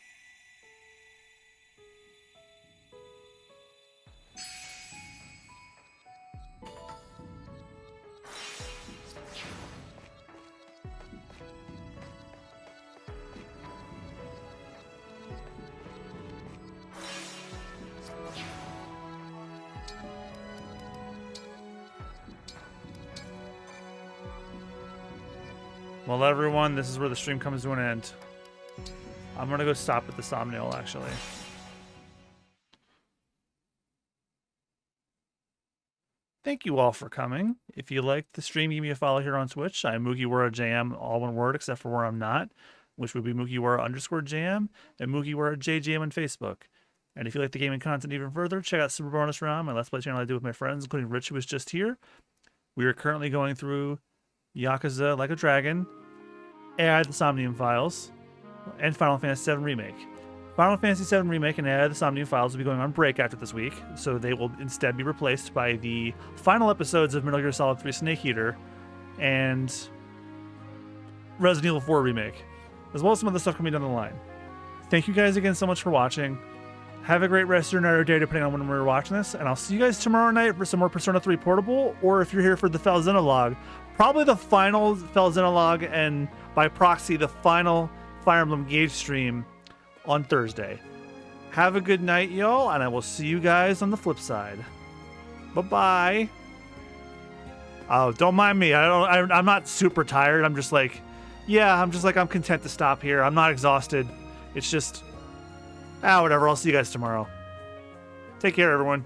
Well, everyone, this is where the stream comes to an end. I'm gonna go stop at the thumbnail, actually. Thank you all for coming. If you liked the stream, give me a follow here on Twitch. I'm MugiwaraJM, all one word, except for where I'm not, which would be Mugiwara_JM and MugiwaraJM on Facebook. And if you like the gaming content even further, check out Super Bonus Round, my Let's Play channel I do with my friends, including Rich, who was just here. We are currently going through Yakuza Like a Dragon, AI the Somnium Files, and Final Fantasy VII Remake. Final Fantasy VII Remake and AI the Somnium Files will be going on break after this week, so they will instead be replaced by the final episodes of Metal Gear Solid 3 Snake Eater and Resident Evil 4 Remake, as well as some other stuff coming down the line. Thank you guys again so much for watching. Have a great rest of your night or day, depending on when we're watching this, and I'll see you guys tomorrow night for some more Persona 3 Portable, or if you're here for the Xenologue, probably the final Xenologue, and by proxy, the final Fire Emblem Gauge stream on Thursday. Have a good night, y'all, and I will see you guys on the flip side. Bye-bye. Oh, don't mind me. I'm not super tired. I'm just like, yeah, I'm content to stop here. I'm not exhausted. It's just, whatever. I'll see you guys tomorrow. Take care, everyone.